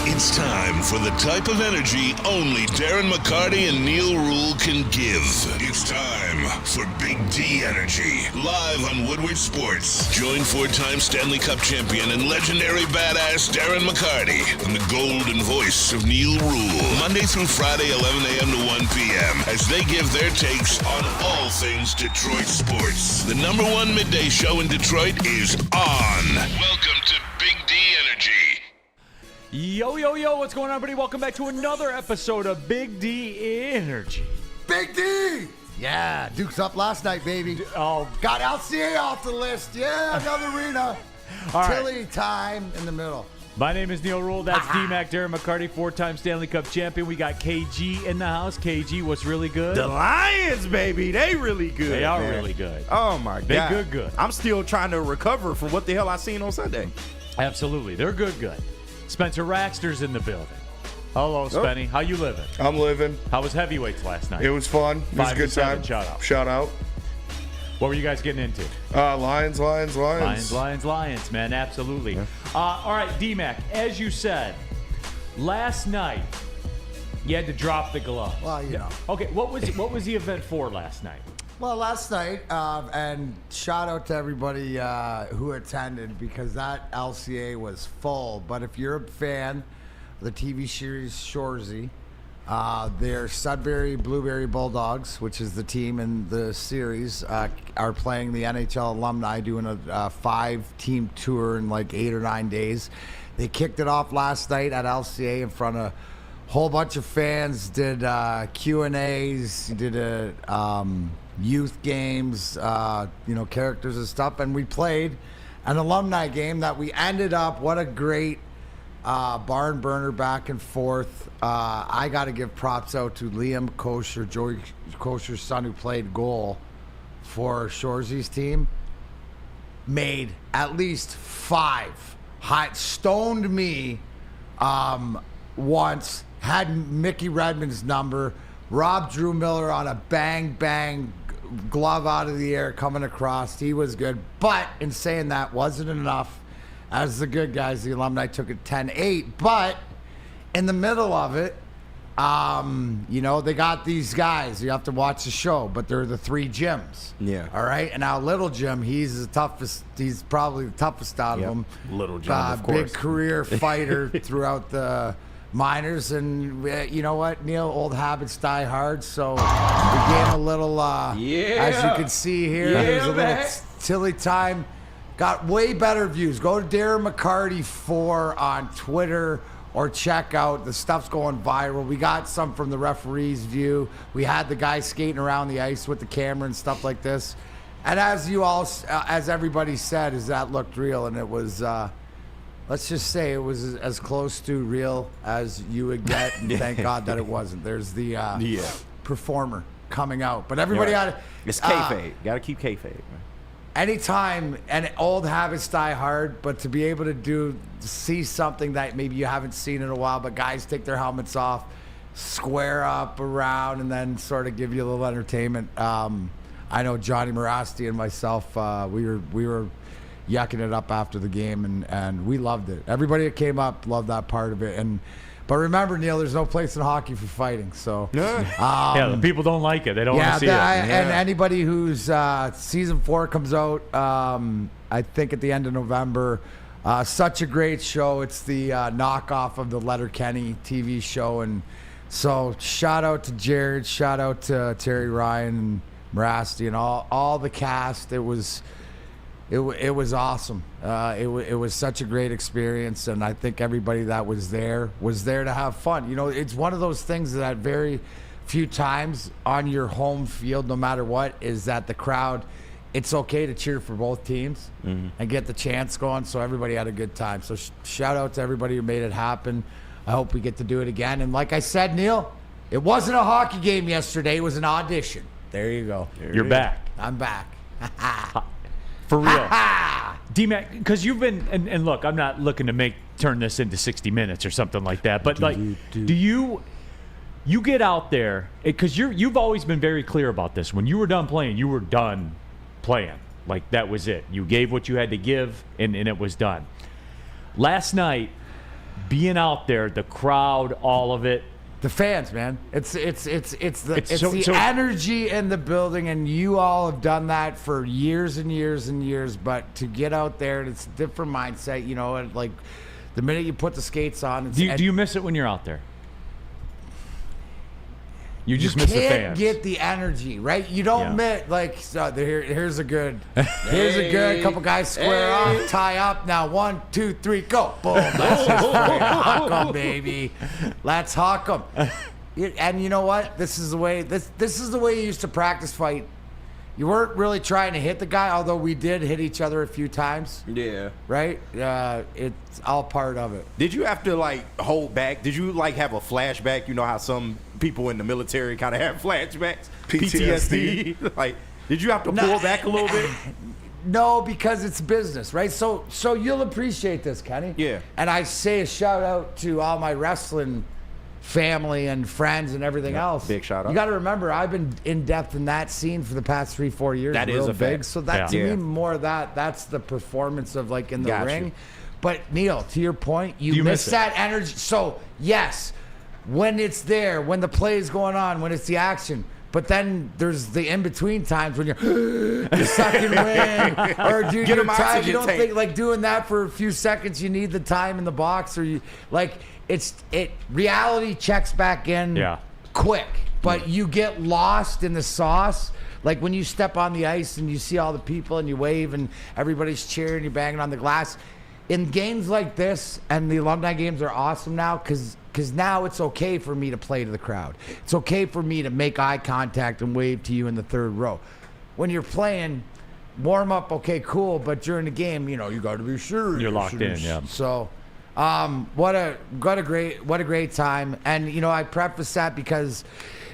It's time for the type of energy only Darren McCarty and Neil Rule can give. It's time for Big D Energy, live on Woodward Sports. Join four-time Stanley Cup champion and legendary badass Darren McCarty and the golden voice of Neil Rule, Monday through Friday, 11 a.m. to 1 p.m., as they give their takes on all things Detroit sports. The number one midday show in Detroit is on. Welcome to Big D Energy. Yo, what's going on, everybody? Welcome back to another episode of Big D Energy. Big D! Yeah, Duke's up last night, baby. Oh, Got LCA off the list. Yeah, another arena. all right. Tilly time in the middle. My name is Neil Rule. That's D-Mac, Darren McCarty, four-time Stanley Cup champion. We got KG in the house. KG, what's really good? The Lions, baby, they really good. They are man. really good. Oh my They God, good. I'm still trying to recover from what the hell I seen on Sunday. Absolutely. They're good. Spencer Raxter's in the building. Hello, Spenny. How you living? I'm living. How was heavyweights last night? It was fun. It was a good 5-7, time. shout out. Shout What were you guys getting into? out. Lions. Lions, man. Absolutely. Yeah. All right, D-Mac, as you said, last night you had to drop the glove. Well, you know. Okay, what was the event for last night? Well, last night, and shout out to everybody who attended because that LCA was full. But if you're a fan of the TV series Shoresy, their Sudbury Blueberry Bulldogs, which is the team in the series, are playing the NHL alumni, doing a 5-team tour in like 8 or 9 days. They kicked it off last night at LCA in front of a whole bunch of fans, did Q&As, did youth games, characters and stuff, and we played an alumni game that we ended up, what a great barn burner back and forth. I got to give props out to Liam Kosher, Joey Kosher's son, who played goal for Shoresy's team. Made at least 5. Stoned me once, had Mickey Redmond's number, robbed Drew Miller on a bang glove out of the air coming across. He was good. But in saying that, wasn't enough. As the good guys, the alumni took it 10-8. But in the middle of it, they got these guys. You have to watch the show, but they're the 3 Jims. Yeah. All right. And now Little Jim, he's the toughest. He's probably the toughest out of them. Little Jim, of course. Big career fighter throughout the minors. And you know what, Neil? Old habits die hard. So we gave him a little, as you can see here, there's a little Tilly time. Got way better views. Go to Darren McCarty 4 on Twitter or check out. The stuff's going viral. We got some from the referee's view. We had the guy skating around the ice with the camera and stuff like this. And as everybody said, is that looked real, and it was, let's just say it was as close to real as you would get, and thank God that it wasn't. There's the performer coming out. But everybody It's kayfabe. Got to keep kayfabe, man. Anytime, and old habits die hard, but to be able to see something that maybe you haven't seen in a while, but guys take their helmets off, square up around, and then sort of give you a little entertainment. I know Johnny Morasti and myself, we were yucking it up after the game, and we loved it. Everybody that came up loved that part of it. But remember, Neil, there's no place in hockey for fighting. So The people don't like it. They don't want to see it. And anybody whose season 4 comes out, I think at the end of November. Such a great show. It's the knockoff of the Letterkenny TV show, and so shout out to Jared, shout out to Terry Ryan and Morasti and all the cast. It was awesome. It was such a great experience, and I think everybody that was there to have fun. It's one of those things that very few times on your home field, no matter what, is that the crowd, it's okay to cheer for both teams and get the chants going, so everybody had a good time. So shout out to everybody who made it happen. I hope we get to do it again. And like I said, Neil, it wasn't a hockey game yesterday. It was an audition. There you go. You're back. I'm back. For real. D-Mac, because you've been, and look, I'm not looking to turn this into 60 Minutes or something like that, but do you get out there, because you've always been very clear about this. When you were done playing, you were done playing. Like, that was it. You gave what you had to give, and it was done. Last night, being out there, the crowd, all of it. The fans, man. It's the energy in the building, and you all have done that for years and years and years. But to get out there, it's a different mindset, and like the minute you put the skates on. Do you miss it when you're out there? You just miss the can't fans. Get the energy, right? You don't here's a good couple guys square off, tie up. Now 1, 2, 3, go. Boom. Let's just hawk 'em, baby. Let's hawk 'em. And you know what? This is the way you used to practice fight. You weren't really trying to hit the guy, although we did hit each other a few times. Yeah. Right? It's all part of it. Did you have to hold back? Did you have a flashback? You know how some people in the military kind of have flashbacks, PTSD. Did you have to pull back a little bit? No, because it's business, right? So you'll appreciate this, Kenny. Yeah. And I say a shout out to all my wrestling family and friends and everything else. Big shout out. You got to remember, I've been in depth in that scene for the past 3-4 years. That real is a big. fact. So that to me, more of that's the performance of in the ring. But Neil, to your point, you miss that energy. So yes, when it's there, when the play is going on, when it's the action. But then there's the in-between times when you're sucking wind or dude, you're tired. You don't think doing that for a few seconds. You need the time in the box, or you reality checks back in quick, but you get lost in the sauce. Like when you step on the ice and you see all the people and you wave and everybody's cheering, you're banging on the glass. In games like this, and the alumni games are awesome now because now it's okay for me to play to the crowd. It's okay for me to make eye contact and wave to you in the third row. When you're playing, warm up, okay, cool, but during the game, you got to be sure you're locked in. Yeah. So, what a great time, and I preface that because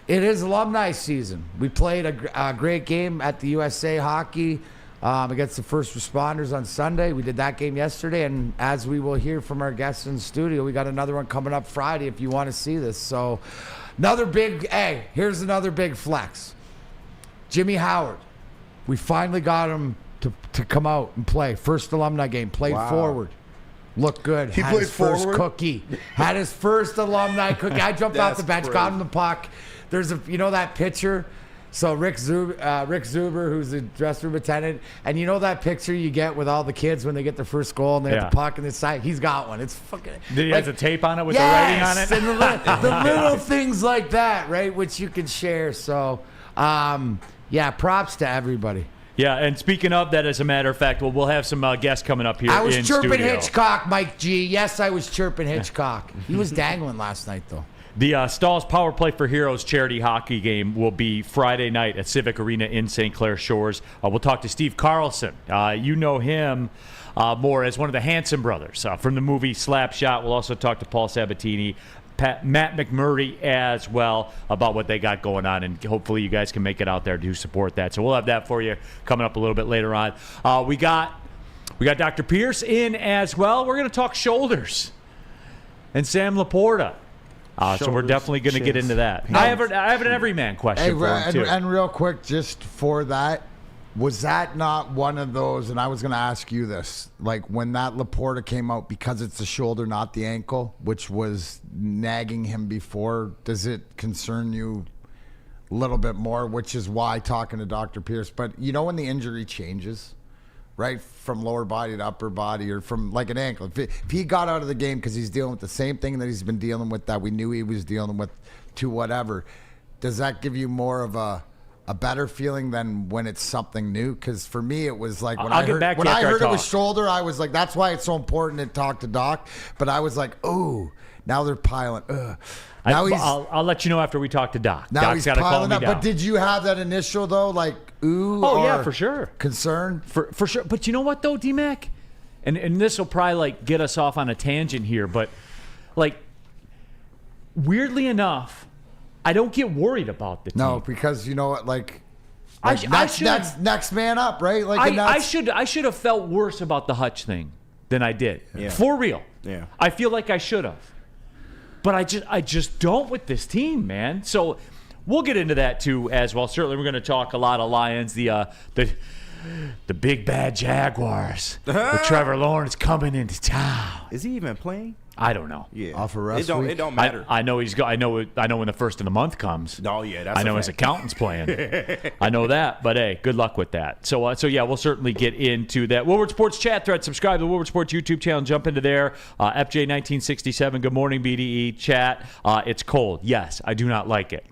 it is alumni season. We played a great game at the USA Hockey against the first responders on Sunday. We did that game yesterday, and as we will hear from our guests in the studio, we got another one coming up Friday if you want to see this. So here's another big flex. Jimmy Howard, we finally got him to come out and play. First alumni game, played forward. Looked good. He played first forward? cookie. Had his first alumni cookie. I jumped off the bench, got him the puck. There's that picture. So Rick Zuber, who's the dressing room attendant, and that picture you get with all the kids when they get their first goal and they have the puck in the side. He's got one. It's fucking. Did he have the tape on it with the writing on it? And the little things like that, right, which you can share. So, props to everybody. Yeah, and speaking of that, as a matter of fact, we'll have some guests coming up here. I was in chirping studio. Hitchcock, Mike G. Yes, I was chirping Hitchcock. He was dangling last night, though. The Stalls Power Play for Heroes charity hockey game will be Friday night at Civic Arena in St. Clair Shores. We'll talk to Steve Carlson. You know him more as one of the Hanson brothers from the movie Slapshot. We'll also talk to Paul Sabatini, Matt McMurray as well about what they got going on, and hopefully you guys can make it out there to support that. So we'll have that for you coming up a little bit later on. We got Dr. Pierce in as well. We're going to talk shoulders and Sam Laporta. So we're definitely going to get into that. I have an everyman question for him too. And real quick, just for that, was that not one of those, and I was going to ask you this, like when that Laporta came out, because it's the shoulder, not the ankle, which was nagging him before, does it concern you a little bit more, which is why talking to Dr. Pierce, but when the injury changes, right, from lower body to upper body, or from like an ankle. If he got out of the game because he's dealing with the same thing that he's been dealing with, that we knew he was dealing with, to whatever, does that give you more of a better feeling than when it's something new? Because for me, it was like when I heard it was shoulder, I was like, that's why it's so important to talk to Doc. But I was like, oh, now they're piling. I'll let you know after we talk to Doc. Now Doc's he's got to call piling me up. down. But did you have that initial though, like ooh? Oh or yeah, for sure. Concern for sure. But you know what though, D-Mac, and this will probably get us off on a tangent here, but weirdly enough, I don't get worried about the team. No, because you know what, that's next man up, right? I should have felt worse about the Hutch thing than I did. Yeah. For real. Yeah. I feel like I should have. But I just don't with this team, man. So we'll get into that too as well. Certainly we're going to talk a lot of Lions. The the big bad Jaguars with Trevor Lawrence coming into town. Is he even playing? I don't know. Yeah. Off of rest It week? don't matter. I know he's. I know when the first of the month comes. Oh, yeah, that's I know a his fact. accountant's playing. I know that, but hey, good luck with that. So yeah, we'll certainly get into that. Woodward Sports chat thread. Subscribe to the Woodward Sports YouTube channel. Jump into there. FJ1967. Good morning, BDE chat. It's cold. Yes, I do not like it.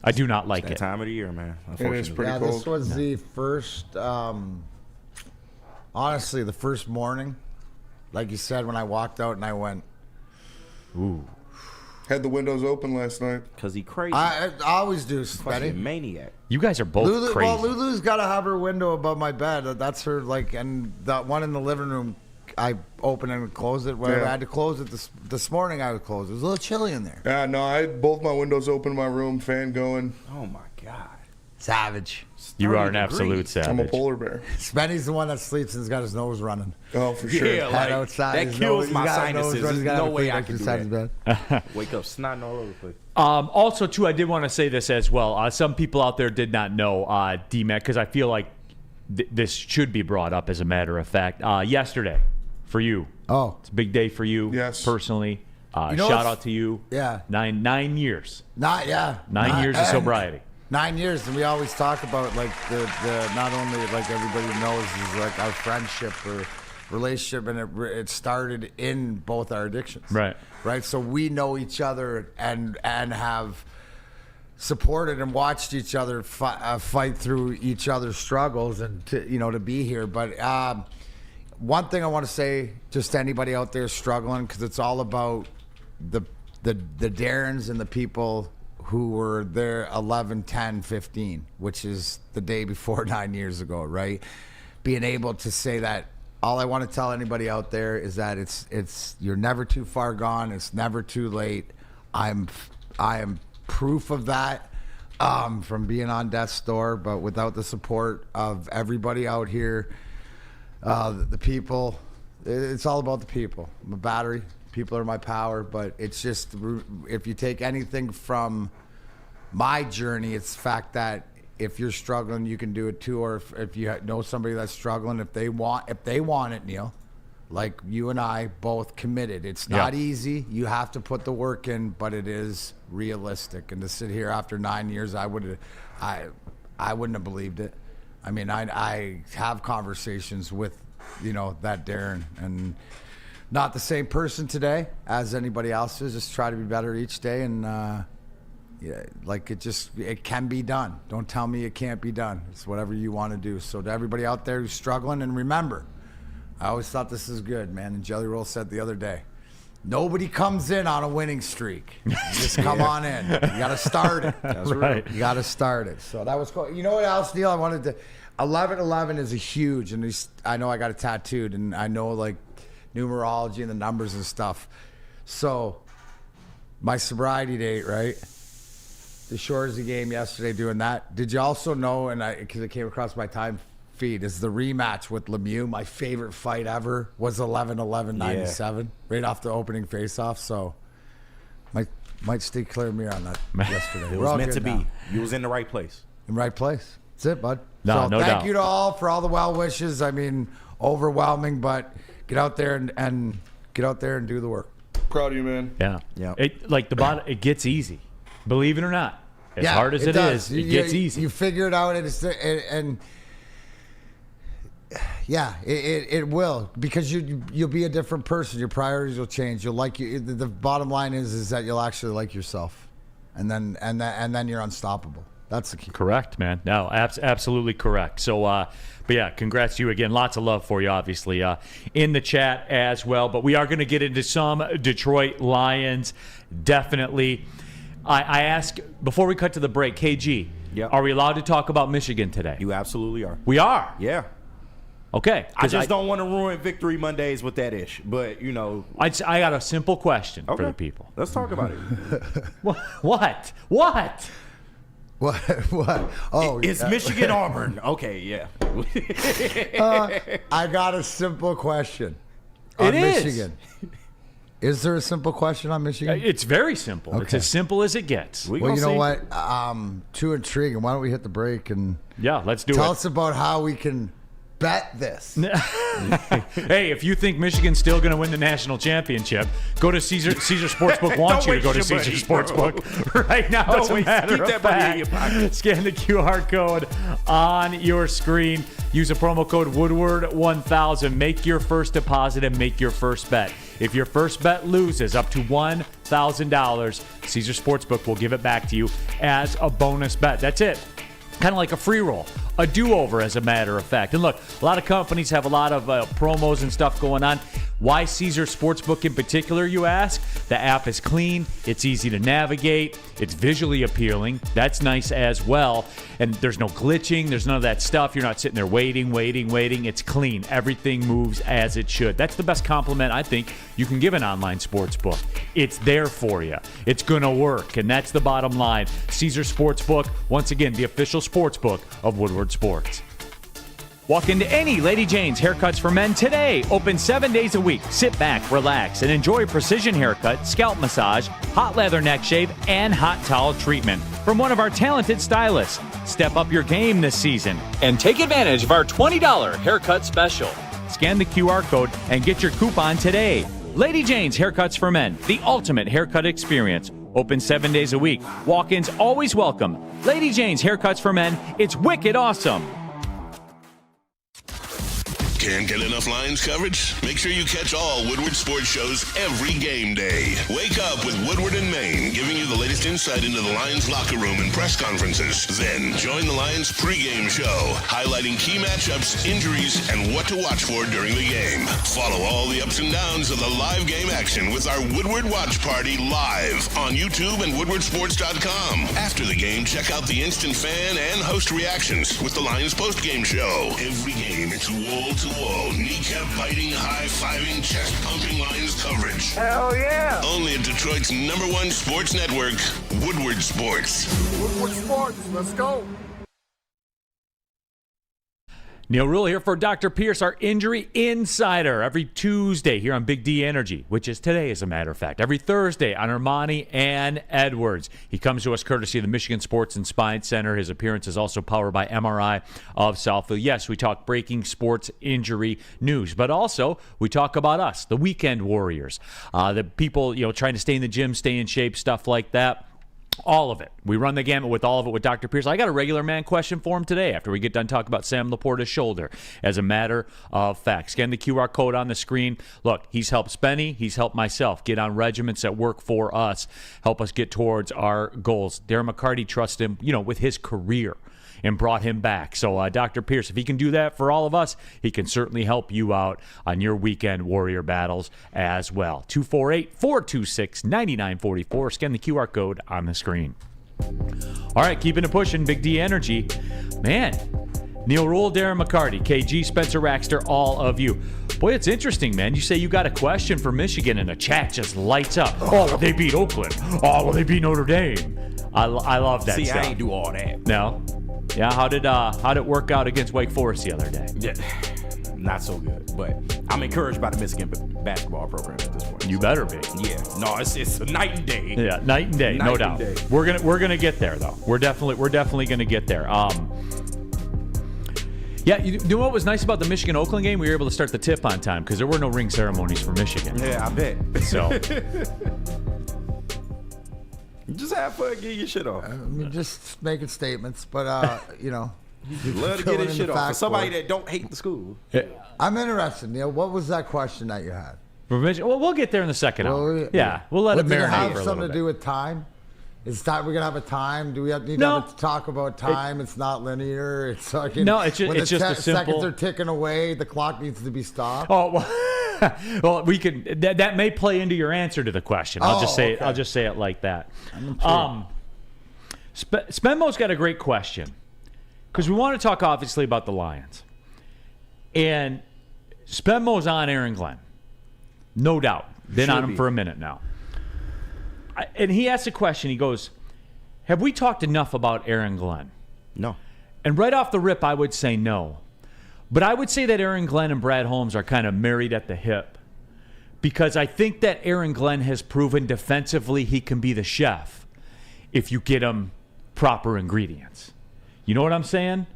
I do not like That it. time of the year, man. It is Unfortunately. pretty Yeah, cold. this was the first, honestly, the first morning, like you said, when I walked out and I went, Ooh. Had the windows open last night. Because he crazy. I always do, Fucking Spenny. maniac. You guys are both Lulu, crazy. well, Lulu's got to have her window above my bed. That's her, and that one in the living room, I open and close it. Whenever Yeah. I had to close it this morning, I would close it. It was a little chilly in there. Yeah, no, I had both my windows open in my room, fan going. Oh, my God. Savage. You are an 30 absolute degrees. savage. I'm a polar bear. Spenny's the one that sleeps and has got his nose running. Oh, for sure. Yeah, Head like, outside. that his kills nose, my he's got his nose sinuses. running, he's There's got no a way clean I up can do beside his that. bed. Wake up snotting all over the place. Also, too, I did want to say this as well. Some people out there did not know DMAC because I feel like this should be brought up as a matter of fact. Yesterday, for you, Oh, it's a big day for you Yes. personally. You know Shout what's- out to you. yeah. 9 years. Nine Years of sobriety. 9 years, and we always talk about like the not only like everybody knows is like our friendship or relationship, and it started in both our addictions, Right. So we know each other and have supported and watched each other fight through each other's struggles and to be here. But one thing I want to say just to anybody out there struggling, because it's all about the Darrens and the people who were there 11, 10, 15, which is the day before 9 years ago, right? Being able to say that, all I want to tell anybody out there is that it's you're never too far gone. It's never too late. I am proof of that from being on death's door, but without the support of everybody out here, the people, it's all about the people. I'm a battery. People are my power, but it's just, if you take anything from my journey, it's the fact that if you're struggling, you can do it too. Or if you know somebody that's struggling, if they want it, Neil, like you and I both committed. It's not easy. You have to put the work in, but it is realistic. And to sit here after 9 years, I wouldn't have believed it. I mean, I have conversations with, that Darren, and not the same person today as anybody else is. Just try to be better each day, and it can be done. Don't tell me it can't be done. It's whatever you want to do. So to everybody out there who's struggling, and remember, I always thought this is good, man. And Jelly Roll said the other day, nobody comes in on a winning streak. You just come on in. You got to start it. That's right. You got to start it. So that was cool. You know what else, Neil? I wanted to. 11-11 is a huge, and I know I got it tattooed, and I know like numerology and the numbers and stuff. So my sobriety date, right? The Shorzy game yesterday, doing that. Did you also know? And because it came across my time feed, is the rematch with Lemieux. My favorite fight ever was 11-11-97, right off the opening face-off. So might stay clear of me on that yesterday. It We're was all meant to good be. now. You was in the right place. In the right place. That's it, bud. No Thank doubt. you to all for all the well wishes. I mean, overwhelming, but get out there and get out there and do the work. Proud of you, man. Yeah. Yeah. It gets easy. Believe it or not. As hard as it does. is, it gets easy. You figure it out, it will, because you'll be a different person. Your priorities will change. You'll like you. The bottom line is that you'll actually like yourself, and then you're unstoppable. That's the key. Correct, man. No, absolutely correct. So, but yeah, congrats to you again. Lots of love for you, obviously, in the chat as well. But we are going to get into some Detroit Lions, definitely. I ask, before we cut to the break, KG, Yep. Are we allowed to talk about Michigan today? You absolutely are. We are? Yeah. Okay. I 'cause just don't want to ruin Victory Mondays with that ish. But, I got a simple question for okay. the people. Let's talk about it. What? What? Oh, It's Michigan Auburn. Okay, yeah. I got a simple question. It On is. Michigan. Is there a simple question on Michigan? It's very simple. It's Okay. as simple as it gets. We Well, gonna you know see. what? Too intriguing. Why don't we hit the break and Yeah, let's do tell it. us about how we can bet this? Hey, if you think Michigan's still going to win the national championship, go to Caesar Sportsbook. Wants Don't you to go to waste your Caesar money, bro. Sportsbook right now. Don't As a waste- matter keep of that money in your fact, pocket. scan the QR code on your screen. Use a promo code Woodward1000. Make your first deposit and make your first bet. If your first bet loses up to $1,000, Caesar Sportsbook will give it back to you as a bonus bet. That's it. Kind of like a free roll, a do-over, as a matter of fact. And look, a lot of companies have a lot of promos and stuff going on. Why Caesar Sportsbook in particular, you ask? The app is clean. It's easy to navigate. It's visually appealing. That's nice as well. And there's no glitching. There's none of that stuff. You're not sitting there waiting. It's clean. Everything moves as it should. That's the best compliment I think you can give an online sportsbook. It's there for you. It's going to work. And that's the bottom line. Caesar Sportsbook, once again, the official sportsbook of Woodward Sports. Walk into any Lady Jane's Haircuts for Men today. Open 7 days a week. Sit back, relax, and enjoy precision haircut, scalp massage, hot leather neck shave, and hot towel treatment from one of our talented stylists. Step up your game this season and take advantage of our $20 haircut special. Scan the QR code and get your coupon today. Lady Jane's Haircuts for Men, the ultimate haircut experience. Open 7 days a week. Walk-ins always welcome. Lady Jane's Haircuts for Men. It's wicked awesome. Can't get enough Lions coverage? Make sure you catch all Woodward sports shows every game day. Wake up with Woodward and Maine, giving you the latest insight into the Lions locker room and press conferences. Then join the Lions pregame show, highlighting key matchups, injuries, and what to watch for during the game. Follow all the ups and downs of the live game action with our Woodward Watch Party live on YouTube and WoodwardSports.com. After the game, check out the instant fan and host reactions with the Lions postgame show. Every game, it's wall-to-wall, kneecap-biting, high-fiving, chest-pumping Lions coverage. Hell yeah! Only at Detroit's #1 sports network, Woodward Sports. Woodward Sports, let's go. Neil Rule here for Dr. Pierce, our injury insider, every Tuesday here on Big D Energy, which is today, as a matter of fact. Every Thursday on Ermanni and Edwards. He comes to us courtesy of the Michigan Sports and Spine Center. His appearance is also powered by Amon-Ra of Southfield. Yes, we talk breaking sports injury news, but also we talk about us, the weekend warriors, the people trying to stay in the gym, stay in shape, stuff like that. All of it. We run the gamut with all of it with Dr. Pierce. I got a regular man question for him today after we get done talking about Sam Laporta's shoulder. As a matter of fact, scan the QR code on the screen. Look, he's helped Spenny. He's helped myself get on regiments that work for us, help us get towards our goals. Darren McCarty trusts him, with his career and brought him back. So Dr. Pierce, if he can do that for all of us, he can certainly help you out on your weekend warrior battles as well. 248-426-9944. Scan the QR code on the screen. All right, keeping it pushing, Big D Energy. Man, Neil Rule, Darren McCarty, KG, Spencer Raxter, all of you. Boy, it's interesting, man. You say you got a question for Michigan and the chat just lights up. Oh, will they beat Oakland? Oh, will they beat Notre Dame? I love that See, stuff. I ain't do all that. No? Yeah, how'd it work out against Wake Forest the other day? Yeah, not so good. But I'm encouraged by the Michigan basketball program at this point. You better be. Yeah. No, it's a night and day. Yeah, night and day, no Night doubt. and day. We're gonna get there though. We're definitely gonna get there. Yeah, you know what was nice about the Michigan-Oakland game? We were able to start the tip on time because there were no ring ceremonies for Michigan. Yeah, I bet. So Just have fun, get your shit off. Just making statements, but You love to filling get in his the shit off. For fact somebody book. that don't hate the school. I'm interested, Neil. What was that question that you had? for Michigan, well, we'll get there in the second hour. Yeah, we'll let it Did marinate have for a something little to bit. do with time? Is time? We're gonna have a time? Do we need No. to talk about time? It's not linear. It's fucking. No, it's when just the a simple- seconds are ticking away. The clock needs to be stopped. Oh well, well, we could. That may play into your answer to the question. I'll just say it. okay. I'll just say it like that. Spenmo's got a great question because we want to talk obviously about the Lions, and Spenmo's on Aaron Glenn, no doubt. Been on him for a minute now. And he asked a question. He goes, "Have we talked enough about Aaron Glenn?" No. And right off the rip, I would say no. But I would say that Aaron Glenn and Brad Holmes are kind of married at the hip because I think that Aaron Glenn has proven defensively he can be the chef if you get him proper ingredients. You know what I'm saying?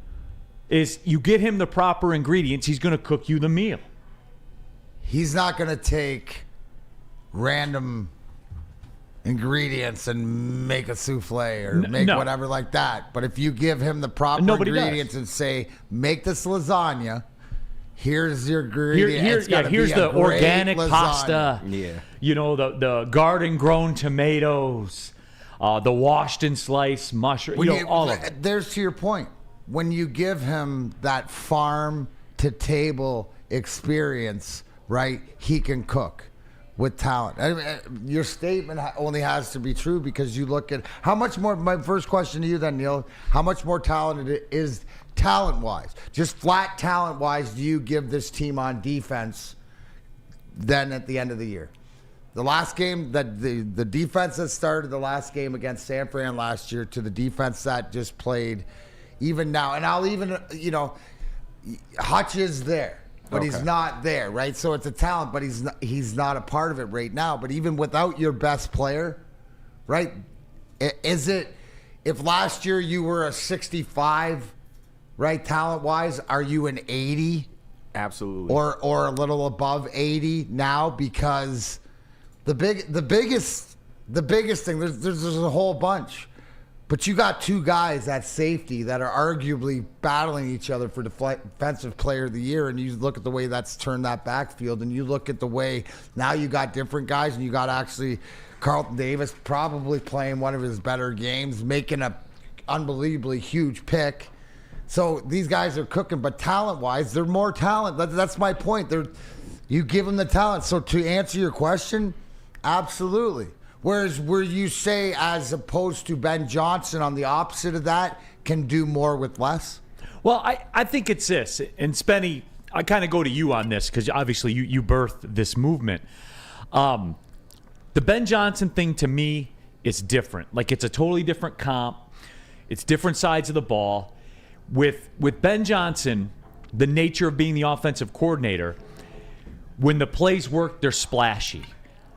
Is you get him the proper ingredients, he's going to cook you the meal. He's not going to take random ingredients and make a souffle or make whatever like that. But if you give him the proper ingredients and say, make this lasagna, here's your ingredient. Here's the organic lasagna. pasta. Yeah. You know, the garden-grown tomatoes, the washed and sliced mushroom, all of it. There's to your point. When you give him that farm-to-table experience, right, he can cook with talent. I mean, your statement only has to be true because you look at how much more. My first question to you then, Neil, how much more talented is talent-wise, just flat talent-wise, do you give this team on defense than at the end of the year? The last game, that the defense that started the last game against San Fran last year to the defense that just played even now, and I'll even, Hutch is there. But he's not there, right? So it's a talent, but he's not a part of it right now. But even without your best player, right? Is it, if last year you were a 65, right, talent-wise, are you an 80? Absolutely. Or a little above 80 now? Because the biggest thing, there's a whole bunch. But you got two guys at safety that are arguably battling each other for defensive player of the year, and you look at the way that's turned that backfield, and you look at the way now you got different guys, and you got actually Carlton Davis probably playing one of his better games, making a unbelievably huge pick. So these guys are cooking, but talent-wise, they're more talent. That's my point. You give them the talent. So to answer your question, absolutely. Whereas where you say, as opposed to Ben Johnson on the opposite of that, can do more with less? Well, I think it's this. And Spenny, I kind of go to you on this because obviously you birthed this movement. The Ben Johnson thing to me is different. Like, it's a totally different comp. It's different sides of the ball. With Ben Johnson, the nature of being the offensive coordinator, when the plays work, they're splashy.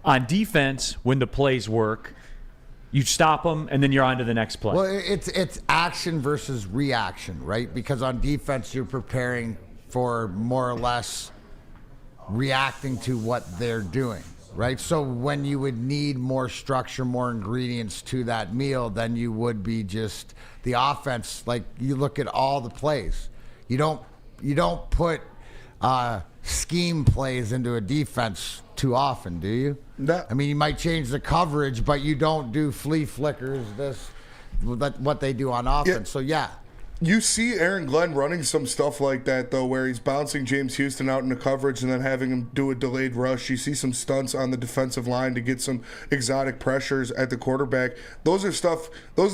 On defense, when the plays work, you stop them, and then you're on to the next play. Well, it's action versus reaction, right? Because on defense, you're preparing for more or less reacting to what they're doing, right? So when you would need more structure, more ingredients to that meal than you would be just the offense. Like, you look at all the plays. You don't put scheme plays into a defense too often, do you? No. I mean, you might change the coverage, but you don't do flea flickers, what they do on offense. Yeah. So, yeah. You see Aaron Glenn running some stuff like that, though, where he's bouncing James Houston out into coverage and then having him do a delayed rush. You see some stunts on the defensive line to get some exotic pressures at the quarterback. Those are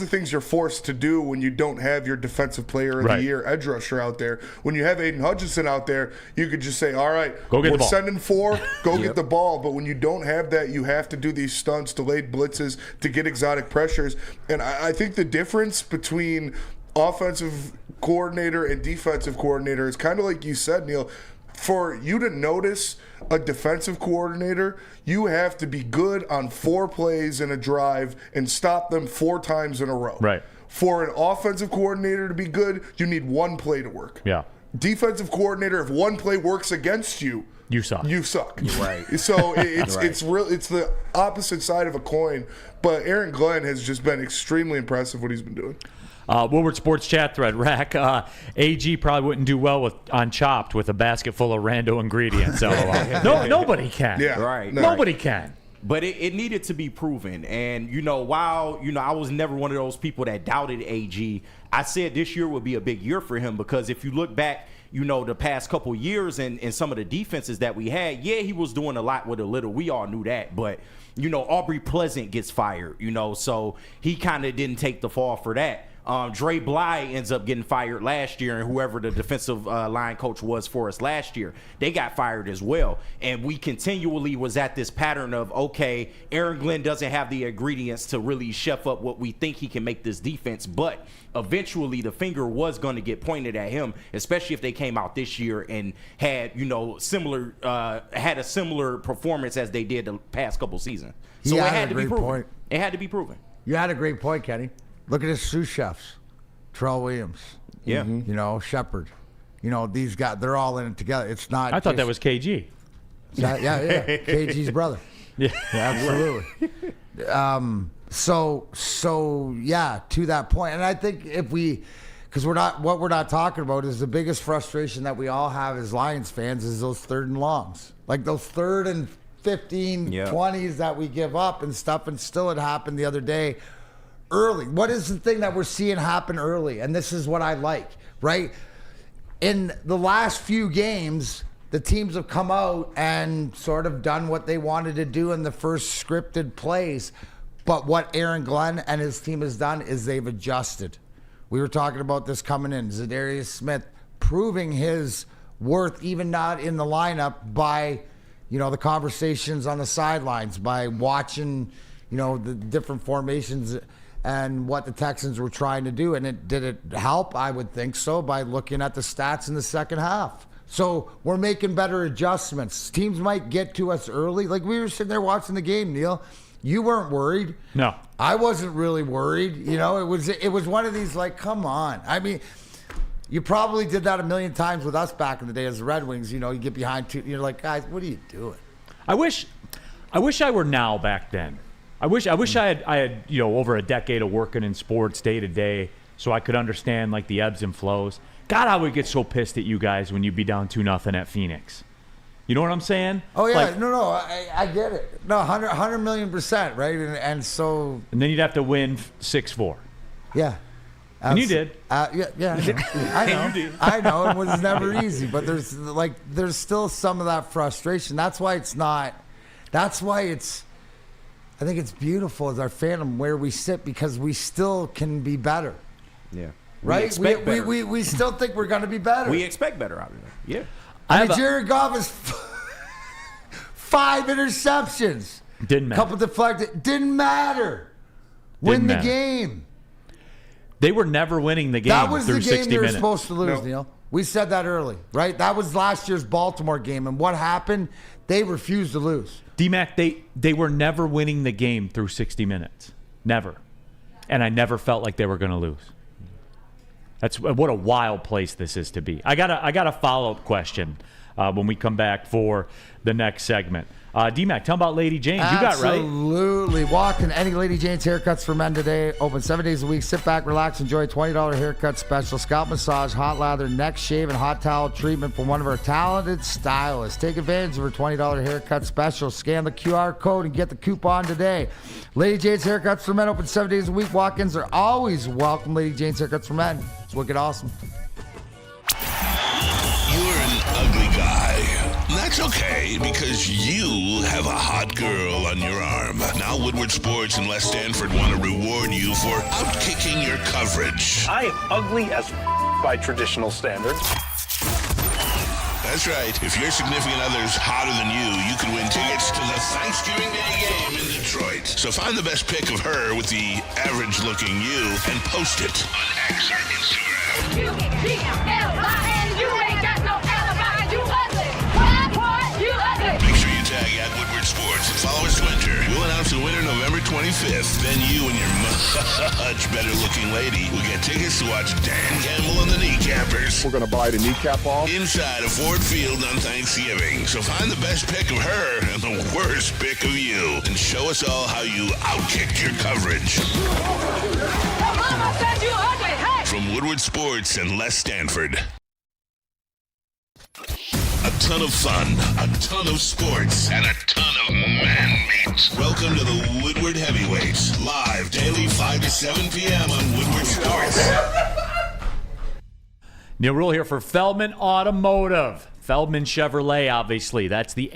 things you're forced to do when you don't have your defensive player of the year edge rusher out there. When you have Aiden Hutchinson out there, you could just say, all right, we're sending 4, go get the ball. But when you don't have that, you have to do these stunts, delayed blitzes to get exotic pressures. And I think the difference between offensive coordinator and defensive coordinator is kind of like you said, Neil. For you to notice a defensive coordinator, you have to be good on 4 plays in a drive and stop them 4 times in a row. Right. For an offensive coordinator to be good, you need 1 play to work. Yeah. Defensive coordinator, if 1 play works against you, you suck. You suck. Right. So it's the opposite side of a coin. But Aaron Glenn has just been extremely impressive what he's been doing. Woodward Sports Chat thread, Rack. AG probably wouldn't do well on Chopped with a basket full of rando ingredients. So nobody can. Yeah. Right. No. Nobody can. But it needed to be proven. And, while, I was never one of those people that doubted AG, I said this year would be a big year for him because if you look back, the past couple years and some of the defenses that we had, he was doing a lot with a little. We all knew that. But, Aubrey Pleasant gets fired, so he kind of didn't take the fall for that. Dre Bly ends up getting fired last year, and whoever the defensive line coach was for us last year, they got fired as well. And we continually was at this pattern of, okay, Aaron Glenn doesn't have the ingredients to really chef up what we think he can make this defense, but eventually the finger was going to get pointed at him, especially if they came out this year and had, had a similar performance as they did the past couple seasons. So it had to be proven. Point. It had to be proven. You had a great point, Kenny. Look at his sous chefs. Terrell Williams. Yeah. Shepard. These guys, they're all in it together. It's not. I thought that was KG. Yeah. KG's brother. Yeah. Absolutely. So yeah, to that point. And I think because we're not talking about is the biggest frustration that we all have as Lions fans is those 3rd and longs. Like those 3rd and 15, 20s that we give up and stuff. And still it happened the other day early. What is the thing that we're seeing happen early? And this is what I like, right? In the last few games, the teams have come out and sort of done what they wanted to do in the first scripted plays. But what Aaron Glenn and his team has done is they've adjusted. We were talking about this coming in. Zadarius Smith proving his worth, even not in the lineup, by the conversations on the sidelines, by watching the different formations and what the Texans were trying to do. And did it help? I would think so, by looking at the stats in the second half. So we're making better adjustments. Teams might get to us early. Like we were sitting there watching the game, Neil. You weren't worried. No. I wasn't really worried. It was one of these, like, come on. I mean, you probably did that a million times with us back in the day as the Red Wings. You get behind two. You're like, guys, what are you doing? I wish I were now back then. I wish I had over a decade of working in sports day to day, so I could understand like the ebbs and flows. God, I would get so pissed at you guys when you'd be down 2-0 at Phoenix. You know what I'm saying? Oh yeah, like, no, I get it. No, 100 million%, right? And so. And then you'd have to win 6-4. Yeah. And you did. Yeah, I know. You did. I know. It was never easy, but there's still some of that frustration. That's why it's not. That's why it's. I think it's beautiful as our fandom where we sit because we still can be better. Yeah. Right. We still think we're going to be better. We expect better out of them. Yeah. Jared Goff has 5 interceptions. Didn't matter. Couple deflected. Didn't matter. Win the game. They were never winning the game. That was through the 60 game they were minutes. supposed to lose, No. Neil. We said that early, right? That was last year's Baltimore game. And what happened? They refused to lose. D-Mac, they were never winning the game through 60 minutes. Never. And I never felt like they were going to lose. That's what a wild place this is to be. I got a follow-up question when we come back for the next segment. D-Mac, tell them about Lady Jane's. You got right. Absolutely. Walk in any Lady Jane's haircuts for men today. Open 7 days a week. Sit back, relax, enjoy $20 haircut special. Scalp massage, hot lather, neck shave, and hot towel treatment from one of our talented stylists. Take advantage of our $20 haircut special. Scan the QR code and get the coupon today. Lady Jane's haircuts for men open 7 days a week. Walk-ins are always welcome. Lady Jane's haircuts for men. It's wicked awesome. You're an ugly guy. That's okay, because you have a hot girl on your arm. Now Woodward Sports and Les Stanford want to reward you for outkicking your coverage. I am ugly as by traditional standards. That's right. If your significant other's hotter than you could win tickets to the Thanksgiving Day game in Detroit. So find the best pic of her with the average-looking you and post it on X or Instagram. U-E-G-L-I-N, you ain't got no alibi, you ugly. What? You ugly. Make sure you tag at Woodward Sports and follow us to enter. We'll announce the winner November 25th. Then you and your much better-looking lady will get tickets to watch Dan Campbell and the Kneecappers We're going to bite a kneecap off. inside of Ford Field on Thanksgiving. So find the best pic of her and the worst pic of you and show us all how you outkicked your coverage. Your mama said you ugly. Hey. From Woodward Sports and Les Stanford. A ton of fun, a ton of sports, and a ton of man meat. Welcome to the Woodward Heavyweights, live daily 5 to 7 p.m. on Woodward Sports. Neil Rule here for Feldman Automotive. Feldman Chevrolet, obviously. That's the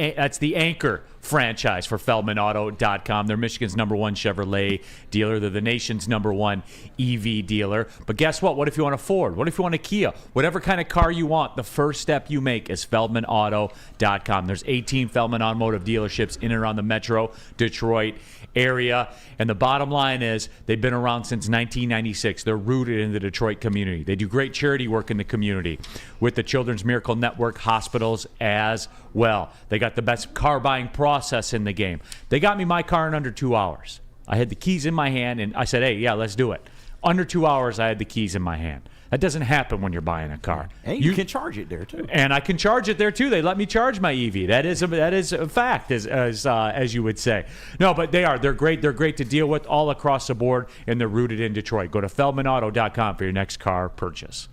anchor franchise for FeldmanAuto.com. They're Michigan's #1 Chevrolet dealer. They're the nation's #1 EV dealer. But guess what? What if you want a Ford? What if you want a Kia? Whatever kind of car you want, the first step you make is FeldmanAuto.com. There's 18 Feldman Automotive dealerships in and around the Metro Detroit area. And the bottom line is they've been around since 1996. They're rooted in the Detroit community. They do great charity work in the community with the Children's Miracle Network hospitals as well. They got the best car buying process in the game. They got me my car in under 2 hours. I had the keys in my hand, and I said, hey, yeah, let's do it. Under 2 hours, I had the keys in my hand. That doesn't happen when you're buying a car. And you can charge it there, too. And I can charge it there, too. They let me charge my EV. That is a fact, as you would say. No, but they are. They're great. They're great to deal with all across the board, and they're rooted in Detroit. Go to FeldmanAuto.com for your next car purchase.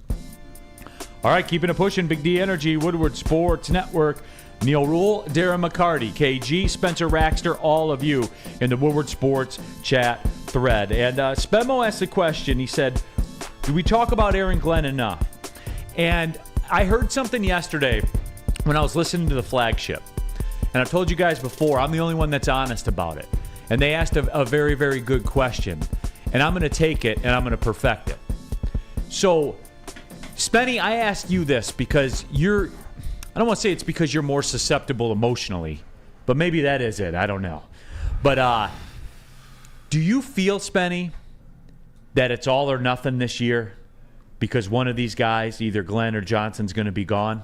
All right, keeping it pushing. Big D Energy, Woodward Sports Network. Neil Rule, Darren McCarty, KG, Spencer Raxter, all of you in the Woodward Sports chat thread. And Spemo asked the question. He said, do we talk about Aaron Glenn enough? And I heard something yesterday when I was listening to the flagship. And I've told you guys before, I'm the only one that's honest about it. And they asked a very, very good question. And I'm going to take it and I'm going to perfect it. So, Spenny, I ask you this because I don't want to say it's because you're more susceptible emotionally, but maybe that is it. I don't know. But do you feel, Spenny, that it's all or nothing this year because one of these guys, either Glenn or Johnson's going to be gone?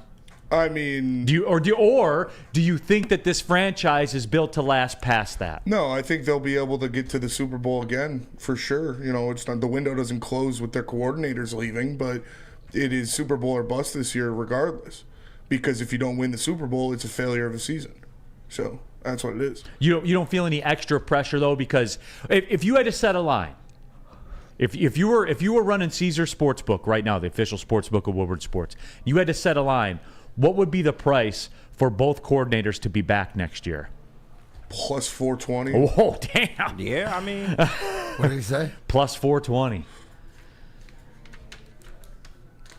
I mean, do you think that this franchise is built to last past that? No, I think they'll be able to get to the Super Bowl again for sure. You know, it's not, the window doesn't close with their coordinators leaving, but it is Super Bowl or bust this year regardless. Because if you don't win the Super Bowl, it's a failure of a season. So that's what it is. You don't feel any extra pressure though, because if you had to set a line, if you were running Caesar Sportsbook right now, the official sportsbook of Woodward Sports, you had to set a line, what would be the price for both coordinators to be back next year? Plus 420. Oh, damn. Yeah, I mean, What did he say? Plus 420.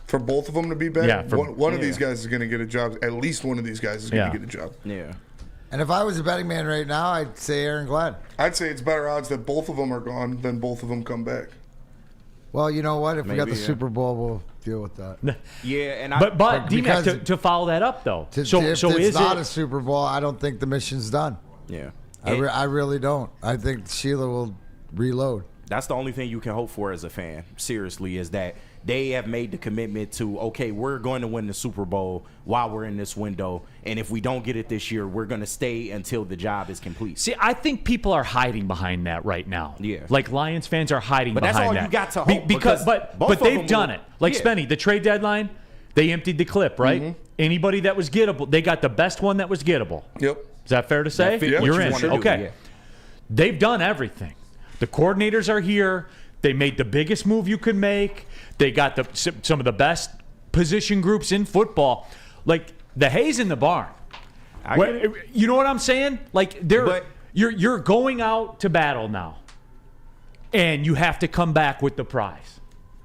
For both of them to be back, Yeah, one of these guys is going to get a job. At least one of these guys is going to get a job. yeah. And if I was a betting man right now, I'd say Aaron Glenn. I'd say it's better odds that both of them are gone than both of them come back. Well, you know what? If we got the Maybe, yeah. Super Bowl, we'll deal with that. Yeah, and But because- D-Mac, to follow that up though, If so it's is not it? a Super Bowl, I don't think the mission's done. yeah. I really don't. I think Sheila will reload. That's the only thing you can hope for as a fan, seriously, is that they have made the commitment to, okay, we're going to win the Super Bowl while we're in this window, and if we don't get it this year, we're going to stay until the job is complete. See, I think people are hiding behind that right now. Yeah. Like Lions fans are hiding But behind that's all that. you got to hope, because because both but of they've them done will- it. Like yeah. Spenny, the trade deadline, they emptied the clip, right? Mm-hmm. Anybody that was gettable, they got the best one that was gettable. Yep. Is that fair to say? That fit what You're you in. wanna do, Okay. yeah. They've done everything. The coordinators are here. They made the biggest move you could make. They got some of the best position groups in football. Like the hay's in the barn. I get it. You know what I'm saying? Like you're going out to battle now, and you have to come back with the prize.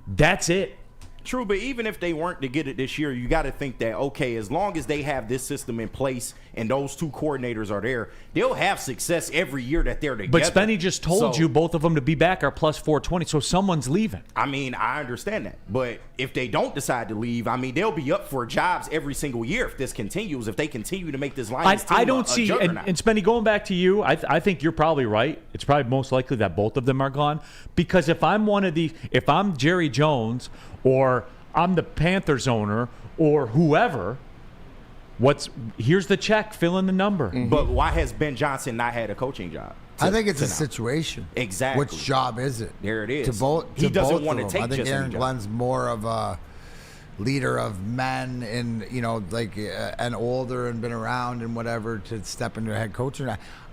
That's it. True, but even if they weren't to get it this year, you got to think that, okay, as long as they have this system in place and those two coordinators are there, they'll have success every year that they're together. But Spenny just told So, you both of them to be back are plus 420, so someone's leaving. I mean, I understand that. But if they don't decide to leave, I mean, they'll be up for jobs every single year if this continues, if they continue to make this Lions team I don't a see, and juggernaut. Spenny, going back to you, I think you're probably right. It's probably most likely that both of them are gone. Because if I'm Jerry Jones or I'm the Panthers owner or whoever, here's the check, fill in the number. But why has Ben Johnson not had a coaching job? I think it's a now? situation. Exactly. Which job is it? There it is. To both. He doesn't both want to of them. take I think just Aaron any job. Glenn's more of a leader of men and and older and been around and whatever to step into a head coach.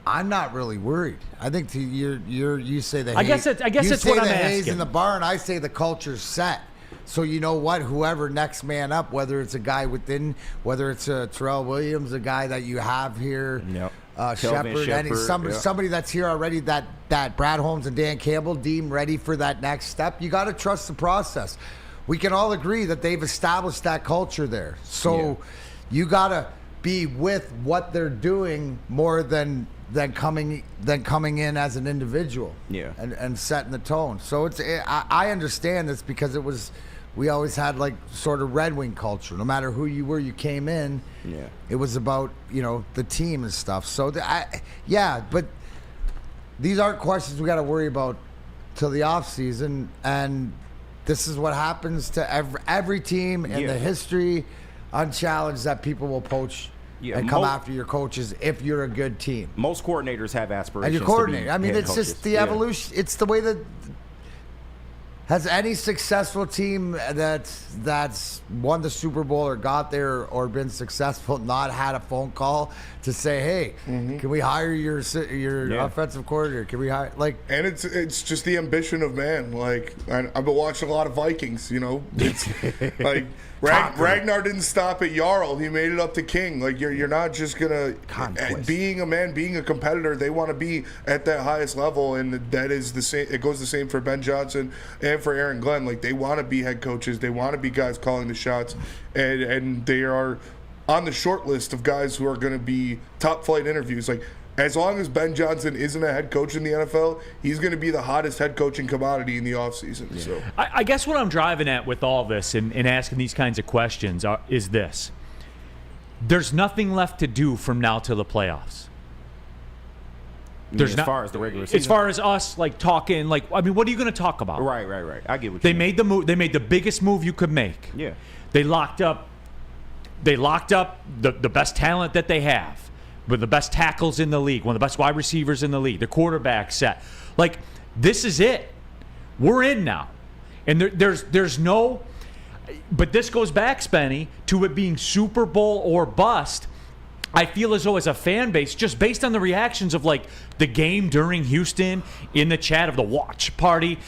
I'm not really worried. I think you say the I guess hay- it's- I guess you it's say what I'm the hay's asking. in the barn. I say the culture's set. So you know what? Whoever next man up, whether it's a guy within, whether it's a Terrell Williams, a guy that you have here, Yep. Shepard, Shepard, somebody that's here already that Brad Holmes and Dan Campbell deem ready for that next step. You got to trust the process. We can all agree that they've established that culture there. So you got to be with what they're doing more than coming in as an individual. Yeah. And setting the tone. So I understand this because we always had like sort of Red Wing culture. No matter who you were, you came in. Yeah. It was about the team and stuff. So but these aren't questions we got to worry about till the off season. And this is what happens to every team in the history unchallenged that people will poach and come after your coaches if you're a good team. Most coordinators have aspirations. And your coordinator. To be I mean, head it's coaches. just the evolution. It's the way that. Has any successful team that's won the Super Bowl or got there or been successful not had a phone call to say, hey, can we hire your offensive coordinator? Can we hire And it's just the ambition of man. Like I've been watching a lot of Vikings. It's like Ragnar didn't stop at Jarl. He made it up to King. Like you're not just gonna being a man, being a competitor. They want to be at that highest level, and that is the same. It goes the same for Ben Johnson and for Aaron Glenn. Like they want to be head coaches. They want to be guys calling the shots, and they are on the short list of guys who are going to be top flight interviews. Like as long as Ben Johnson isn't a head coach in the NFL, he's going to be the hottest head coaching commodity in the offseason. Yeah. So I guess what I'm driving at with all this and asking these kinds of questions is this. There's nothing left to do from now till the playoffs. As far as the regular season? As far as us, talking, what are you going to talk about? Right. I get what they you mean. made the move. They made the biggest move you could make. Yeah. They locked up the best talent that they have, with the best tackles in the league, one of the best wide receivers in the league, the quarterback set. This is it. We're in now. And there's no – but this goes back, Spenny, to it being Super Bowl or bust. I feel as though as a fan base, just based on the reactions of the game during Houston, in the chat of the watch party,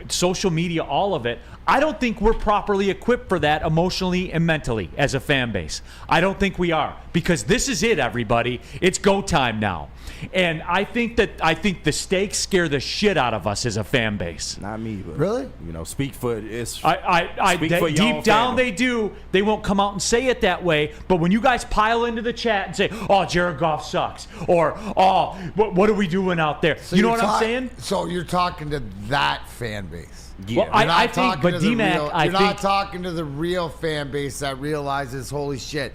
social media, all of it, I don't think we're properly equipped for that emotionally and mentally as a fan base. I don't think we are, because this is it, everybody. It's go time now. And I think the stakes scare the shit out of us as a fan base. Not me, but Really? speak for it's. Deep down they do. They won't come out and say it that way. But when you guys pile into the chat and say, "Oh, Jared Goff sucks," or "Oh, what are we doing out there?" So you know what I'm saying? So you're talking to that fan base. Yeah. Well, I think, but D-Mac, you're not talking to the real fan base that realizes, holy shit,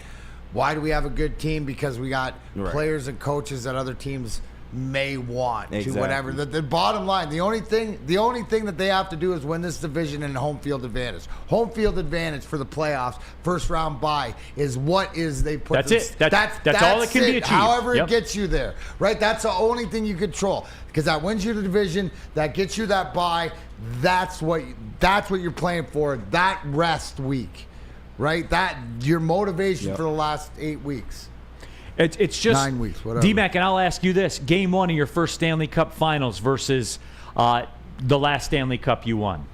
why do we have a good team? Because we got players and coaches that other teams may want to whatever. The bottom line, the only thing that they have to do is win this division and home field advantage. Home field advantage for the playoffs, first round bye is what is they put. That's it. That's all that can be achieved. However it gets you there, right? That's the only thing you control, because that wins you the division, that gets you that bye. That's what you're playing for. That rest week, right? That your motivation for the last 8 weeks. It's just 9 weeks, whatever. D-Mac, and I'll ask you this: Game 1 of your first Stanley Cup Finals versus the last Stanley Cup you won.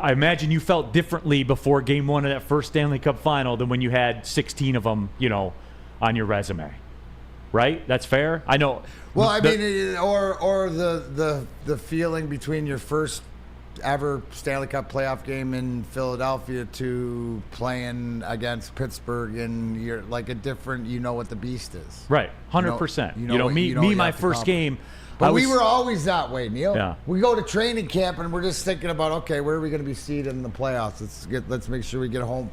I imagine you felt differently before Game 1 of that first Stanley Cup Final than when you had 16 of them, on your resume. Right? That's fair. I know. Well, or the feeling between your first ever Stanley Cup playoff game in Philadelphia to playing against Pittsburgh, and you're like a different. You know what the beast is. Right. 100%. My first game. But we were always that way, Neil. Yeah. We go to training camp and we're just thinking about, okay, where are we going to be seated in the playoffs? Let's make sure we get home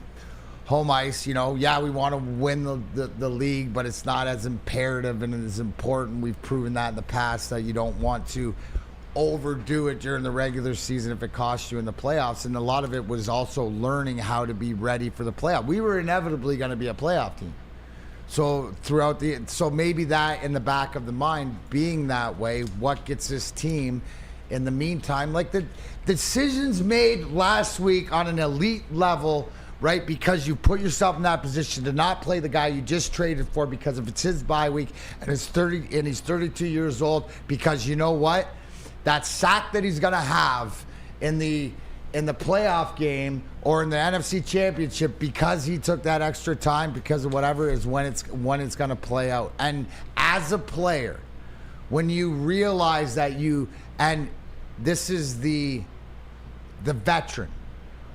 ice. We want to win the league, but it's not as imperative and as important. We've proven that in the past, that you don't want to overdo it during the regular season if it costs you in the playoffs. And a lot of it was also learning how to be ready for the playoff. We were inevitably going to be a playoff team. So maybe that in the back of the mind, being that way, what gets this team in the meantime, like the decisions made last week on an elite level, right? Because you put yourself in that position to not play the guy you just traded for because if it's his bye week and he's 32 years old, because you know what? That sack that he's going to have in the playoff game or in the NFC Championship, because he took that extra time, because of whatever, is when it's going to play out. And as a player, when you realize that and this is the veteran,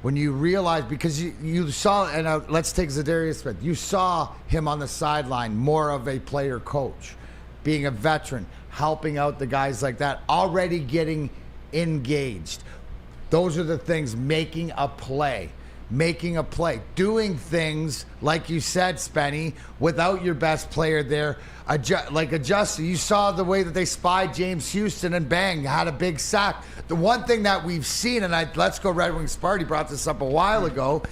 when you realize, because you saw, and let's take Zadarius Smith. You saw him on the sideline, more of a player coach, being a veteran, helping out the guys like that, already getting engaged. Those are the things, making a play, doing things, like you said, Spenny, without your best player there, adjusting. You saw the way that they spied James Houston and bang, had a big sack. The one thing that we've seen, and Let's Go Red Wings Sparty brought this up a while ago,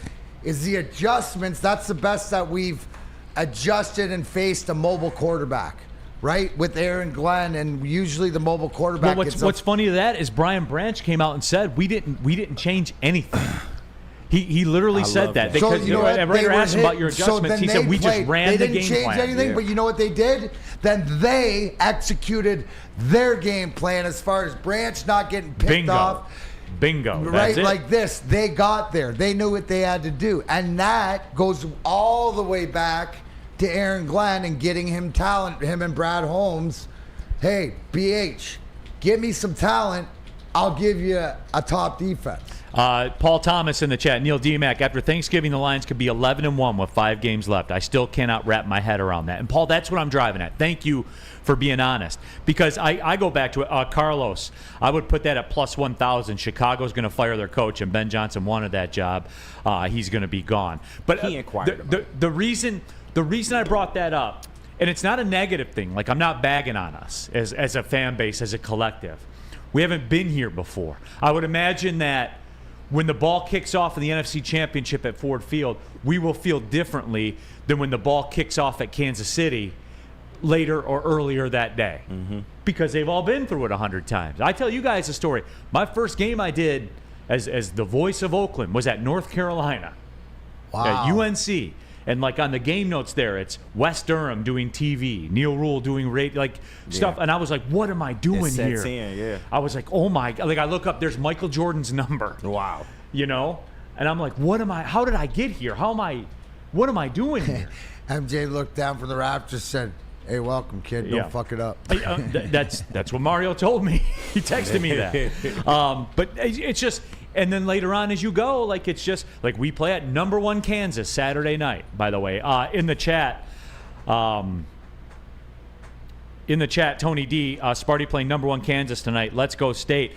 is the adjustments. That's the best that we've adjusted and faced a mobile quarterback. Right, with Aaron Glenn, and usually the mobile quarterback. Well, what's funny to that is Brian Branch came out and said we didn't change anything. He literally said that. So because you know what? Rager asked him about your adjustments. He said we just ran the game plan. They didn't change anything, but you know what they did? Then they executed their game plan as far as Branch not getting picked off. Bingo. Right, like this. They got there. They knew what they had to do. And that goes all the way back to Aaron Glenn and getting him talent, him and Brad Holmes. Hey, BH, give me some talent. I'll give you a top defense. Paul Thomas in the chat. Neil D-Mac, after Thanksgiving, the Lions could be 11-1 with 5 games left. I still cannot wrap my head around that. And, Paul, that's what I'm driving at. Thank you for being honest. Because I go back to it. Carlos, I would put that at plus 1,000. Chicago's going to fire their coach, and Ben Johnson wanted that job. He's going to be gone. But he inquired the reason I brought that up, and it's not a negative thing. Like, I'm not bagging on us as a fan base, as a collective. We haven't been here before. I would imagine that when the ball kicks off in the NFC Championship at Ford Field, we will feel differently than when the ball kicks off at Kansas City later or earlier that day. Mm-hmm. Because they've all been through it 100 times. I tell you guys a story. My first game I did as the voice of Oakland was at North Carolina. Wow. At UNC. And, like, on the game notes there, it's West Durham doing TV, Neil Rule doing radio, stuff. And I was like, what am I doing here? Yeah. I was like, oh, my. Like, I look up, there's Michael Jordan's number. Wow. You know? And I'm like, how did I get here? What am I doing here? MJ looked down for the Raptors, said, hey, welcome, kid. Don't fuck it up. That's what Mario told me. He texted me that. But it's just... And then later on as you go, like, it's just like we play at number 1 Kansas Saturday night, by the way. In the chat, Tony D, Sparty playing number 1 Kansas tonight. Let's go State.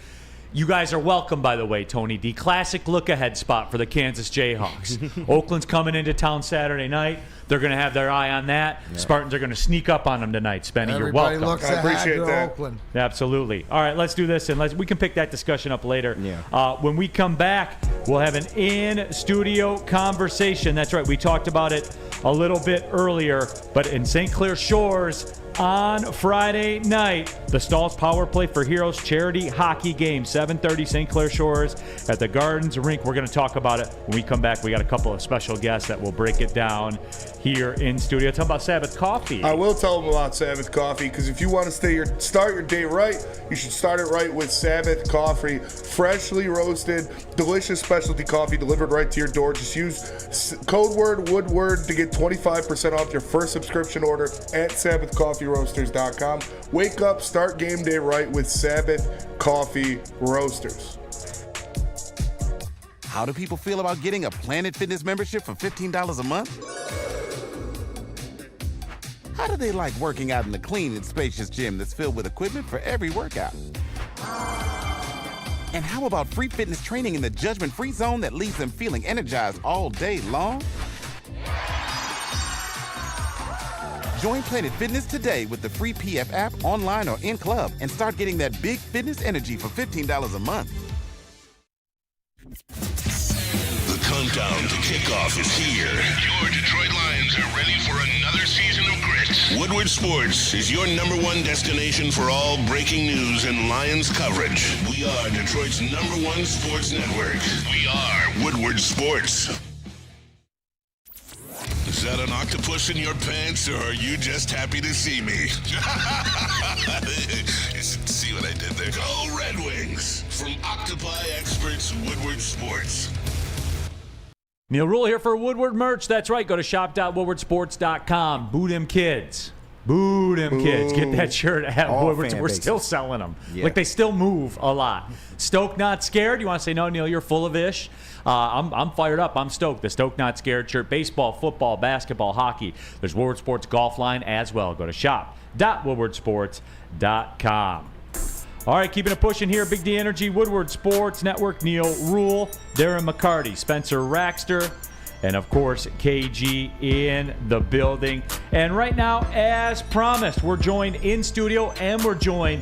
You guys are welcome, by the way, Tony D. Classic look-ahead spot for the Kansas Jayhawks. Oakland's coming into town Saturday night. They're going to have their eye on that. Yeah. Spartans are going to sneak up on them tonight, Spenny. Everybody You're welcome. Looks I appreciate that. Oakland. Absolutely. All right, let's do this, and we can pick that discussion up later. Yeah. When we come back, we'll have an in-studio conversation. That's right. We talked about it a little bit earlier, but in St. Clair Shores on Friday night, the Stalls Power Play for Heroes charity hockey game, 7:30 St. Clair Shores at the Gardens Rink. We're going to talk about it when we come back. We got a couple of special guests that will break it down here in studio. Tell them about Sabbath Coffee. I will tell them about Sabbath Coffee, because if you want to start your day right, you should start it right with Sabbath Coffee. Freshly roasted, delicious specialty coffee delivered right to your door. Just use code word Woodward to get 25% off your first subscription order at SabbathCoffeeRoasters.com. Wake up, start game day right with Sabbath Coffee Roasters. How do people feel about getting a Planet Fitness membership for $15 a month? How do they like working out in a clean and spacious gym that's filled with equipment for every workout? And how about free fitness training in the judgment-free zone that leaves them feeling energized all day long? Join Planet Fitness today with the free PF app, online or in club, and start getting that big fitness energy for $15 a month. The countdown to kickoff is here. Your Detroit Lions are ready for another season of grit. Woodward Sports is your #1 destination for all breaking news and Lions coverage. We are Detroit's #1 sports network. We are Woodward Sports. Is that an octopus in your pants, or are you just happy to see me? See what I did there? Go Red Wings! From Octopi Experts, Woodward Sports. Neil Rule here for Woodward merch. That's right. Go to shop.woodwardsports.com. Boo them kids. Boo them kids. Get that shirt at All Woodward. fan We're bases. still selling them. Yeah. Like, they still move a lot. Stoke Not Scared. You want to say, no, Neil, you're full of ish? I'm fired up. I'm stoked. The Stoke Not Scared shirt. Baseball, football, basketball, hockey. There's Woodward Sports golf line as well. Go to shop.woodwardsports.com. All right, keeping it pushing here. Big D Energy, Woodward Sports Network, Neil Rule, Darren McCarty, Spencer Raxter, and, of course, KG in the building. And right now, as promised, we're joined in studio and we're joined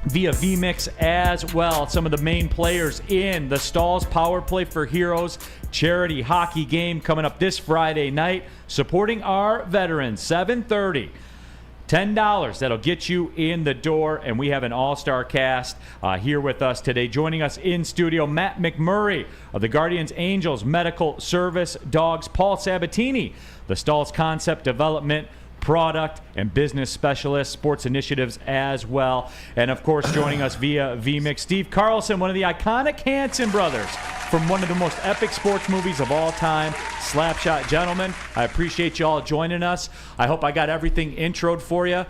via VMix as well. Some of the main players in the Stalls Power Play for Heroes charity hockey game coming up this Friday night, supporting our veterans, 7:30. $10. That'll get you in the door, and we have an all-star cast here with us today. Joining us in studio, Matt McMurray of the Guardians Angels Medical Service Dogs, Paul Sabatini, the Stalls Concept Development, Product, and Business Specialist, Sports Initiatives as well. And, of course, joining us via VMix, Steve Carlson, one of the iconic Hanson brothers from one of the most epic sports movies of all time, Slapshot. Gentlemen, I appreciate you all joining us. I hope I got everything introed for you.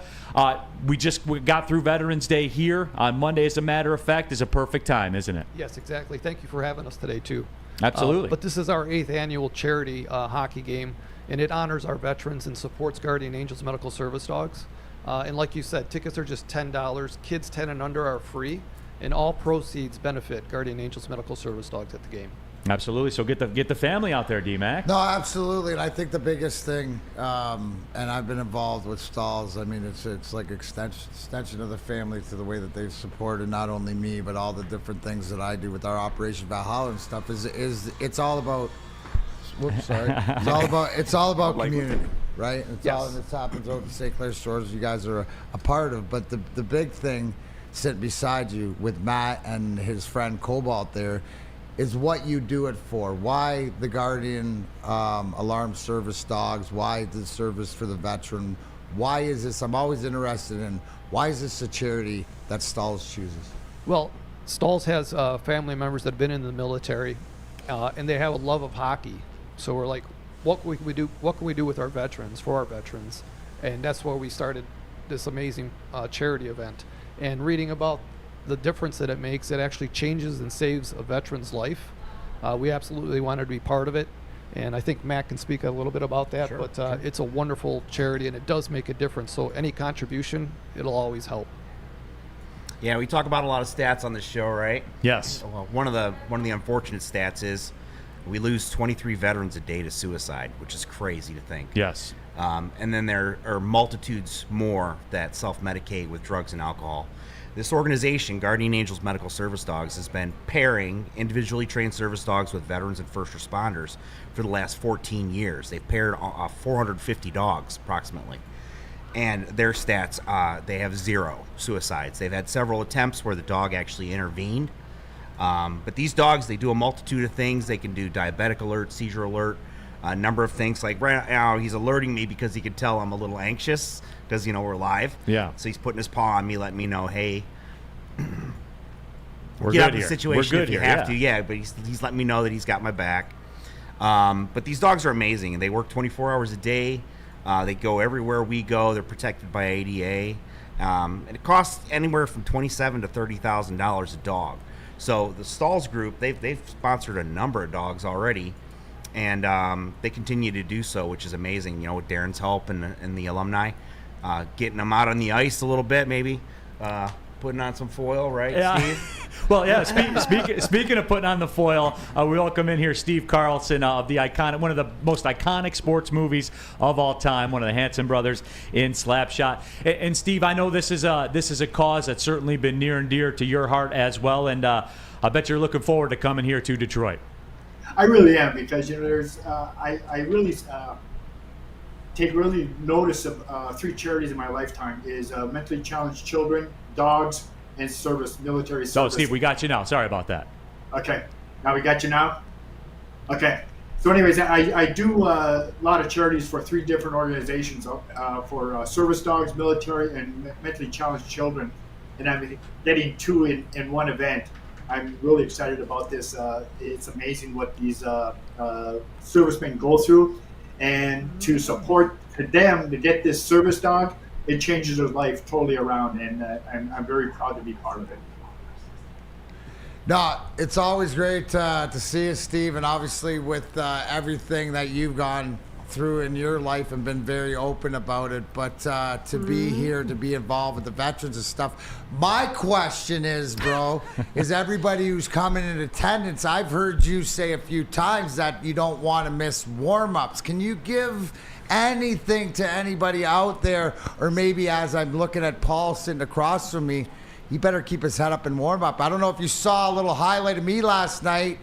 We got through Veterans Day here on Monday, as a matter of fact. Is a perfect time, isn't it? Yes, exactly. Thank you for having us today, too. Absolutely. But this is our 8th annual charity hockey game, and it honors our veterans and supports Guardian Angels Medical Service Dogs. And like you said, tickets are just $10. Kids 10 and under are free, and all proceeds benefit Guardian Angels Medical Service Dogs at the game. Absolutely. So get the family out there, D-Mac. No, absolutely. And I think the biggest thing, and I've been involved with Stalls, I mean, it's like extension of the family to the way that they've supported not only me, but all the different things that I do with our Operation Valhalla and stuff is it's all about, whoops, sorry. It's all about community, right? It's Yes. all, and this happens over at St. Clair Stores, you guys are a part of, but the big thing sitting beside you with Matt and his friend Cobalt there is what you do it for. Why the Guardian Alarm Service Dogs? Why the service for the veteran? Why is this? I'm always interested in why is this a charity that Stalls chooses? Well, Stalls has family members that have been in the military, and they have a love of hockey. So we're like, what can we do? What can we do with our veterans, for our veterans? And that's why we started this amazing charity event. And reading about the difference that it makes, it actually changes and saves a veteran's life. We absolutely wanted to be part of it, and I think Matt can speak a little bit about that. But it's a wonderful charity, and it does make a difference. So any contribution, it'll always help. Yeah, we talk about a lot of stats on this show, right? Yes. Well, one of the unfortunate stats is we lose 23 veterans a day to suicide, which is crazy to think. Yes. And then there are multitudes more that self-medicate with drugs and alcohol. This organization, Guardian Angels Medical Service Dogs, has been pairing individually trained service dogs with veterans and first responders for the last 14 years. They've paired 450 dogs, approximately. And their stats, they have 0 suicides. They've had several attempts where the dog actually intervened. But these dogs, they do a multitude of things. They can do diabetic alert, seizure alert, a number of things. Like right now, he's alerting me because he can tell I'm a little anxious because, we're live. Yeah. So he's putting his paw on me, letting me know, hey, We're get out good of the here. situation We're if good you here, have yeah. to. Yeah, but he's letting me know that he's got my back. But these dogs are amazing, and they work 24 hours a day. They go everywhere we go. They're protected by ADA. And it costs anywhere from $27,000 to $30,000 a dog. So the Stalls group, they've sponsored a number of dogs already, and they continue to do so, which is amazing. With Darren's help and the alumni, getting them out on the ice a little bit, maybe putting on some foil, right, Yeah. Steve? Well, yeah. Speaking of putting on the foil, we welcome in here Steve Carlson of the one of the most iconic sports movies of all time, one of the Hanson brothers in Slapshot. And Steve, I know this is a cause that's certainly been near and dear to your heart as well, and I bet you're looking forward to coming here to Detroit. I really am, because there's I really take really notice of 3 charities in my lifetime: is mentally challenged children, dogs, and military service. So, Steve, we got you now. Sorry about that. Okay, now we got you now. Okay, so anyways, I do a lot of charities for 3 different organizations for service dogs, military, and mentally challenged children, and I'm getting 2 in one event. I'm really excited about this. It's amazing what these servicemen go through, and to support to them to get this service dog, it changes their life totally around, and I'm very proud to be part of it. No, it's always great to see you, Steve, and obviously with everything that you've gone through in your life and been very open about it, but to be here, to be involved with the veterans and stuff. My question is, bro, is everybody who's coming in attendance, I've heard you say a few times that you don't want to miss warm-ups. Can you give anything to anybody out there, or maybe as I'm looking at Paul sitting across from me, he better keep his head up and warm up. I don't know if you saw a little highlight of me last night,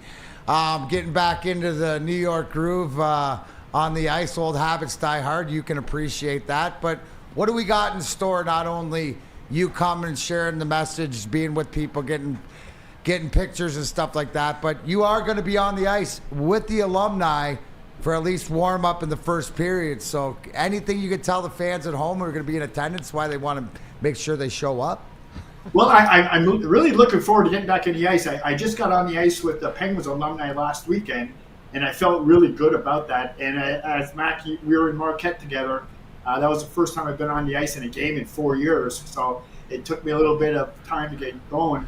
getting back into the New York groove on the ice. Old habits die hard. You can appreciate that. But what do we got in store? Not only you coming and sharing the message, being with people, getting pictures and stuff like that, but you are going to be on the ice with the alumni for at least warm up in the first period. So anything you could tell the fans at home who are going to be in attendance why they want to make sure they show up? Well, I'm really looking forward to getting back in the ice. I just got on the ice with the Penguins alumni last weekend, and I felt really good about that. And as Mac, we were in Marquette together. That was the first time I've been on the ice in a game in 4 years, so it took me a little bit of time to get going.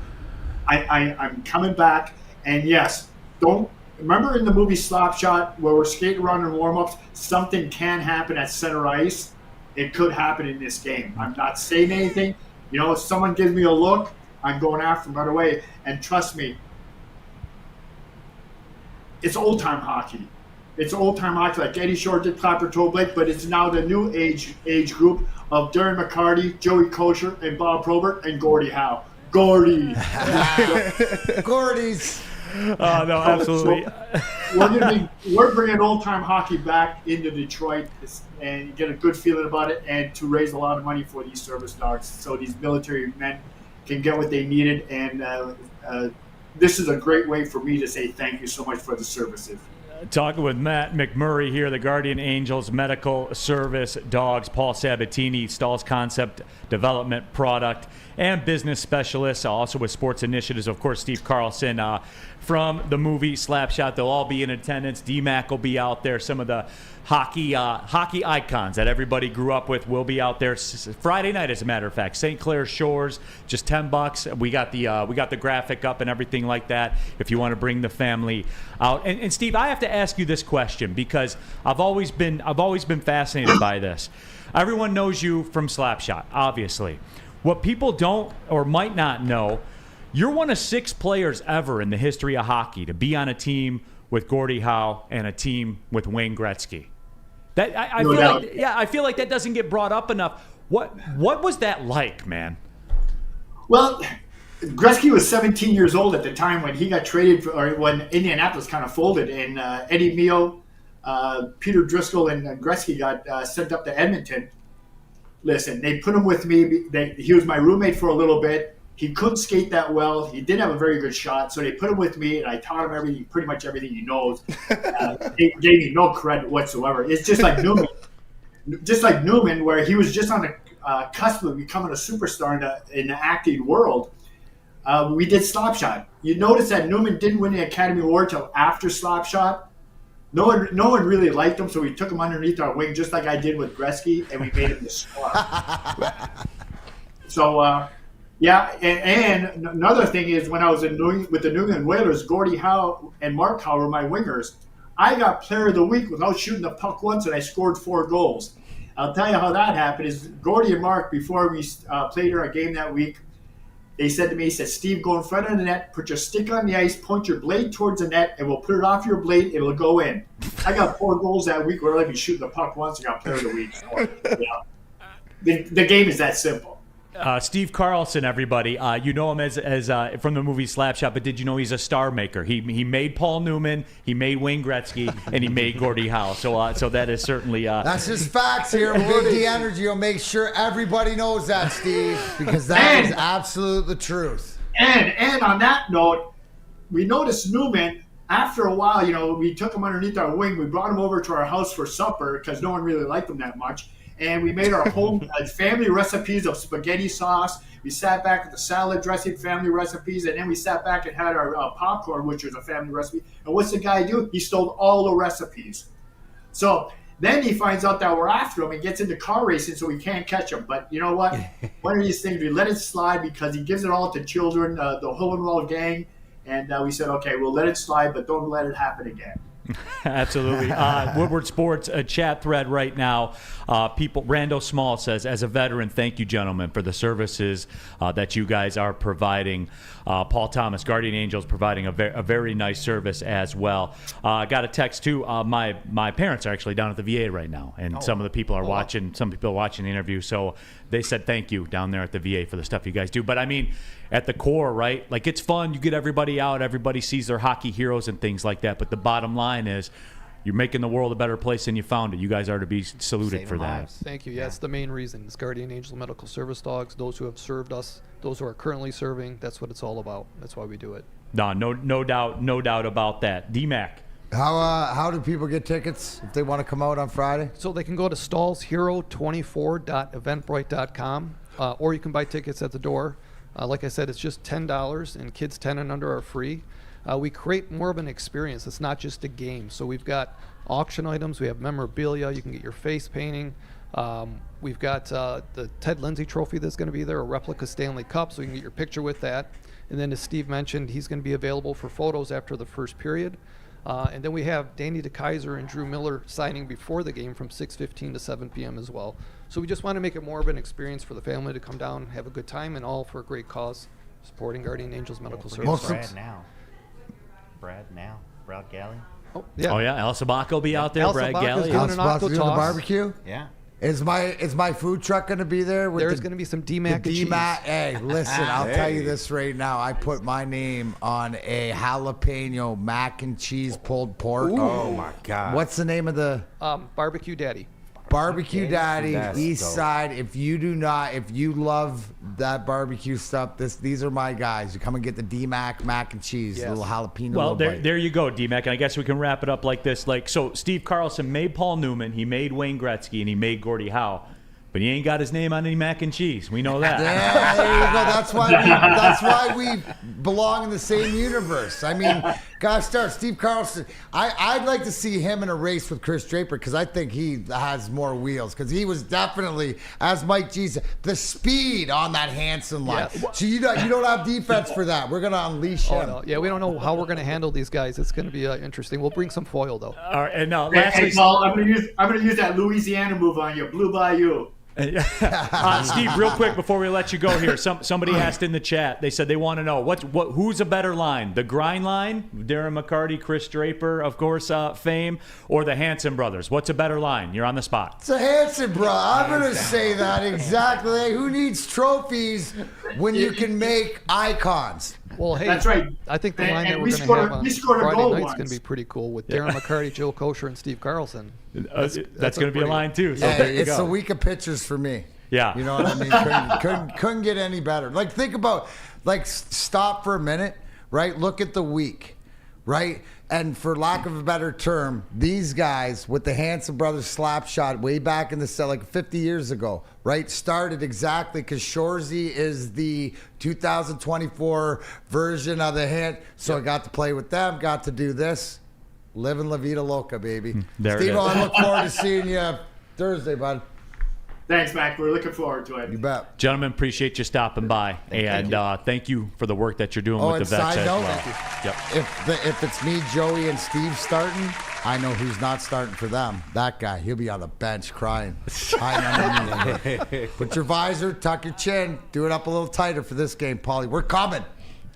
I'm coming back, and yes, don't remember in the movie Slapshot where we're skating around in warm-ups, something can happen at center ice. It could happen in this game. I'm not saying anything. You know, if someone gives me a look, I'm going after them right away. And trust me, it's old-time hockey. It's old-time hockey, like Eddie Short did, Clapper Toe Blake, but it's now the new age group of Darren McCarty, Joey Kosher, and Bob Probert, and Gordie Howe. Gordie. Gordy's. Oh, no, absolutely. So we're bringing old-time hockey back into Detroit and get a good feeling about it, and to raise a lot of money for these service dogs so these military men can get what they needed. And this is a great way for me to say thank you so much for the services. Talking with Matt McMurray here, the Guardian Angels Medical Service Dogs, Paul Sabatini, Stahl's Concept Development Product and Business Specialist, also with Sports Initiatives, of course, Steve Carlson from the movie Slapshot. They'll all be in attendance. D-Mac will be out there. Some of the hockey icons that everybody grew up with will be out there Friday night, as a matter of fact. St. Clair Shores, just $10. We got the graphic up and everything like that if you want to bring the family out. And Steve, I have to ask you this question because I've always been fascinated by this. Everyone knows you from Slapshot, obviously. What people don't or might not know, you're one of 6 players ever in the history of hockey to be on a team with Gordie Howe and a team with Wayne Gretzky. That I feel like that doesn't get brought up enough. What was that like, man? Well, Gretzky was 17 years old at the time when he got traded, or when Indianapolis kind of folded, and Eddie Meal, Peter Driscoll, and Gretzky got sent up to Edmonton. Listen, they put him with me. He was my roommate for a little bit. He couldn't skate that well. He didn't have a very good shot, so they put him with me, and I taught him pretty much everything he knows. He gave me no credit whatsoever. It's just like Newman, where he was just on the cusp of becoming a superstar in the acting world. We did Slapshot. You notice that Newman didn't win the Academy Award till after Slapshot. No one really liked him, so we took him underneath our wing, just like I did with Gretzky, and we made him the star. So, yeah, and another thing is when I was with the New England Whalers, Gordie Howe and Mark Howe were my wingers. I got Player of the Week without shooting the puck once, and I scored 4 goals. I'll tell you how that happened. Is Gordie and Mark, before we played our game that week, they said to me, Steve, go in front of the net, put your stick on the ice, point your blade towards the net, and we'll put it off your blade, it'll go in. I got 4 goals that week where I didn't shoot the puck once. I got Player of the Week. So, the game is that simple. Steve Carlson, everybody. You know him as from the movie Slapshot, but did you know he's a star maker? He made Paul Newman, he made Wayne Gretzky, and he made Gordie Howe. So that is certainly that's his facts here. Big D Energy will make sure everybody knows that, Steve, because that is absolute the truth. And on that note, we noticed Newman. After a while, we took him underneath our wing. We brought him over to our house for supper because no one really liked him that much. And we made our home family recipes of spaghetti sauce. We sat back with the salad dressing, family recipes, and then we sat back and had our popcorn, which was a family recipe. And what's the guy do? He stole all the recipes. So Then he finds out that we're after him and gets into car racing, so we can't catch him. But you know what? One of these things, we let it slide because he gives it all to children, the Hohenwald gang. And we said, okay, we'll let it slide, but don't let it happen again. Absolutely. Woodward Sports chat thread right now. Rando Small says, as a veteran, thank you, gentlemen, for the services that you guys are providing. Paul Thomas, Guardian Angels, providing a very nice service as well. I got a text too. My parents are actually down at the VA right now, and some of the people are watching. Some people are watching the interview, so they said thank you down there at the VA for the stuff you guys do. But I mean, at the core, right? Like, it's fun. You get everybody out. Everybody sees their hockey heroes and things like that. But the bottom line is, you're making the world a better place than you found it. You guys are to be saluted for that. Thank you. Yeah, that's the main reason. It's Guardian Angels Medical Service Dogs, those who have served us, those who are currently serving. That's what it's all about. That's why we do it. No doubt about that. D-Mac. How do people get tickets if they want to come out on Friday? So they can go to stallshero24.eventbrite.com, or you can buy tickets at the door. Like I said, it's just $10, and kids 10 and under are free. We create more of an experience. It's not just a game. So we've got auction items. We have memorabilia. You can get your face painting. We've got the Ted Lindsay trophy that's going to be there, a replica Stanley Cup, so you can get your picture with that. And then, as Steve mentioned, he's going to be available for photos after the first period. And then we have Danny DeKaiser and Drew Miller signing before the game from 6:15 to 7 p.m. as well. So we just want to make it more of an experience for the family to come down, have a good time, and all for a great cause, supporting Guardian Angels Medical Service. Brad Galley. Oh yeah, Al Sabak will be out there. Al Brad Sabak Galley. is doing an octo doing the toss. barbecue? Yeah. Is my food truck going to be there? There's going to be some D-Mac and cheese. Hey, listen, I'll tell you this right now. I put my name on a jalapeno mac and cheese pulled pork. Ooh. Oh, my God. What's the name of the? Barbecue Daddy. Barbecue Daddy, That's East dope. Side. If you love that barbecue stuff, these are my guys. You come and get the D-Mac mac and cheese, Yes. little jalapeno. Well, little bite. there you go, D-Mac. And I guess we can wrap it up like this. So Steve Carlson made Paul Newman, he made Wayne Gretzky, and he made Gordie Howe. But he ain't got his name on any mac and cheese. We know that. Yeah, there you go. That's why we belong in the same universe. I mean, gosh darn, Steve Carlson. I'd like to see him in a race with Chris Draper because I think he has more wheels because he was definitely, as Mike G said, the speed on that Hansen line. Yeah. So you don't have defense for that. We're gonna unleash him. No. Yeah, we don't know how we're going to handle these guys. It's going to be interesting. We'll bring some foil though. All right, and Hey, lastly, Paul, I'm gonna use that Louisiana move on you, Blue Bayou. Steve, real quick before we let you go here, somebody asked in the chat. They said they want to know who's a better line, the grind line, Darren McCarty, Chris Draper, of course, fame, or the Hanson brothers? What's a better line? You're on the spot. It's a Hanson, bro. I'm gonna say that exactly. Who needs trophies when you can make icons? Well, hey, That's right. I think the And- line and that we we're going to scored- have on we scored a Friday goal night's once. going to be pretty cool with Darren McCarty, Joe Kosher, and Steve Carlson. That's going to be a line too. So Hey, there you it's go. a week of pictures for me. Yeah. You know what I mean? Couldn't get any better. Like, think about, stop for a minute, right? Look at the week, right? And for lack of a better term, these guys with the Hanson Brothers slap shot way back in the set, like 50 years ago, right? Started exactly because Shorzy is the 2024 version of the hand. So I got to play with them, got to do this. Living La Vida Loca, baby. There it Steve, is. I look forward to seeing you Thursday, bud. Thanks, Mac. We're looking forward to it. You bet. Gentlemen, appreciate you stopping by, and thank you for the work that you're doing with and the vets side as note, well. Yep. if it's me, Joey, and Steve starting, I know who's not starting for them. That guy. He'll be on the bench crying. Put your visor, tuck your chin, do it up a little tighter for this game, Paulie. We're coming.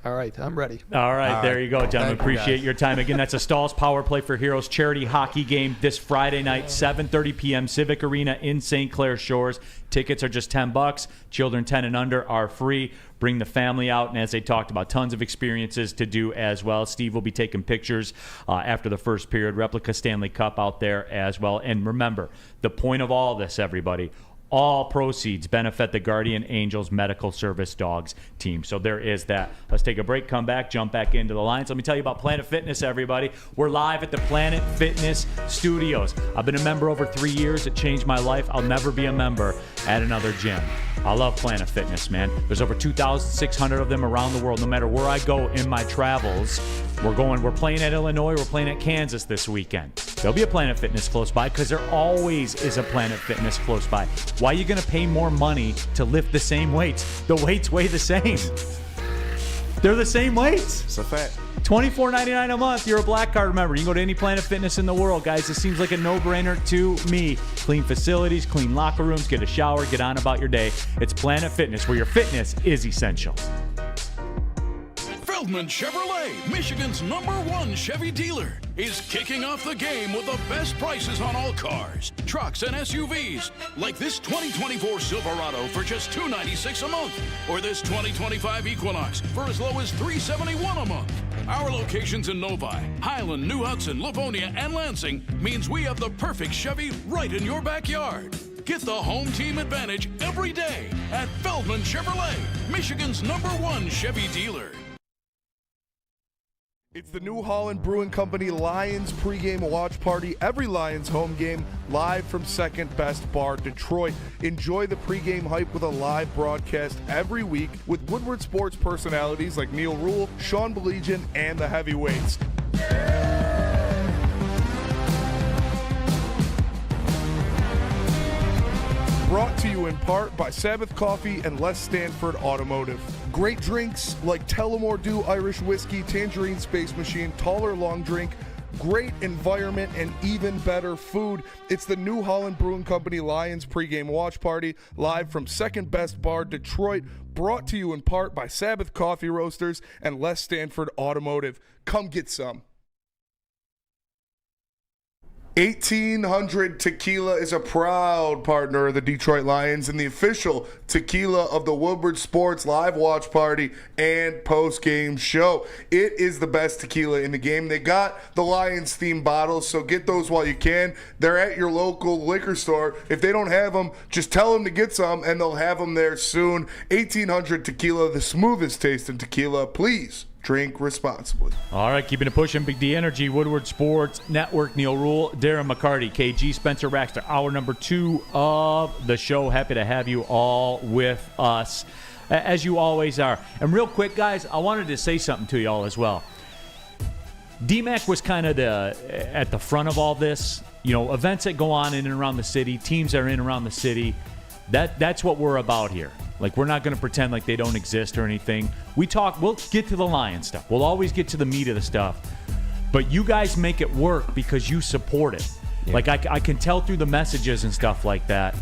All right, I'm ready. All right, there you go, gentlemen. Thank you, Appreciate guys. your time. Again, that's a Stalls Power Play for Heroes charity hockey game this Friday night, 7:30 p.m. Civic Arena in St. Clair Shores. Tickets are just $10. Children 10 and under are free. Bring the family out, and as they talked about, tons of experiences to do as well. Steve will be taking pictures after the first period. Replica Stanley Cup out there as well. And remember, the point of all this, everybody, all proceeds benefit the Guardian Angels Medical Service Dogs team. So there is that. Let's take a break, come back, jump back into the lines. Let me tell you about Planet Fitness, everybody. We're live at the Planet Fitness Studios. I've been a member over 3 years. It changed my life. I'll never be a member at another gym. I love Planet Fitness, man. There's over 2,600 of them around the world. No matter where I go in my travels, We're playing at Illinois. We're playing at Kansas this weekend. There'll be a Planet Fitness close by because there always is a Planet Fitness close by. Why are you going to pay more money to lift the same weights? The weights weigh the same. They're the same weights. It's a fact. $24.99 a month. You're a Black Card member. You can go to any Planet Fitness in the world, guys. This seems like a no-brainer to me. Clean facilities, clean locker rooms, get a shower, get on about your day. It's Planet Fitness, where your fitness is essential. Feldman Chevrolet, Michigan's #1 Chevy dealer, is kicking off the game with the best prices on all cars, trucks, and SUVs, like this 2024 Silverado for just $296 a month, or this 2025 Equinox for as low as $371 a month. Our locations in Novi, Highland, New Hudson, Livonia, and Lansing means we have the perfect Chevy right in your backyard. Get the home team advantage every day at Feldman Chevrolet, Michigan's #1 Chevy dealer. It's the New Holland Brewing Company Lions pregame watch party. Every Lions home game live from Second Best Bar, Detroit. Enjoy the pregame hype with a live broadcast every week with Woodward sports personalities like Neil Rule, Sean Belegian, and the Heavyweights. Brought to you in part by Sabbath Coffee and Les Stanford Automotive. Great drinks like Tullamore Dew Irish Whiskey, Tangerine Space Machine, Taller Long Drink, great environment, and even better food. It's the New Holland Brewing Company Lions pregame watch party, live from Second Best Bar, Detroit. Brought to you in part by Sabbath Coffee Roasters and Les Stanford Automotive. Come get some. 1800 Tequila is a proud partner of the Detroit Lions and the official tequila of the Woodward Sports live watch party and post-game show. It is the best tequila in the game. They got the Lions themed bottles, so get those while you can. They're at your local liquor store. If they don't have them, just tell them to get some and they'll have them there soon. 1800 Tequila, the smoothest tasting tequila. Please drink responsibly. All right, keeping it pushing. Big D Energy, Woodward Sports Network, Neil Rule, Darren McCarty, KG, Spencer Baxter. Hour number 2 of the show. Happy to have you all with us, as you always are. And real quick, guys, I wanted to say something to you all as well. DMAC was kind of at the front of all this. You know, events that go on in and around the city, teams that are in and around the city. That's what we're about here. Like, we're not going to pretend like they don't exist or anything. We'll get to the Lion stuff. We'll always get to the meat of the stuff. But you guys make it work because you support it. Yeah. Like, I can tell through the messages and stuff like that.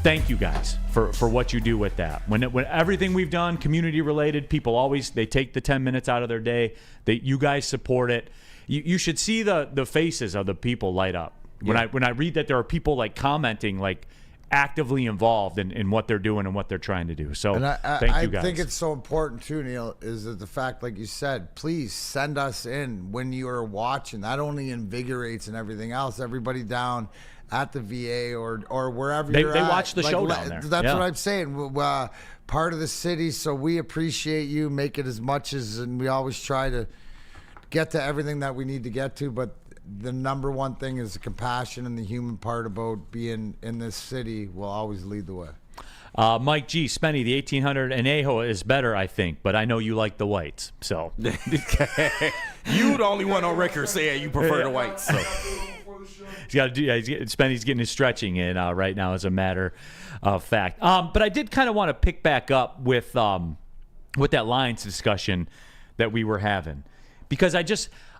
Thank you guys for what you do with that. When everything we've done, community related, people always, they take the 10 minutes out of their day. You guys support it. You should see the faces of the people light up. Yeah. When I read that there are people like commenting, like, actively involved in what they're doing and what they're trying to do. So thank you guys. I think it's so important too, Neil, is that the fact, like you said, please send us in when you are watching. That only invigorates and everything else. Everybody down at the VA or wherever you're at. They watch the show down there. That's what I'm saying. Part of the city, so we appreciate you. Make it as much as, and we always try to get to everything that we need to get to, but the number one thing is the compassion and the human part about being in this city will always lead the way. Mike G. Spenny, the 1800 Anejo is better, I think, but I know you like the whites, so. You the only one on record saying you prefer the whites. So. He's got to do. Spenny's getting his stretching in right now, as a matter of fact. But I did kind of want to pick back up with that Lions discussion that we were having, because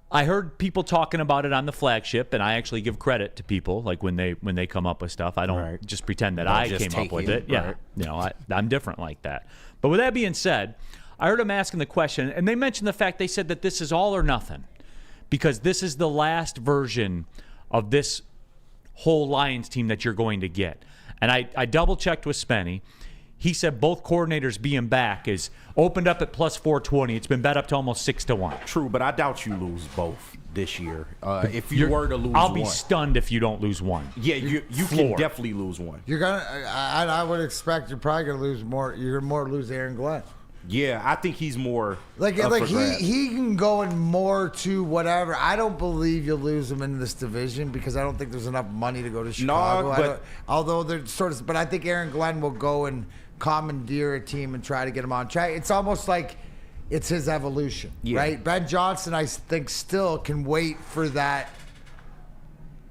I heard people talking about it on the flagship, and I actually give credit to people, like when they come up with stuff. I don't just pretend that I came up with it. Yeah, you know, I'm different like that. But with that being said, I heard them asking the question, and they mentioned the fact, they said that this is all or nothing, because this is the last version of this whole Lions team that you're going to get. And I double-checked with Spenny. He said both coordinators being back is opened up at plus 420. It's been bet up to almost 6-1. True, but I doubt you lose both this year. If you were to lose I'll one. be stunned if you don't lose one. Yeah, you can definitely lose one. You're gonna. I would expect you're probably gonna lose more. You're gonna lose Aaron Glenn. Yeah, I think he's more like he can go in more to whatever. I don't believe you'll lose him in this division because I don't think there's enough money to go to Chicago. No, although they're sort of, but I think Aaron Glenn will go and commandeer a team and try to get him on track. It's almost like it's his evolution, Yeah. right? Ben Johnson, I think, still can wait for that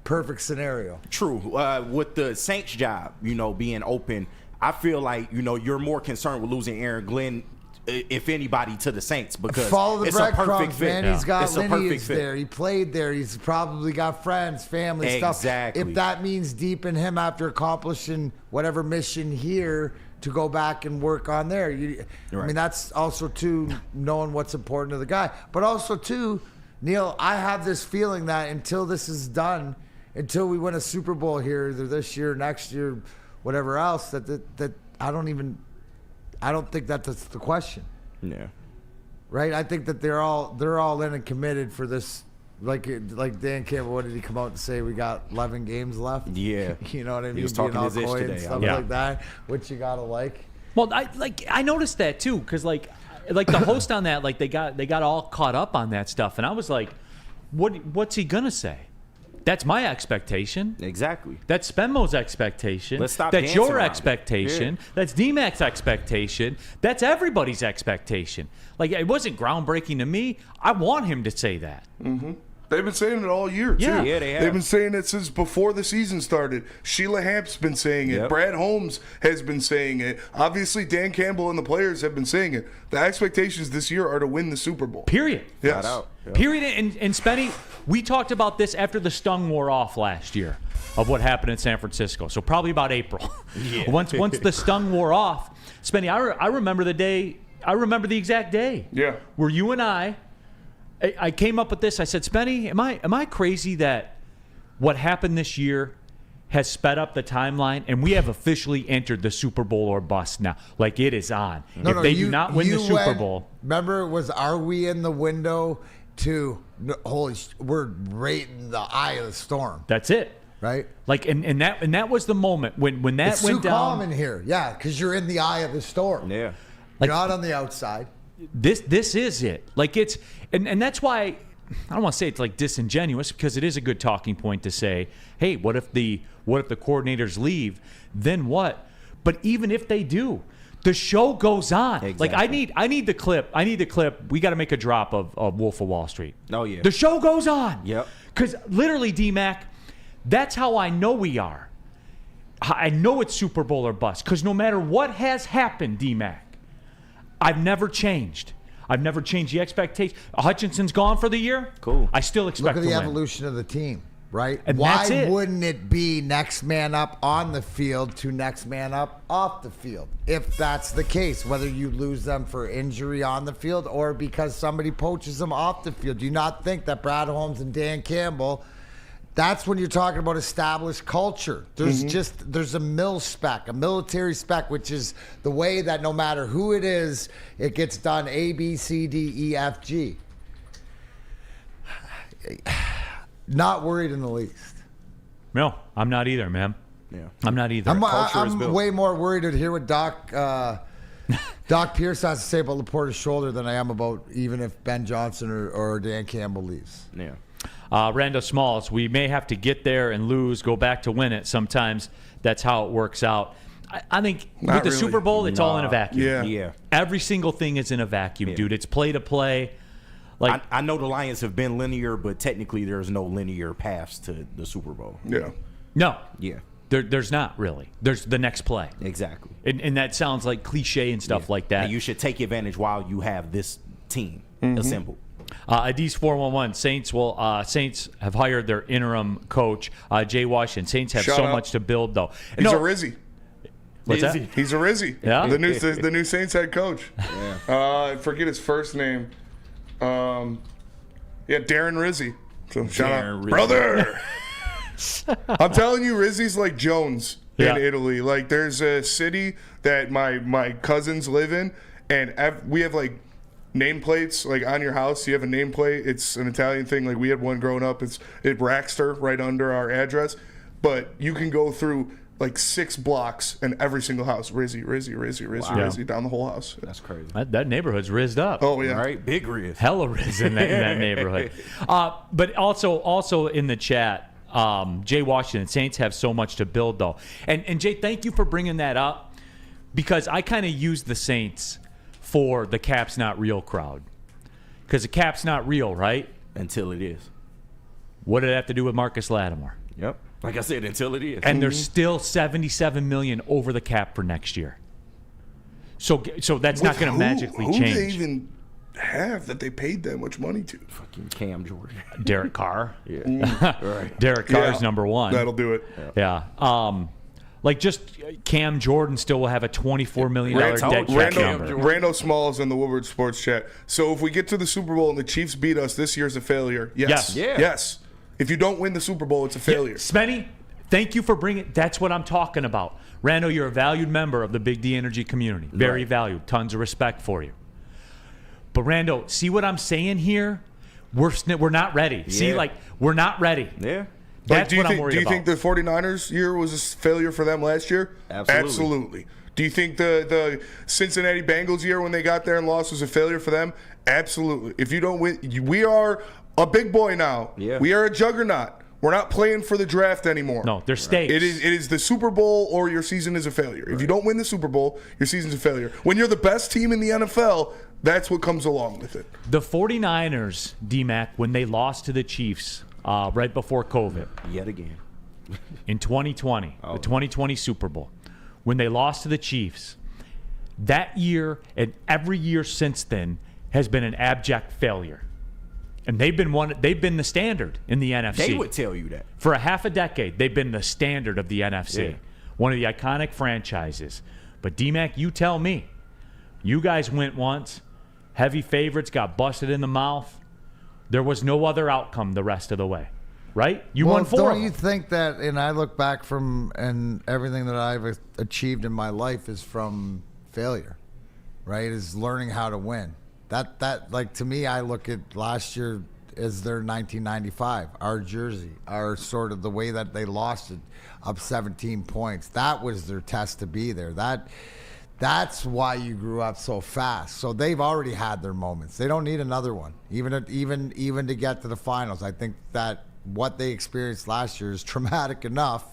perfect scenario. True. With the Saints job, being open, I feel like, you're more concerned with losing Aaron Glenn, if anybody, to the Saints, because Follow the it's a perfect breadcrumbs, fit. man. He's got It's a perfect lineage fit. there. He played there. He's probably got friends, family, stuff. Exactly. If that means deep in him after accomplishing whatever mission here to go back and work on there. I Right. mean, that's also, too, knowing what's important to the guy. But also, too, Neil, I have this feeling that until this is done, until we win a Super Bowl here, either this year, next year, whatever else, that I don't think that's the question. Yeah. Right? I think that they're all in and committed for this. Like Dan Campbell, what did he come out and say? We got 11 games left. Yeah. You know what I mean? He was talking Being all his ish coy and today. stuff Yeah. like that, which you gotta like. Well, I noticed that too, because like the host on that, like they got all caught up on that stuff, and I was like, what's he gonna say? That's my expectation. Exactly. That's Spenmo's expectation. Let's stop That's dancing your around it. expectation. Yeah. That's D-Mac's expectation. That's everybody's expectation. Like, it wasn't groundbreaking to me. I want him to say that. Mm-hmm. They've been saying it all year, too. Yeah. Yeah, they have. They've been saying it since before the season started. Sheila Hamp's been saying it. Yep. Brad Holmes has been saying it. Obviously, Dan Campbell and the players have been saying it. The expectations this year are to win the Super Bowl. Period. Yes. Flat out. Yep. Period. And Spenny, we talked about this after the stung wore off last year of what happened in San Francisco. So probably about April. Yeah. Once the stung wore off, Spenny, I remember the day. I remember the exact day. Yeah. Where you and I came up with this. I said, Spenny, am I crazy that what happened this year has sped up the timeline and we have officially entered the Super Bowl or bust now? Like, it is on. If they do not win the Super Bowl. Remember, are we in the window to we're right in the eye of the storm, That's it. right? Like, and that was the moment when that It's went too calm down. in here, yeah, because you're in the eye of the storm. Yeah. Like- You're not on the outside. This is it. Like, it's and that's why I don't want to say it's like disingenuous, because it is a good talking point to say, hey, what if the coordinators leave? Then what? But even if they do, the show goes on. Exactly. Like, I need the clip. We got to make a drop of Wolf of Wall Street. Oh, yeah. The show goes on. Yep. Because literally, D-Mac, that's how I know we are. I know it's Super Bowl or bust, because no matter what has happened, D-Mac, I've never changed. I've never changed the expectation. Hutchinson's gone for the year. Cool. I still expect Look at to the win. evolution of the team, right? And Why that's it. wouldn't it be next man up on the field to next man up off the field? If that's the case, whether you lose them for injury on the field or because somebody poaches them off the field. Do you not think that Brad Holmes and Dan Campbell, that's when you're talking about established culture. There's there's a military spec, which is the way that no matter who it is, it gets done A, B, C, D, E, F, G. Not worried in the least. No, I'm not either, man. Yeah. I'm not either. Culture is built. I'm way more worried to hear what Doc Pierce has to say about Laporta's shoulder than I am about even if Ben Johnson or Dan Campbell leaves. Yeah. Randall Smalls, we may have to get there and lose, go back to win it. Sometimes that's how it works out. I think Not with the really. Super Bowl, it's all in a vacuum. Yeah. Yeah. Every single thing is in a vacuum, Yeah. dude. It's play to play. Like, I know the Lions have been linear, but technically there's no linear paths to the Super Bowl. Yeah. no, Yeah. there's not really. There's the next play. Exactly. And that sounds like cliche and stuff like that. And you should take advantage while you have this team assembled. Adis 411 Saints have hired their interim coach, Jay Washington. Saints have Shout so out. much to build, though. He's No, a Rizzy. what's Is that? he? He's a Rizzy. Yeah? The new Saints head coach. I forget his first name. Darren Rizzy. So shout Darren out, Rizzy. brother. I'm telling you, Rizzy's like Jones Yeah. in Italy. Like, there's a city that my cousins live in, and we have like nameplates. Like, on your house, you have a nameplate. It's an Italian thing. Like, we had one growing up. It's Raxter right under our address, but you can go through like 6 blocks and every single house, Rizzy down the whole house. That's crazy. That neighborhood's rizzed up. Oh yeah. All right, big risk. Hella riz in that neighborhood. But also in the chat, Jay Washington, Saints have so much to build, though. And Jay, thank you for bringing that up, because I kind of use the Saints for the Cap's Not Real crowd. Because the Cap's not real, right? Until it is. What did it have to do with Marcus Lattimore? Yep. Like I said, until it is. And there's still $77 million over the cap for next year. So that's not going to magically who change. Who they even have that they paid that much money to? Fucking Cam Jordan. Derek Carr. Yeah. Right. Derek Carr's number one. That'll do it. Yeah. Like just Cam Jordan still will have a $24 million dead cap number. Randall Smalls in the Woodward Sports Chat. So if we get to the Super Bowl and the Chiefs beat us, this year's a failure. Yes. Yeah. Yes. If you don't win the Super Bowl, it's a failure. Spenny, thank you for bringing. That's what I'm talking about. Randall, you're a valued member of the Big D Energy community. Very valued. Tons of respect for you. But Randall, see what I'm saying here? We're not ready. Yeah. See, like we're not ready. Yeah. That's what I'm worried do you about. think the 49ers year was a failure for them last year? Absolutely. Do you think the Cincinnati Bengals year when they got there and lost was a failure for them? Absolutely. If you don't win, we are a big boy now. Yeah. We are a juggernaut. We're not playing for the draft anymore. No, there's stakes. It is the Super Bowl or your season is a failure. If you don't win the Super Bowl, your season's a failure. When you're the best team in the NFL, that's what comes along with it. The 49ers, D-Mac, when they lost to the Chiefs right before COVID. Yet again. In 2020, the 2020 Super Bowl, when they lost to the Chiefs, that year and every year since then has been an abject failure. And they've been the standard in the NFC. They would tell you that. For a half a decade, they've been the standard of the NFC. Yeah. One of the iconic franchises. But D-Mac, you tell me. You guys went once. Heavy favorites got busted in the mouth. There was no other outcome the rest of the way. Right? You won four. Don't you think that, and I look back from, and everything that I've achieved in my life is from failure, right? Is learning how to win. That like, to me, I look at last year as their 1995, our jersey, our sort of the way that they lost it, up 17 points. That was their test to be there. That's why you grew up so fast. So they've already had their moments. They don't need another one, even to get to the finals. I think that what they experienced last year is traumatic enough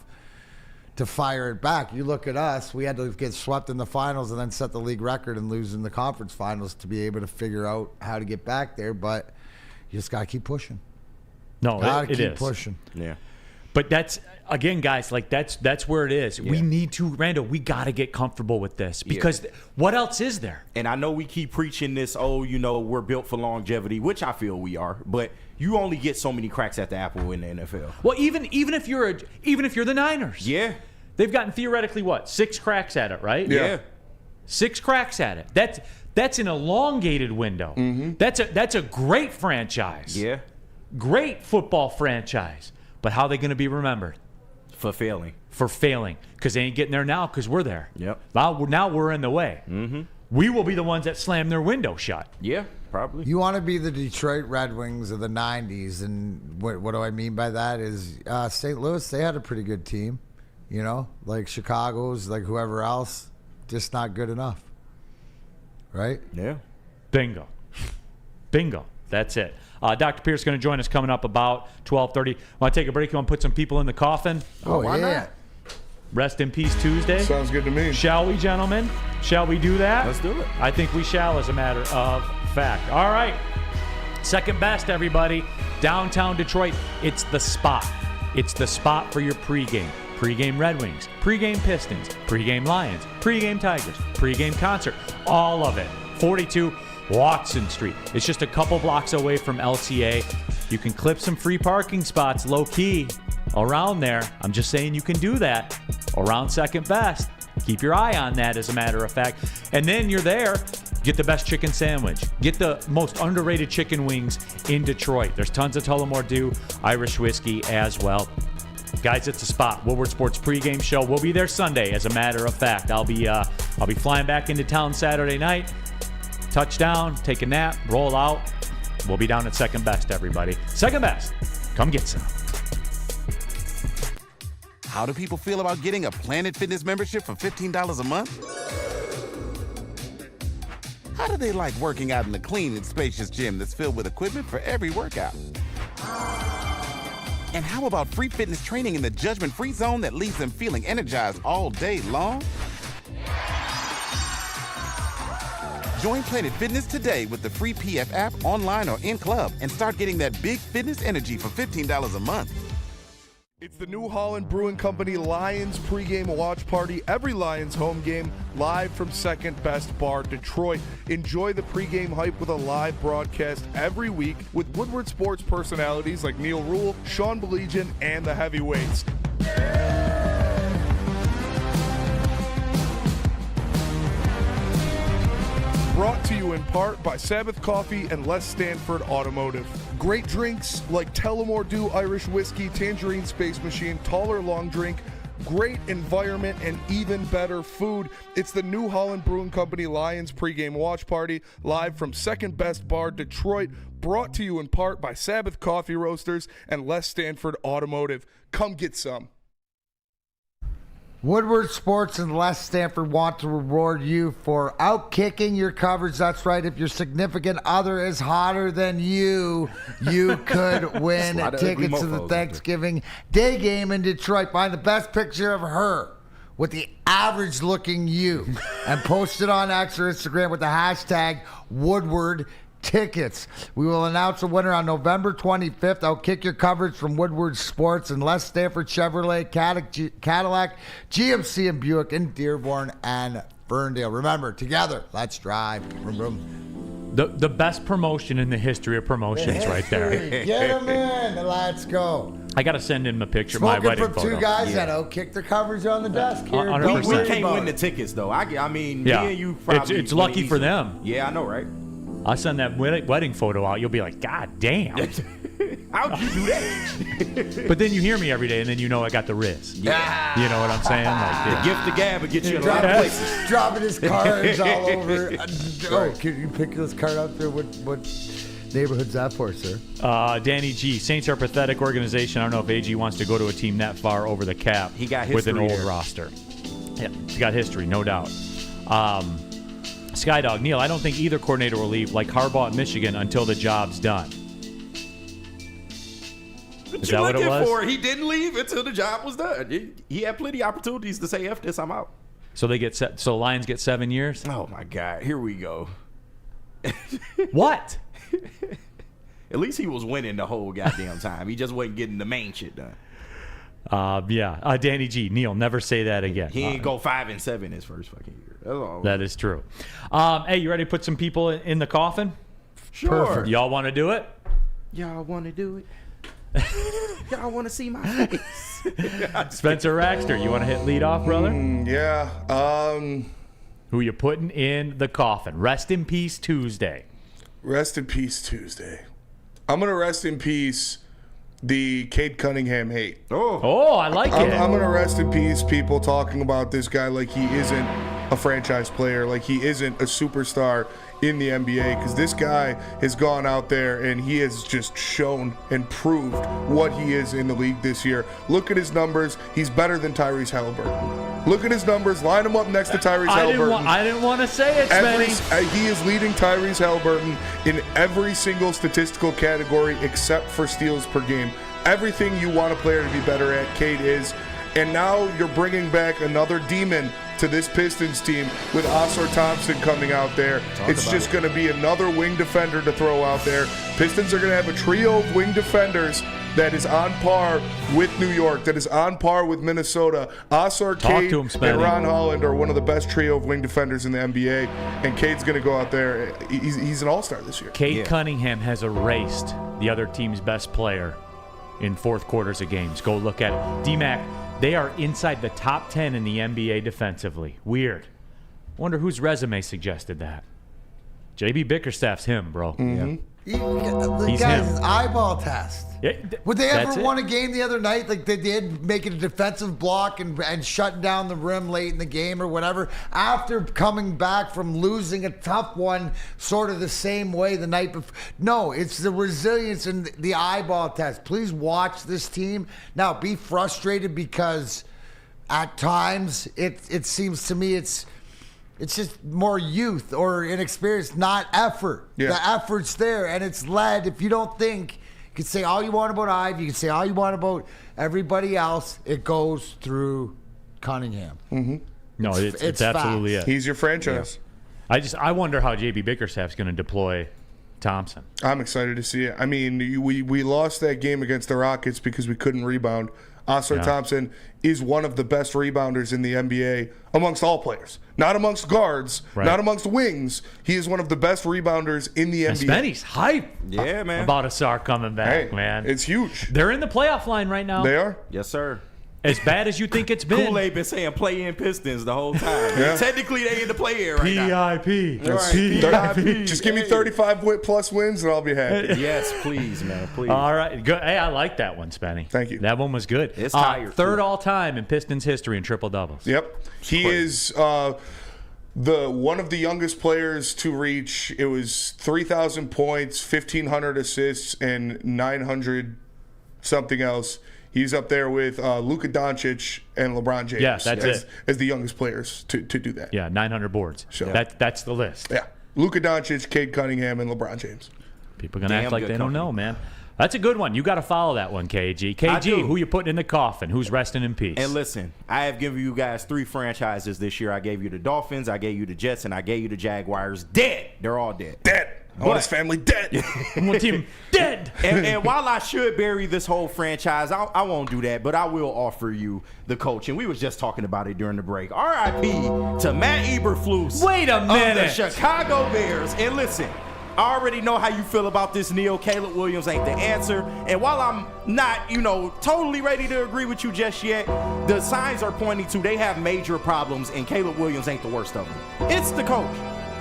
to fire it back. You look at us, we had to get swept in the finals and then set the league record and lose in the conference finals to be able to figure out how to get back there, but you just got to keep pushing. No, gotta it keep is. pushing. Yeah. But that's, again, guys, like that's where it is. Yeah. We need to, Randall, we got to get comfortable with this because what else is there? And I know we keep preaching this, we're built for longevity, which I feel we are, but you only get so many cracks at the apple in the NFL. Well, even if you're the Niners. Yeah. They've gotten theoretically 6 cracks at it, right? Yeah. 6 cracks at it. That's an elongated window. Mm-hmm. That's a great franchise. Yeah. Great football franchise. But how are they going to be remembered? For failing. For failing. Because they ain't getting there now because we're there. Yep. Now we're in the way. Mm-hmm. We will be the ones that slam their window shut. Yeah, probably. You want to be the Detroit Red Wings of the 90s, and what do I mean by that is St. Louis, they had a pretty good team, like Chicago's, like whoever else, just not good enough, right? Yeah. Bingo. That's it. Dr. Pierce is going to join us coming up about 12:30. Want to take a break? You want to put some people in the coffin? Why not? Rest in peace Tuesday. Sounds good to me. Shall we, gentlemen? Shall we do that? Let's do it. I think we shall, as a matter of fact. All right. Second best, everybody. Downtown Detroit. It's the spot. It's the spot for your pregame. Pregame Red Wings, pregame Pistons, pregame Lions, pregame Tigers, pregame concert. All of it. 42 Watson Street. It's just a couple blocks away from LCA. You can clip some free parking spots low-key around there. I'm just saying you can do that around second best. Keep your eye on that, as a matter of fact. And then you're there. Get the best chicken sandwich. Get the most underrated chicken wings in Detroit. There's tons of Tullamore Dew, Irish whiskey as well. Guys, it's a spot. Woodward Sports pregame show. We'll be there Sunday, as a matter of fact. I'll be flying back into town Saturday night. Touchdown, take a nap, roll out. We'll be down at second best, everybody. Second best. Come get some. How do people feel about getting a Planet Fitness membership for $15 a month? How do they like working out in a clean and spacious gym that's filled with equipment for every workout? And how about free fitness training in the judgment-free zone that leaves them feeling energized all day long? Join Planet Fitness today with the free PF app online or in club and start getting that big fitness energy for $15 a month. It's the New Holland Brewing Company Lions pregame watch party. Every Lions home game live from Second Best Bar, Detroit. Enjoy the pregame hype with a live broadcast every week with Woodward sports personalities like Neil Rule, Sean Belegian, and the Heavyweights. Brought to you in part by Sabbath Coffee and Les Stanford Automotive. Great drinks like Tullamore Dew Irish Whiskey, Tangerine Space Machine, Taller Long Drink, great environment, and even better food. It's the New Holland Brewing Company Lions pregame watch party live from Second Best Bar, Detroit. Brought to you in part by Sabbath Coffee Roasters and Les Stanford Automotive. Come get some. Woodward Sports and Les Stanford want to reward you for outkicking your coverage. That's right. If your significant other is hotter than you could win tickets to the Thanksgiving Day game in Detroit. Find the best picture of her with the average-looking you and post it on X or Instagram with the hashtag Woodward Tickets. We will announce a winner on November 25th. Outkick your coverage from Woodward Sports and Les Stanford Chevrolet, Cadillac, GMC, and Buick in Dearborn and Ferndale. Remember, together, let's drive. Vroom, vroom. The best promotion in the history of promotions right there. Get them in. Let's go. I got to send in a picture of Smoking my wedding from photo. two guys that outkick their coverage on the desk here. 100%. We can't win the tickets, though. I mean, Yeah. me and you probably It's lucky for them. Yeah, I know, right? I'll send that wedding photo out. You'll be like, God damn. How'd you do that? But then you hear me every day, and then you know I got the Riz. Yeah. You know what I'm saying? Like, The gift of gab will get you in a lot of places. Dropping his cards all over. Oh, can you pick this card up there? What neighborhood's that for, sir? Danny G. Saints are a pathetic organization. I don't know if AG wants to go to a team that far over the cap. He got with an history old there. roster. Yeah, he got history, no doubt. Skydog, Neil, I don't think either coordinator will leave like Harbaugh at Michigan until the job's done. Is that what it was? For? He didn't leave until the job was done. He had plenty of opportunities to say, F this, I'm out. So they get so Lions get 7 years? Oh, my God. Here we go. What? At least he was winning the whole goddamn time. He just wasn't getting the main shit done. Danny G. Neil, never say that again. He ain't go 5-7 his first fucking year. That's all. That is true. Hey, you ready to put some people in the coffin? Sure. Perfect. Y'all want to do it? Y'all want to do it? Y'all want to see my face? Spencer Raxter, you want to hit lead off, brother? Yeah. Who you putting in the coffin? Rest in peace Tuesday. Rest in peace Tuesday. I'm going to rest in peace the Cade Cunningham hate. Oh, I like it. I'm going to rest in peace people talking about this guy like he isn't a franchise player, like he isn't a superstar in the NBA, because this guy has gone out there and he has just shown and proved what he is in the league this year. Look at his numbers. He's better than Tyrese Halliburton. Look at his numbers. Line him up next to Tyrese Halliburton. I didn't want to say it, Spenny. He is leading Tyrese Halliburton in every single statistical category except for steals per game. Everything you want a player to be better at, Cade is. And now you're bringing back another demon to this Pistons team with Oscar Thompson coming out there. It's just going to be another wing defender to throw out there. Pistons are going to have a trio of wing defenders that is on par with New York, that is on par with Minnesota. Oscar, Cade, and Ron Holland are one of the best trio of wing defenders in the NBA. And Cade's going to go out there. He's an all-star this year. Cade Cunningham has erased the other team's best player in fourth quarters of games. Go look at it. D-Mac, they are inside the top 10 in the NBA defensively. Weird. Wonder whose resume suggested that. JB Bickerstaff's him, bro. The He's guy's him. eyeball test. Yeah, Would they that's ever it. won a game the other night? Like they did, making a defensive block and shutting down the rim late in the game or whatever, after coming back from losing a tough one sort of the same way the night before. No, it's the resilience and the eyeball test. Please watch this team. Now, be frustrated because at times it seems to me it's just more youth or inexperience, not effort. Yeah. The effort's there, and it's led. If you don't think, you can say all you want about Ive, you can say all you want about everybody else, it goes through Cunningham. No, it's absolutely it. He's your franchise. I wonder how JB Bickerstaff's going to deploy Thompson. I'm excited to see it. I mean, we lost that game against the Rockets because we couldn't rebound. Oscar Thompson is one of the best rebounders in the NBA amongst all players. Not amongst guards, not amongst wings. He is one of the best rebounders in the NBA. Spenny's hype. Yeah, man. About Asar coming back, man. It's huge. They're in the playoff line right now. They are? Yes, sir. As bad as you think it's been. Kool-Aid been saying play-in Pistons the whole time. Technically, they in the play-in right now. PIP. PIP. Just give me 35 plus wins and I'll be happy. Yes, please, man. Please. All right. Good. Hey, I like that one, Spenny. Thank you. That one was good. It's tired. Third all-time in Pistons history in triple-doubles. Yep. He is one of the youngest players to reach. It was 3,000 points, 1,500 assists, and 900 something else. He's up there with Luka Doncic and LeBron James. Yeah, that's it. As the youngest players to do that. Yeah, 900 boards. So that's the list. Yeah. Luka Doncic, Cade Cunningham, and LeBron James. People are going to act like they don't know, man. That's a good one. You got to follow that one, KG. KG, who you putting in the coffin? Who's resting in peace? And listen, I have given you guys 3 franchises this year. I gave you the Dolphins, I gave you the Jets, and I gave you the Jaguars. Dead. They're all dead. Dead. All his family dead. One team dead. And while I should bury this whole franchise, I won't do that, but I will offer you the coach. And we was just talking about it during the break. R.I.P. to Matt Eberflus. Wait a minute. Of the Chicago Bears. And listen, I already know how you feel about this, Neil. Caleb Williams ain't the answer. And while I'm not, totally ready to agree with you just yet, the signs are pointing to they have major problems, and Caleb Williams ain't the worst of them. It's the coach.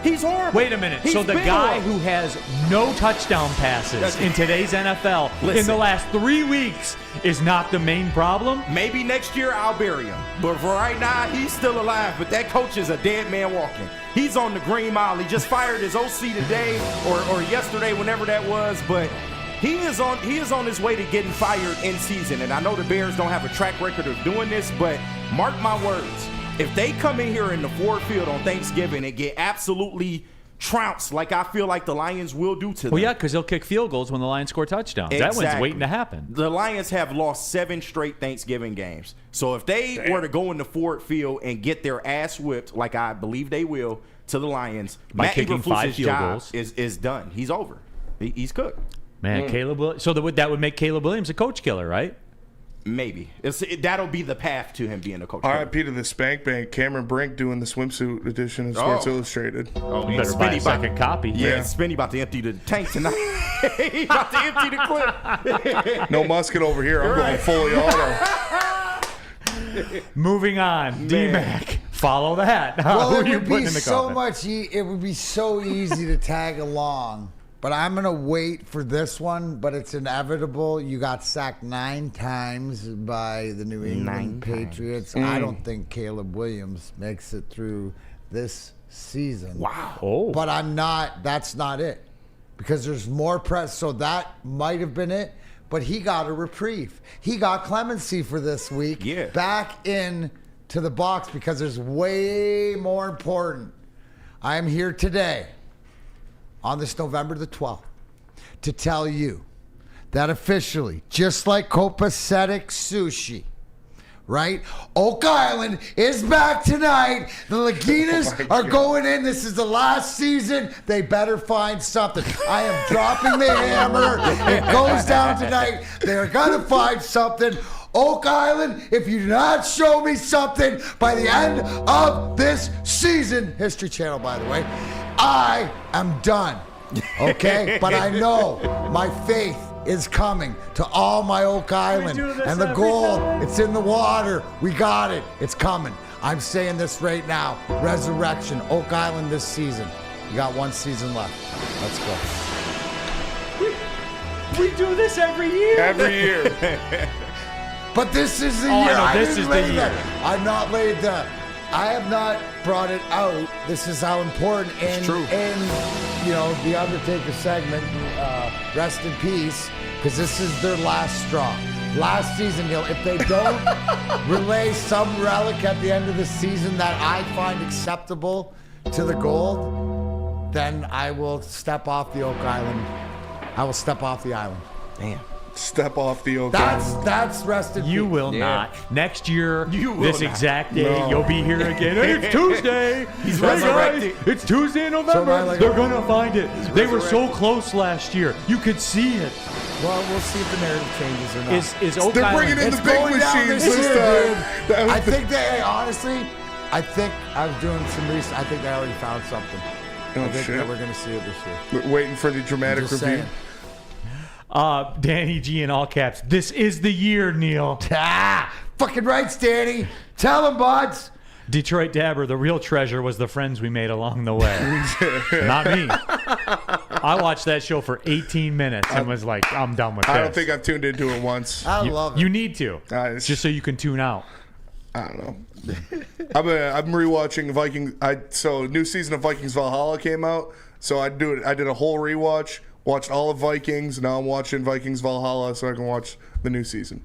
He's horrible. Wait a minute. So the guy who has no touchdown passes in today's NFL in the last 3 weeks is not the main problem? Maybe next year I'll bury him. But for right now, he's still alive. But that coach is a dead man walking. He's on the Green Mile. He just fired his OC today or yesterday, whenever that was. But he is on his way to getting fired in season. And I know the Bears don't have a track record of doing this, but mark my words. If they come in here in the Ford Field on Thanksgiving and get absolutely trounced like I feel like the Lions will do to them. Well, yeah, because they'll kick field goals when the Lions score touchdowns. Exactly. That one's waiting to happen. The Lions have lost 7 straight Thanksgiving games. So if they were to go into Ford Field and get their ass whipped, like I believe they will, to the Lions, by Matt kicking 5 Eberflus's field job goals is done. He's over. He's cooked. Man, Caleb. So that would make Caleb Williams a coach killer, right? Maybe. That'll be the path to him being a coach. R.I.P. to the Spank Bank. Cameron Brink doing the swimsuit edition of Sports Illustrated. Oh, better buy a second copy. Yeah, Spinny about to empty the tank tonight. He about to empty the clip. No musket over here. I'm going fully auto. Moving on. D-Mac. Follow that. Well, Who it are you would putting be in the so coffin? much. It would be so easy to tag along. But I'm going to wait for this one, but it's inevitable. You got sacked 9 times by the New England Patriots. I don't think Caleb Williams makes it through this season. Wow. Oh. But that's not it. Because there's more press. So that might have been it. But he got a reprieve. He got clemency for this week. Yeah. Back in to the box because there's way more important. I am here today on this November the 12th, to tell you that officially, just like Copacetic Sushi, right? Oak Island is back tonight. The Laginas are going in. This is the last season. They better find something. I am dropping the hammer. It goes down tonight. They're going to find something. Oak Island, if you do not show me something by the end of this season, History Channel, by the way, I am done. Okay? But I know my faith is coming to all my Oak Island. And the gold, it's in the water. We got it. It's coming. I'm saying this right now. Resurrection, Oak Island this season. You got 1 season left. Let's go. We do this every year. Every year. But this is the Oh, year. I know, this didn't is the lay year. that. I've not laid that. I have not brought it out. This is how important. It's true. And the Undertaker segment, rest in peace, because this is their last straw. Last season, if they don't relay some relic at the end of the season that I find acceptable to the gold, then I will step off the Oak Island. I will step off the island. Damn. step off the OK. That's rest in You peace. will not. Next year, You will this not. exact day, No. you'll be here again. Hey, it's Tuesday. He's Hey, guys, resurrected. it's Tuesday in So November. am I like- They're going to find it. They were so close last year. You could see it. Well, we'll see if the narrative changes or not. Is Oak They're Island- bringing in It's the big going down machines this this year, time. dude. I think they honestly. I think I was doing some research. I think they already found something. Oh, I think shit. that we're gonna see it this year. We're waiting for the dramatic Just review. saying. Danny G in all caps. This is the year, Neil. Fucking rights, Danny. Tell him, buds. Detroit Dabber, the real treasure was the friends we made along the way. Not me. I watched that show for 18 minutes and was like, I'm done with this. I don't think I've tuned into it once. I love it. You need to. Just so you can tune out. I don't know. I'm rewatching Vikings. So new season of Vikings Valhalla came out. So I did a whole rewatch. Watched all of Vikings. Now I'm watching Vikings Valhalla so I can watch the new season.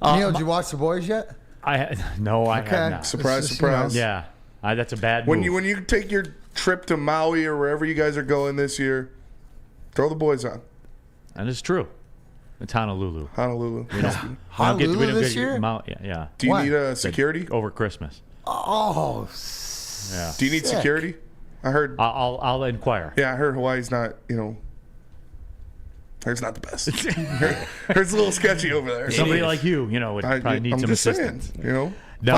Neil, did you watch The Boys yet? I have not. Surprise, It's just, surprise. Yeah, that's a bad When move. you take your trip to Maui or wherever you guys are going this year, throw The Boys on. That is true. It's Honolulu. Honolulu. We don't Honolulu get this year? Yeah. Do you What? need a security? Over Christmas. Oh, Yeah. Do you need sick. security? I heard. I'll inquire. Yeah, I heard Hawaii's not. It's not the best. It's a little sketchy over there. Somebody like you, would probably need I'm some just assistance. saying, No.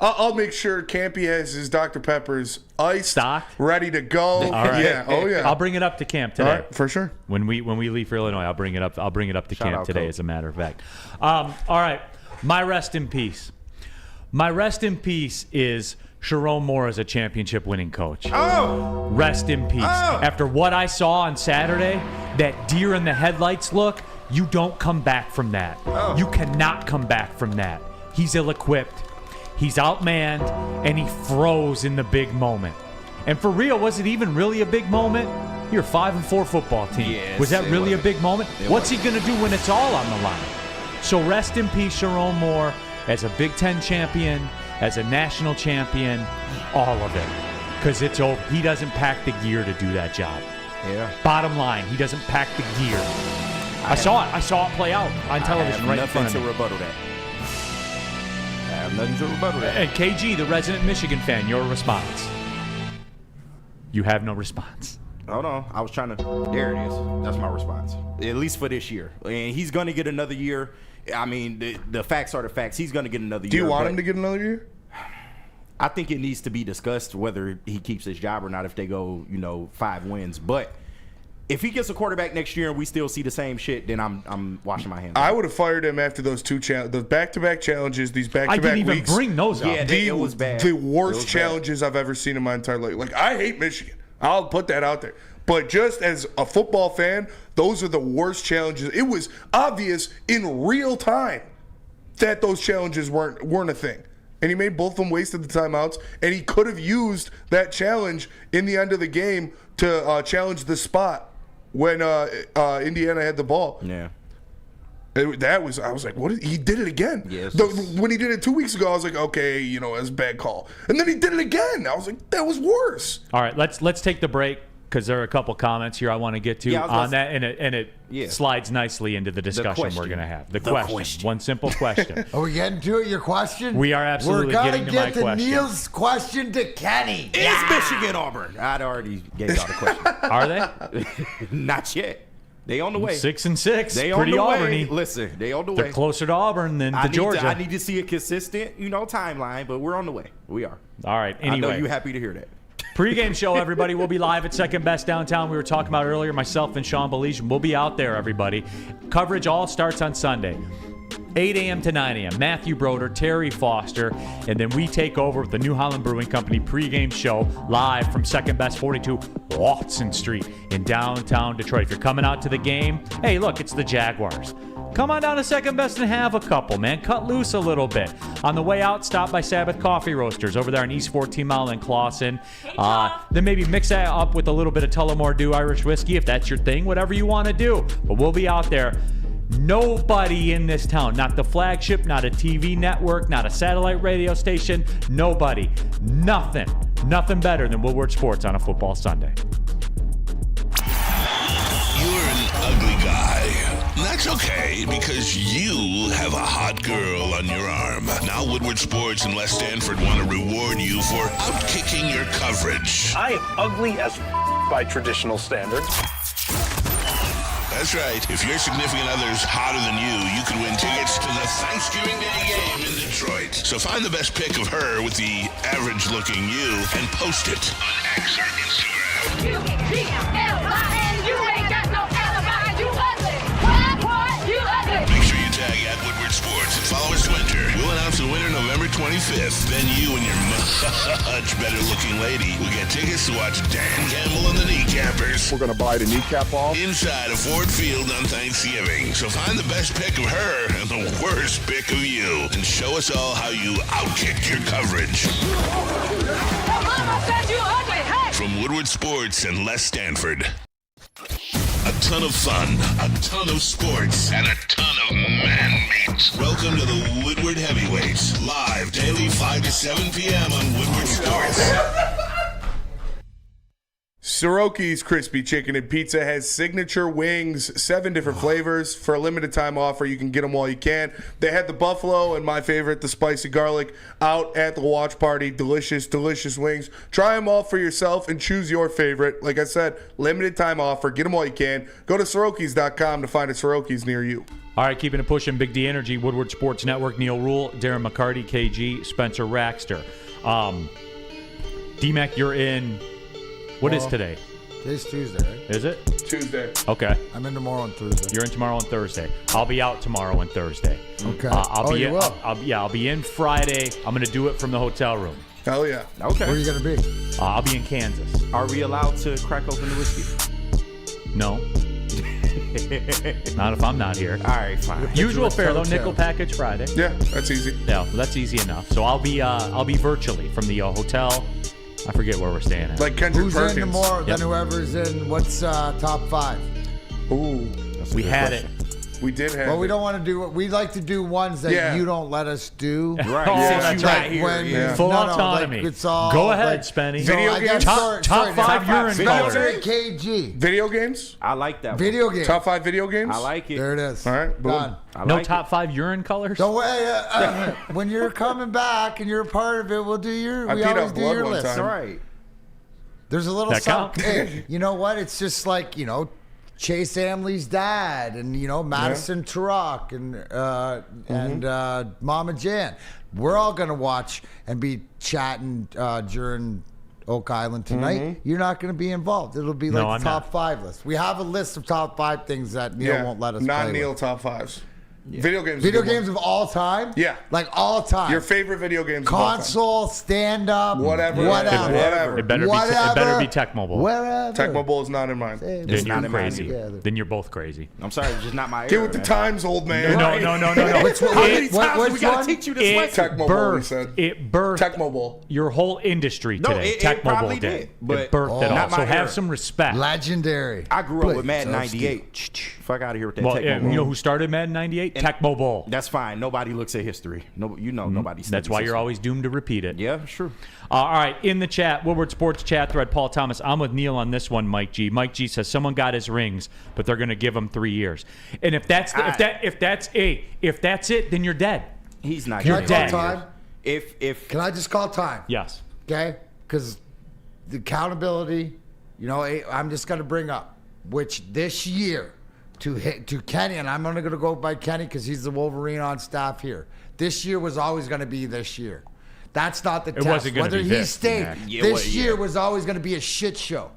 I'll make sure Campy has his Dr. Pepper's iced, Stocked? ready to go. All right. Yeah, oh yeah. I'll bring it up to camp All today. right, for sure. When we leave for Illinois, I'll bring it up. I'll bring it up to camp out, today. Coach. As a matter of fact. All right, my rest in peace. My rest in peace is Sharon Moore as a championship-winning coach. Oh! Rest in peace. After what I saw on Saturday, that deer in the headlights look, you don't come back from that. You cannot come back from that. He's ill-equipped. He's outmanned, and he froze in the big moment. And for real, was it even really a big moment? You're a 5-4 football team. Yes, was that it really was. a big moment? What's he going to do when it's all on the line? So rest in peace, Sharon Moore, as a Big Ten champion, as a national champion, all of it. Because it's over. He doesn't pack the gear to do that job. Yeah. Bottom line, he doesn't pack the gear. I saw it. I saw it play out on television right in front of me. Rebuttal that. I have nothing to rebuttal that. And KG, the resident Michigan fan, your response. You have no response. Hold on. I was trying to. There it is. That's my response. At least for this year. And he's going to get another year. I mean, the facts are the facts. He's going to get another year. Do you want him to get another year? I think it needs to be discussed whether he keeps his job or not if they go, 5 wins. But if he gets a quarterback next year and we still see the same shit, then I'm washing my hands. I would have fired him after those the back-to-back challenges, these back-to-back I didn't weeks. even bring those up. Yeah, it was bad. The It worst was bad. challenges I've ever seen in my entire life. Like, I hate Michigan. I'll put that out there. But just as a football fan, those are the worst challenges. It was obvious in real time that those challenges weren't a thing. And he made both of them wasted the timeouts, and he could have used that challenge in the end of the game to challenge the spot when Indiana had the ball. Yeah. I was like, what? He did it again. Yes. When he did it 2 weeks ago, I was like, okay, it was a bad call. And then he did it again. I was like, that was worse. All right, let's take the break because there are a couple comments here I want to get to Yeah, I was on gonna that, and it slides nicely into the discussion we're question. going to have. The question. question. One simple question. Are we getting to it? Your question? We are absolutely We're gonna getting to my get to question. Neil's question to Kenny. Is Michigan Auburn? I'd already gave y'all the question. Are they? Not yet. They on the way. 6-6. They Pretty on the Auburn-y. way. Listen, they on the They're way. closer to Auburn than to Georgia. I need to see a consistent, timeline, but we're on the way. We are. All right. I know Anyway, you happy to hear that. pregame show, everybody. We'll be live at Second Best Downtown. We were talking about earlier, myself and Sean Belize. We'll be out there, everybody. Coverage all starts on Sunday. 8 a.m. to 9 a.m. Matthew Broder, Terry Foster, and then we take over with the New Holland Brewing Company pregame show live from Second Best 42 Watson Street in downtown Detroit. If you're coming out to the game, hey, look, it's the Jaguars. Come on down to Second Best and have a couple, man. Cut loose a little bit. On the way out, stop by Sabbath Coffee Roasters over there on East 14 Mile in Clawson. Then maybe mix that up with a little bit of Tullamore Dew Irish whiskey if that's your thing, whatever you want to do. But we'll be out there. Nobody in this town, not the flagship, not a TV network, not a satellite radio station, nobody, nothing better than Woodward Sports on a football Sunday. You're an ugly guy. Not okay, because you have a hot girl on your arm. Now Woodward Sports and Les Stanford want to reward you for outkicking your coverage. I am ugly as by traditional standards. That's right. If your significant other's hotter than you can win tickets to the Thanksgiving Day game in Detroit. So find the best pic of her with the average-looking you and post it on X or Instagram. U-G-M-L-I-N, you ain't got no alibi, you ugly. What? You ugly. Make sure you tag at Woodward Sports and follow us to enter. We'll announce the winner November 25th. Then you and your much better-looking lady will get tickets to watch Dan Campbell and the Kneecappers. We're going to buy the kneecap off. Inside a Ford Field on Thanksgiving. So find the best pic of her and the worst pic of you. And show us all how you outkicked your coverage. Your mama said you ugly, hey! From Woodward Sports and Les Stanford. A ton of fun, a ton of sports, and a ton of man-meat. Welcome to the Woodward Heavyweights. Live daily 5 to 7 p.m. on Woodward Sports. Soroki's Crispy Chicken and Pizza has signature wings, 7 different flavors. For a limited time offer, you can get them while you can. They had the buffalo and my favorite, the spicy garlic, out at the watch party. Delicious, delicious wings. Try them all for yourself and choose your favorite. Like I said, limited time offer. Get them while you can. Go to Sorokis.com to find a Soroki's near you. All right, keeping it pushing. Big D Energy, Woodward Sports Network, Neil Rule, Darren McCarty, KG, Spencer Raxter. D-Mac, you're in... What is today? Today's Tuesday, right? Is it? Tuesday. Okay. I'm in tomorrow and Thursday. You're in tomorrow and Thursday. I'll be out tomorrow and Thursday. Okay. You will? I'll be in Friday. I'm going to do it from the hotel room. Hell yeah. Okay. Where are you going to be? I'll be in Kansas. Are we allowed to crack open the whiskey? No. Not if I'm not here. All right, fine. Usual fare though, nickel package Friday. Yeah, that's easy. Yeah, well, that's easy enough. So I'll be virtually from the hotel. I forget where we're staying at. Like Kendrick Who's Perkins. in tomorrow? Then whoever's in, what's top 5? Ooh. We had it. We did have Well, we it. don't want to do what we like to do ones that you don't let us do. Right. Oh, Since that's you right. right here. When, Yeah. Full no, autonomy. Like it's all, Go ahead, like, Spenny. So Video I games? guess Top sorry, 5 urine video colors. Spencer KG. Video games? I like that one. Video game. Top 5 video games? I like it. There it is. All right, boom. Done. I No like top 5 urine colors? So when you're coming back and you're a part of it, we'll do your. I We peed always out do blood your one list. time. All right. There's a little That something. count? Hey, you know what? It's just like Chase Amley's dad, and Madison Turok, and Mama Jan. We're all gonna watch and be chatting during Oak Island tonight. You're not gonna be involved. It'll be like No, I'm the top not. 5 list. We have a list of top 5 things that Neil won't let us Not play Neil with. top 5s. Video games. is a Video good one. games of all time. Yeah. like all time. Your favorite video games of all time. console, stand up, Whatever. whatever. It better be Tech Mobile. Wherever. Tecmo Bowl is not in mine. Then It's you're not in mine crazy. either. Then you're both crazy. I'm sorry, it's just not my Get era, with the man. times, old man. No. Which one? How many What- times we which gotta one? teach you this It lesson? Tecmo Bowl, he birthed, said. it birthed Tecmo Bowl. your whole industry No, today. it Tech Mobile probably did. did, but it birthed it all. not my So have era. some respect. Legendary. I grew up with Please, Madden so 98. Fuck out of here with that Well, Tecmo yeah, Bowl. you know who started Madden 98? And- Tech Mobile. That's fine. Nobody looks at history. No, nobody. That's why you're always doomed to repeat it. Yeah, sure. All right, in the chat, Woodward Sports chat thread, Paul Thomas. I'm with Neil on this one, Mike G. Mike G says someone got his rings, but they're going to give him 3 years. And if that's it, then you're dead. He's not. Can I getting call it. time? If Can I just call time? Yes. Okay? Because the accountability, I'm just going to bring up, which this year, to Kenny, and I'm only going to go by Kenny because he's the Wolverine on staff here. This year was always going to be this year. That's not the test. wasn't gonna Whether be he this, stayed, Mac. Yeah, this well, yeah. year was always going to be a shit show.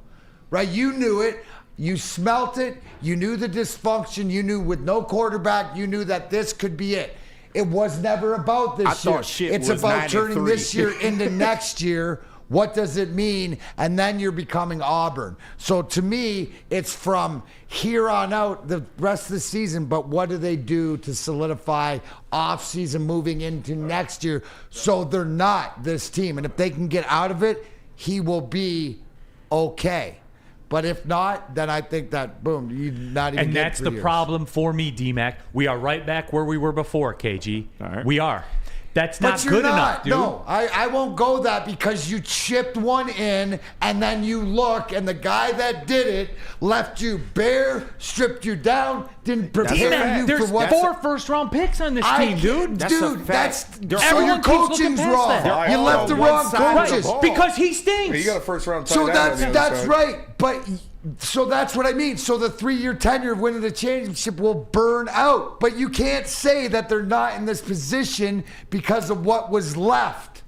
Right? You knew it. You smelt it. You knew the dysfunction. You knew with no quarterback, you knew that this could be it. It was never about this I year. thought shit It's was about turning 9-3. this year into next year. What does it mean? And then you're becoming Auburn. So to me, it's from here on out the rest of the season, but what do they do to solidify off-season moving into next year so they're not this team? And if they can get out of it, he will be okay. But if not, then I think that, boom, you not even And get that's 3 the years. problem for me, D-Mac. We are right back where we were before, KG. All right. We are. That's But not you're good not. enough, dude. No, I won't go that because you chipped one in and then you look and the guy that did it left you bare, stripped you down, didn't prepare you There's for what. 4 first-round picks on this team, dude. That's a Dude, fact. so Everyone your keeps looking coaching's past wrong. that. You left the wrong coaches. Right, because he stinks. You got a first-round tight So end on the other that's side. right. But so that's what I mean. So the 3-year tenure of winning the championship will burn out. But you can't say that they're not in this position because of what was left.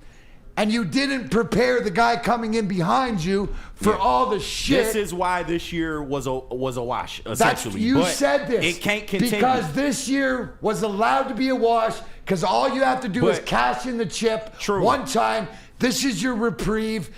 And you didn't prepare the guy coming in behind you for all the shit. This is why this year was a wash, That's, essentially. you But said this. It can't continue. Because this year was allowed to be a wash because all you have to do is But- cash in the chip True. one time. This is your reprieve.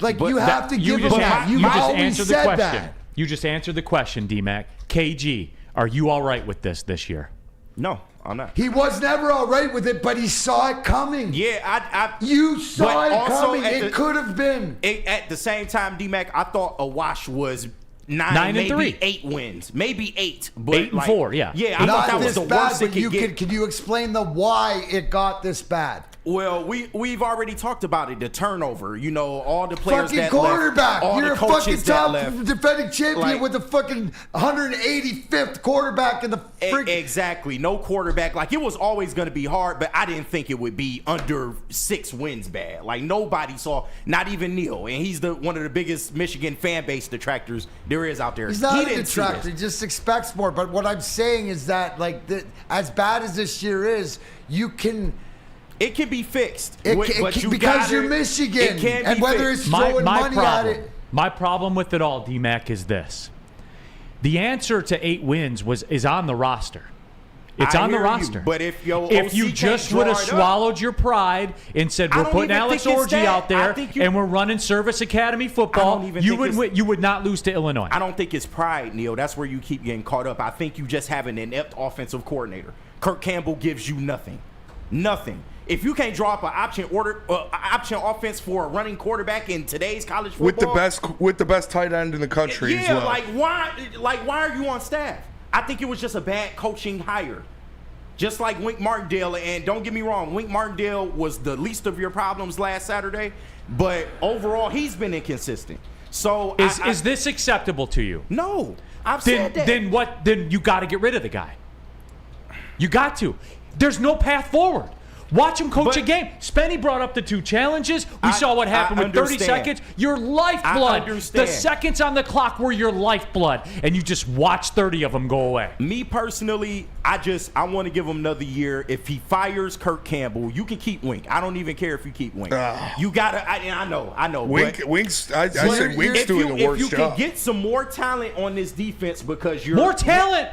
Like, But you have to You give just, them that. you You've just always answered the said question. that. You just answered the question, D-Mac. KG, are you all right with this year? No, I'm not. He was never all right with it, but he saw it coming. Yeah, You saw But it also coming. at It the- could have been. At the same time, D-Mac, I thought a wash was 9 and maybe 3. 8 wins. Maybe 8. But 8 and 4, yeah. Yeah, I thought Not that was this the bad, worst it but you could get. can you explain the why it got this bad? Well, we've already talked about it. The turnover, all the players Fucking that quarterback. left, all You're the a fucking coaches that top left. defending champion Like- with the fucking 185th quarterback in the freak. Exactly. No quarterback. Like, it was always going to be hard, but I didn't think it would be under 6 wins bad. Like, nobody saw, not even Neil, and he's one of the biggest Michigan fan base detractors there is out there. He's not He a didn't see detractor. this. He just expects more. But what I'm saying is that, like, as bad as this year is, you can. It can be fixed. Because you're Michigan, It can and be whether fixed. it's throwing money at problem, it. my problem with it all, D-Mac, is this. The answer to 8 wins is on the roster. It's I on the hear you, roster. but if your if OC you can't just draw would have it up- swallowed your pride and said I we're don't putting even Alex think it's Orgy that. out I there think you- and we're running Service Academy football, don't even you think would it's- you would not lose to Illinois. I don't think it's pride, Neil. That's where you keep getting caught up. I think you just have an inept offensive coordinator. Kirk Campbell gives you nothing. Nothing. If you can't draw up an option offense for a running quarterback in today's college football, with the best tight end in the country as yeah, well. why are you on staff? I think it was just a bad coaching hire. Just like Wink Martindale, and don't get me wrong, Wink Martindale was the least of your problems last Saturday, but overall he's been inconsistent. So is this acceptable to you? No, I've said that. Then you got to get rid of the guy. You got to. There's no path forward. Watch him coach a game. Spenny brought up the 2 challenges. We saw what happened with 30 seconds. Your lifeblood. The seconds on the clock were your lifeblood. And you just watch 30 of them go away. Me personally, I want to give him another year. If he fires Kirk Campbell, you can keep Wink. I don't even care if you keep Wink. You got to, I know. Wink's, I said Wink's doing the worst If you job. can get some more talent on this defense because you're... More talent?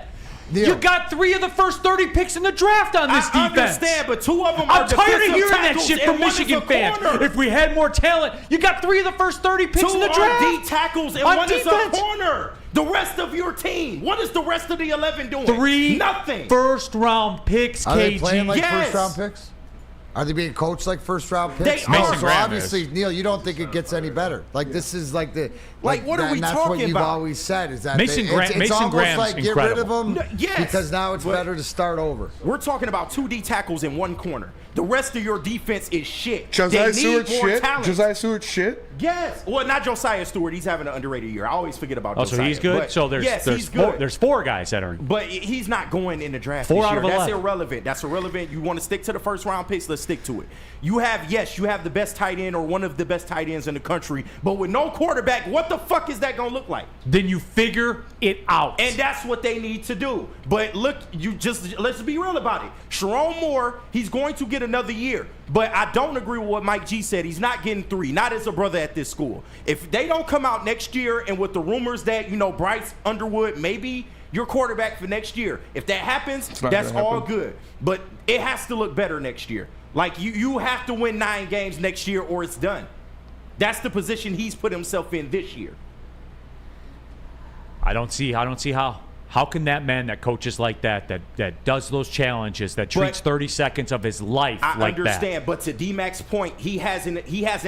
Neil. You got 3 of the first 30 picks in the draft on this defense. I understand, but 2 of them are I'm tired of defensive hearing that tackles shit and from one is Michigan a fans. corner. If we had more talent, you got 3 of the first 30 picks in the 2 draft. are D tackles and on one is a defense. corner. The rest of your team. What is the rest of the 11 doing? 3 Nothing. first-round picks, Are they KG. playing like Yes. first-round picks? Are they being coached like first-round picks? They are. So obviously, Neil, you don't think it gets any better. Like, this is like the... Like, what are we and that's talking what you've about? always said, is that Mason it's Mason almost Graham's like get incredible. rid of them No, yes, because now it's but- better to start over. We're talking about 2 D tackles in 1 corner. The rest of your defense is shit. Josiah They need Stewart more shit? talent. Josiah Stewart shit? Yes. Well, not Josiah Stewart. He's having an underrated year. I always forget about Oh, Josiah. so he's good? But So there's he's four, good. there's 4 guys that are... But he's not going in the draft 4 this out year. of That's 11. irrelevant. That's irrelevant. You want to stick to the first round picks? Let's stick to it. You have the best tight end or one of the best tight ends in the country, but with no quarterback, what the fuck is that going to look like? Then you figure it out. And that's what they need to do. But look, let's be real about it. Sharon Moore, he's going to get another year. But I don't agree with what Mike G said. He's not getting 3, not as a brother at this school. If they don't come out next year and with the rumors that, Bryce Underwood maybe your quarterback for next year, if that happens, that's all good. But it has to look better next year. Like, you have to win 9 games next year or it's done. That's the position he's put himself in this year. I don't see how. How can that man that coaches like that does those challenges, that treats 30 seconds of his life I like that? understand, but to D-Mac's point, he has an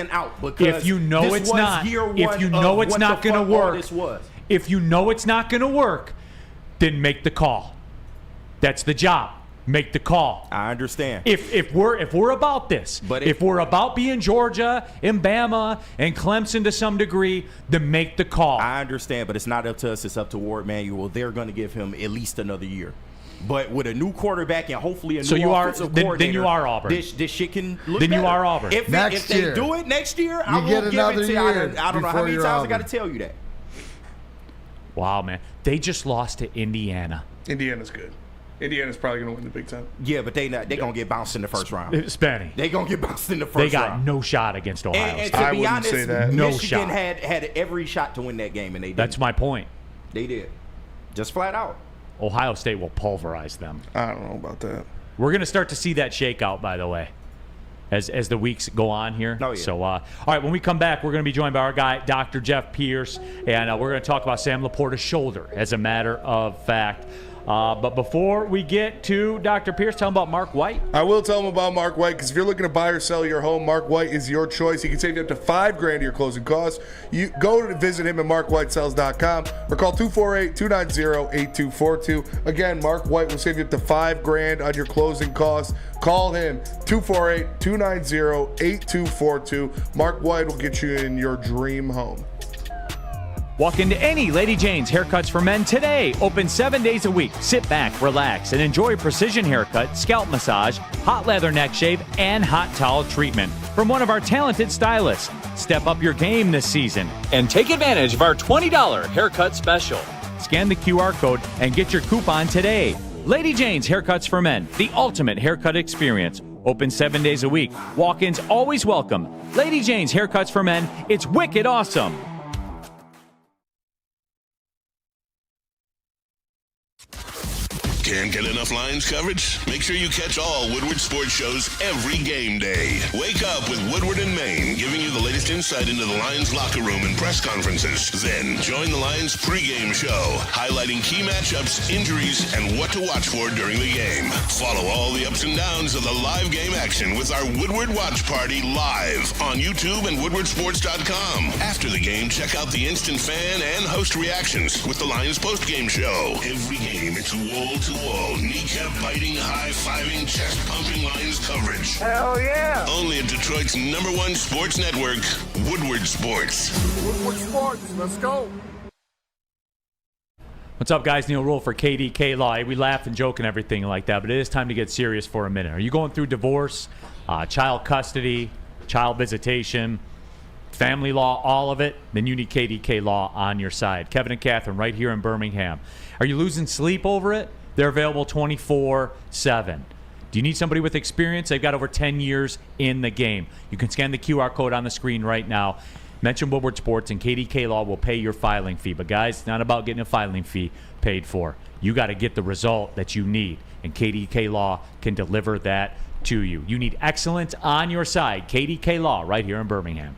out because If you know this it's was not, year if one you know of it's what not the going to fuck all work, this was. if you know it's not going to work, then make the call. That's the job. make the call. I understand. If we're about this, But if we're about being Georgia and Bama and Clemson to some degree, then make the call. I understand, but it's not up to us. It's up to Ward Manuel. They're going to give him at least another year. But with a new quarterback and hopefully a new offensive coordinator, then you are Auburn. This shit can look Then better. you are Auburn. If they do it next year, I will get give another it to you. year I don't know how before many you're times I got Auburn. to tell you that. Wow, man. They just lost to Indiana. Indiana's good. Indiana's probably going to win the Big Ten. Yeah, but they're going to get bounced in the first round. Spanny. They're going to get bounced in the first They round. got no shot against Ohio And State. to I be wouldn't honest, say that. No Michigan shot. had every shot to win that game, and they did. That's my point. They did. Just flat out. Ohio State will pulverize them. I don't know about that. We're going to start to see that shakeout, by the way, as the weeks go on here. Oh, yeah. So, all right, when we come back, we're going to be joined by our guy, Dr. Jeff Pierce, and we're going to talk about Sam Laporta's shoulder, as a matter of fact. But before we get to Dr. Pierce, tell him about Mark White. I will tell him about Mark White, because if you're looking to buy or sell your home, Mark White is your choice. He can save you up to $5,000 of your closing costs. You go to visit him at markwhitesells.com or call 248-290-8242. Again, Mark White will save you up to $5,000 on your closing costs. Call him 248-290-8242. Mark White will get you in your dream home. Walk into any Lady Jane's Haircuts for Men today. Open 7 days a week. Sit back, relax, and enjoy precision haircut, scalp massage, hot leather neck shave, and hot towel treatment from one of our talented stylists. Step up your game this season and take advantage of our $20 haircut special. Scan the QR code and get your coupon today. Lady Jane's Haircuts for Men, the ultimate haircut experience. Open 7 days a week. Walk-ins always welcome. Lady Jane's Haircuts for Men. It's wicked awesome. Can't get enough Lions coverage? Make sure you catch all Woodward sports shows every game day. Wake up with Woodward and Maine, giving you the latest insight into the Lions locker room and press conferences. Then join the Lions pregame show, highlighting key matchups, injuries, and what to watch for during the game. Follow all the ups and downs of the live game action with our Woodward Watch Party live on YouTube and woodwardsports.com. After the game, check out the instant fan and host reactions with the Lions postgame show. Every game, it's wall-to-wall, kneecap-biting, high-fiving, chest-pumping Lions coverage. Hell yeah! Only at Detroit's #1 sports network, Woodward Sports. Woodward Sports, let's go. What's up, guys? Neil Rule for KDK Law. We laugh and joke and everything like that, but it is time to get serious for a minute. Are you going through divorce, child custody, child visitation, family law, all of it? Then you need KDK Law on your side. Kevin and Catherine right here in Birmingham. Are you losing sleep over it? They're available 24/7. Do you need somebody with experience? They've got over 10 years in the game. You can scan the QR code on the screen right now. Mention Woodward Sports, and KDK Law will pay your filing fee. But, guys, it's not about getting a filing fee paid for. You got to get the result that you need, and KDK Law can deliver that to you. You need excellence on your side. KDK Law right here in Birmingham.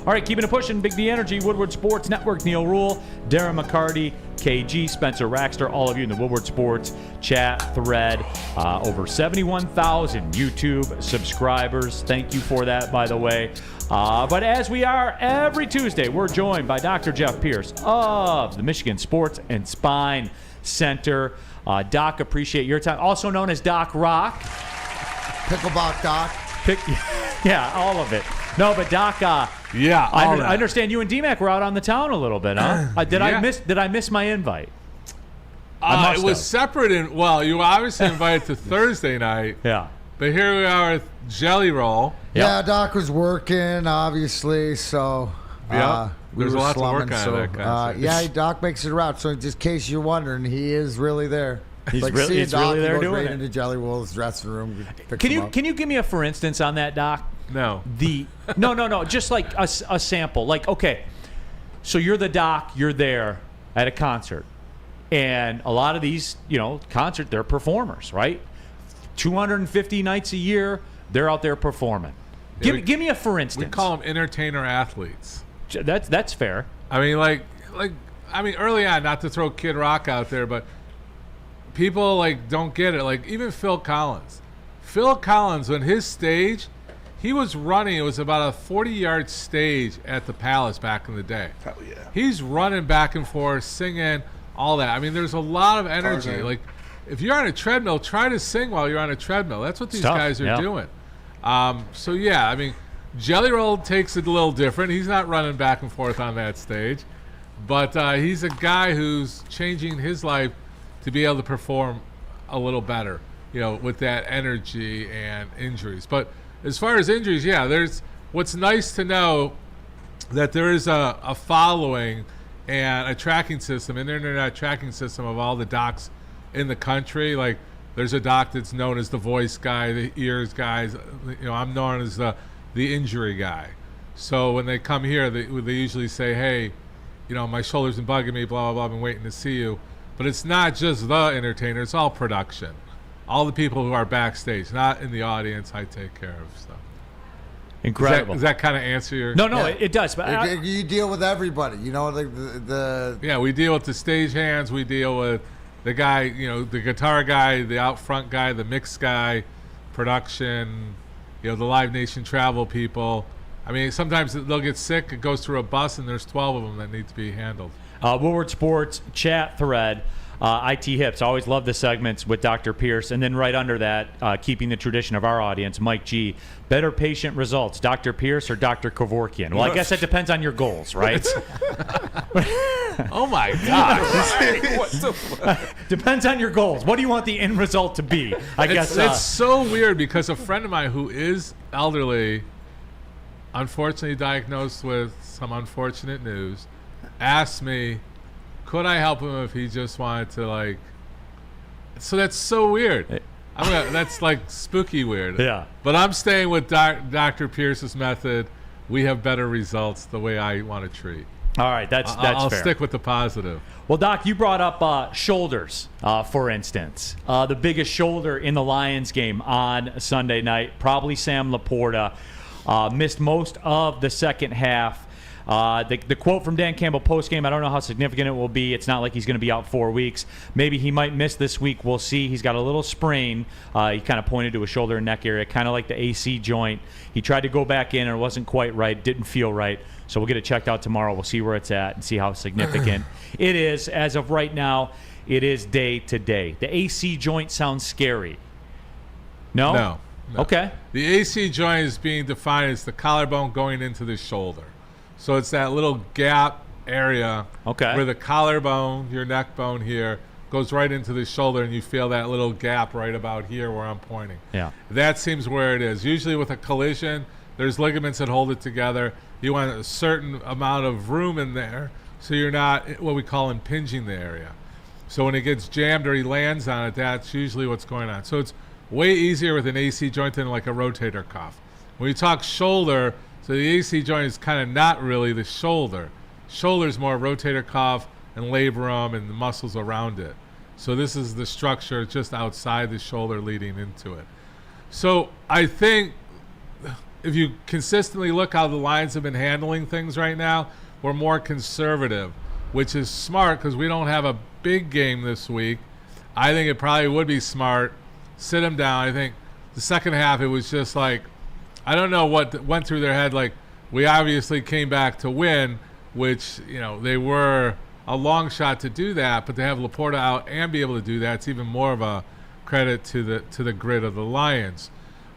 All right, keeping it pushing. Big D Energy, Woodward Sports Network, Neil Rule, Darren McCarty, KG, Spencer Raxter, all of you in the Woodward Sports chat thread. Over 71,000 YouTube subscribers. Thank you for that, by the way. But as we are every Tuesday, we're joined by Dr. Jeff Pierce of the Michigan Sports and Spine Center. Doc, appreciate your time. Also known as Doc Rock. Pickleback Doc. Yeah, all of it. No, but Doc, yeah, I understand you and D-Mac were out on the town a little bit, huh? Did I miss my invite? It was separate, you were obviously invited to Thursday night. Yeah. But here we are with Jelly Roll. Yeah, Doc was working, obviously, so There's a lot to work on at that concert. Yeah, Doc makes it around. So just in case you're wondering, he is really there. He's like really, seeing Doc, really there he goes doing right it. into Jelly Roll's dressing room. Can you give me a for instance on that, Doc? No. No. Just like a sample. Like, okay, so you're the Doc. You're there at a concert, and a lot of these, concert, they're performers, right? 250 nights a year, they're out there performing. Yeah, Give me a for instance. We call them entertainer athletes. That's fair. I mean, early on, not to throw Kid Rock out there, but people don't get it. Like even Phil Collins. Phil Collins, on his stage, he was running. It was about a 40-yard stage at the Palace back in the day. Hell yeah. He's running back and forth, singing, all that. I mean, there's a lot of energy. Tarzan. Like if you're on a treadmill, try to sing while you're on a treadmill. That's what these guys are doing. So yeah, I mean, Jelly Roll takes it a little different. He's not running back and forth on that stage, but he's a guy who's changing his life to be able to perform a little better, with that energy and injuries. But as far as injuries, yeah, what's nice to know that there is a following and a tracking system, an internet tracking system of all the docs in the country. Like, there's a doc that's known as the voice guy, the ears guys. I'm known as the injury guy. So when they come here, they usually say, hey, my shoulder's been bugging me, blah, blah, blah, I've been waiting to see you. But it's not just the entertainer, it's all production. All the people who are backstage, not in the audience, I take care of. So. Incredible. Does that kind of answer your... No, it does. But you deal with everybody, the Yeah, we deal with the stage-hands, we deal with the guy, the guitar guy, the out front guy, the mix guy, production, the Live Nation travel people. I mean, sometimes they'll get sick, it goes through a bus, and there's 12 of them that need to be handled. Woodward Sports chat thread, IT Hips. Always love the segments with Dr. Pierce. And then right under that, keeping the tradition of our audience, Mike G. Better patient results, Dr. Pierce or Dr. Kevorkian? Well, I guess that depends on your goals, right? Oh, my gosh. Depends on your goals. What do you want the end result to be? I guess it's so weird because a friend of mine who is elderly, unfortunately diagnosed with some unfortunate news, asked me, could I help him if he just wanted to, so that's so weird. That's spooky weird. Yeah. But I'm staying with Dr. Pierce's method. We have better results the way I want to treat. All right, that's I'll fair. stick with the positive. Well, Doc, you brought up shoulders, for instance. The biggest shoulder in the Lions game on Sunday night, probably Sam Laporta. Missed most of the second half. The quote from Dan Campbell post-game, I don't know how significant it will be. It's not like he's going to be out 4 weeks. Maybe he might miss this week. We'll see. He's got a little sprain. He kind of pointed to his shoulder and neck area, kind of like the AC joint. He tried to go back in and it wasn't quite right, didn't feel right. So we'll get it checked out tomorrow. We'll see where it's at and see how significant it is. As of right now, it is day to day. The AC joint sounds scary. No? No. Okay. The AC joint is being defined as the collarbone going into the shoulder. So it's that little gap area where the collarbone, your neck bone here, goes right into the shoulder, and you feel that little gap right about here where I'm pointing. Yeah. That seems where it is. Usually with a collision, there's ligaments that hold it together. You want a certain amount of room in there so you're not what we call impinging the area. So when it gets jammed or he lands on it, that's usually what's going on. So it's way easier with an AC joint than like a rotator cuff. When you talk shoulder, so the AC joint is kind of not really the shoulder. Shoulder is more rotator cuff and labrum and the muscles around it. So this is the structure just outside the shoulder leading into it. So I think if you consistently look how the Lions have been handling things right now, we're more conservative, which is smart because we don't have a big game this week. I think it probably would be smart. Sit them down. I think the second half it was just like, I don't know what went through their head. Like, we obviously came back to win, which, they were a long shot to do that, but to have Laporta out and be able to do that, it's even more of a credit to the grit of the Lions.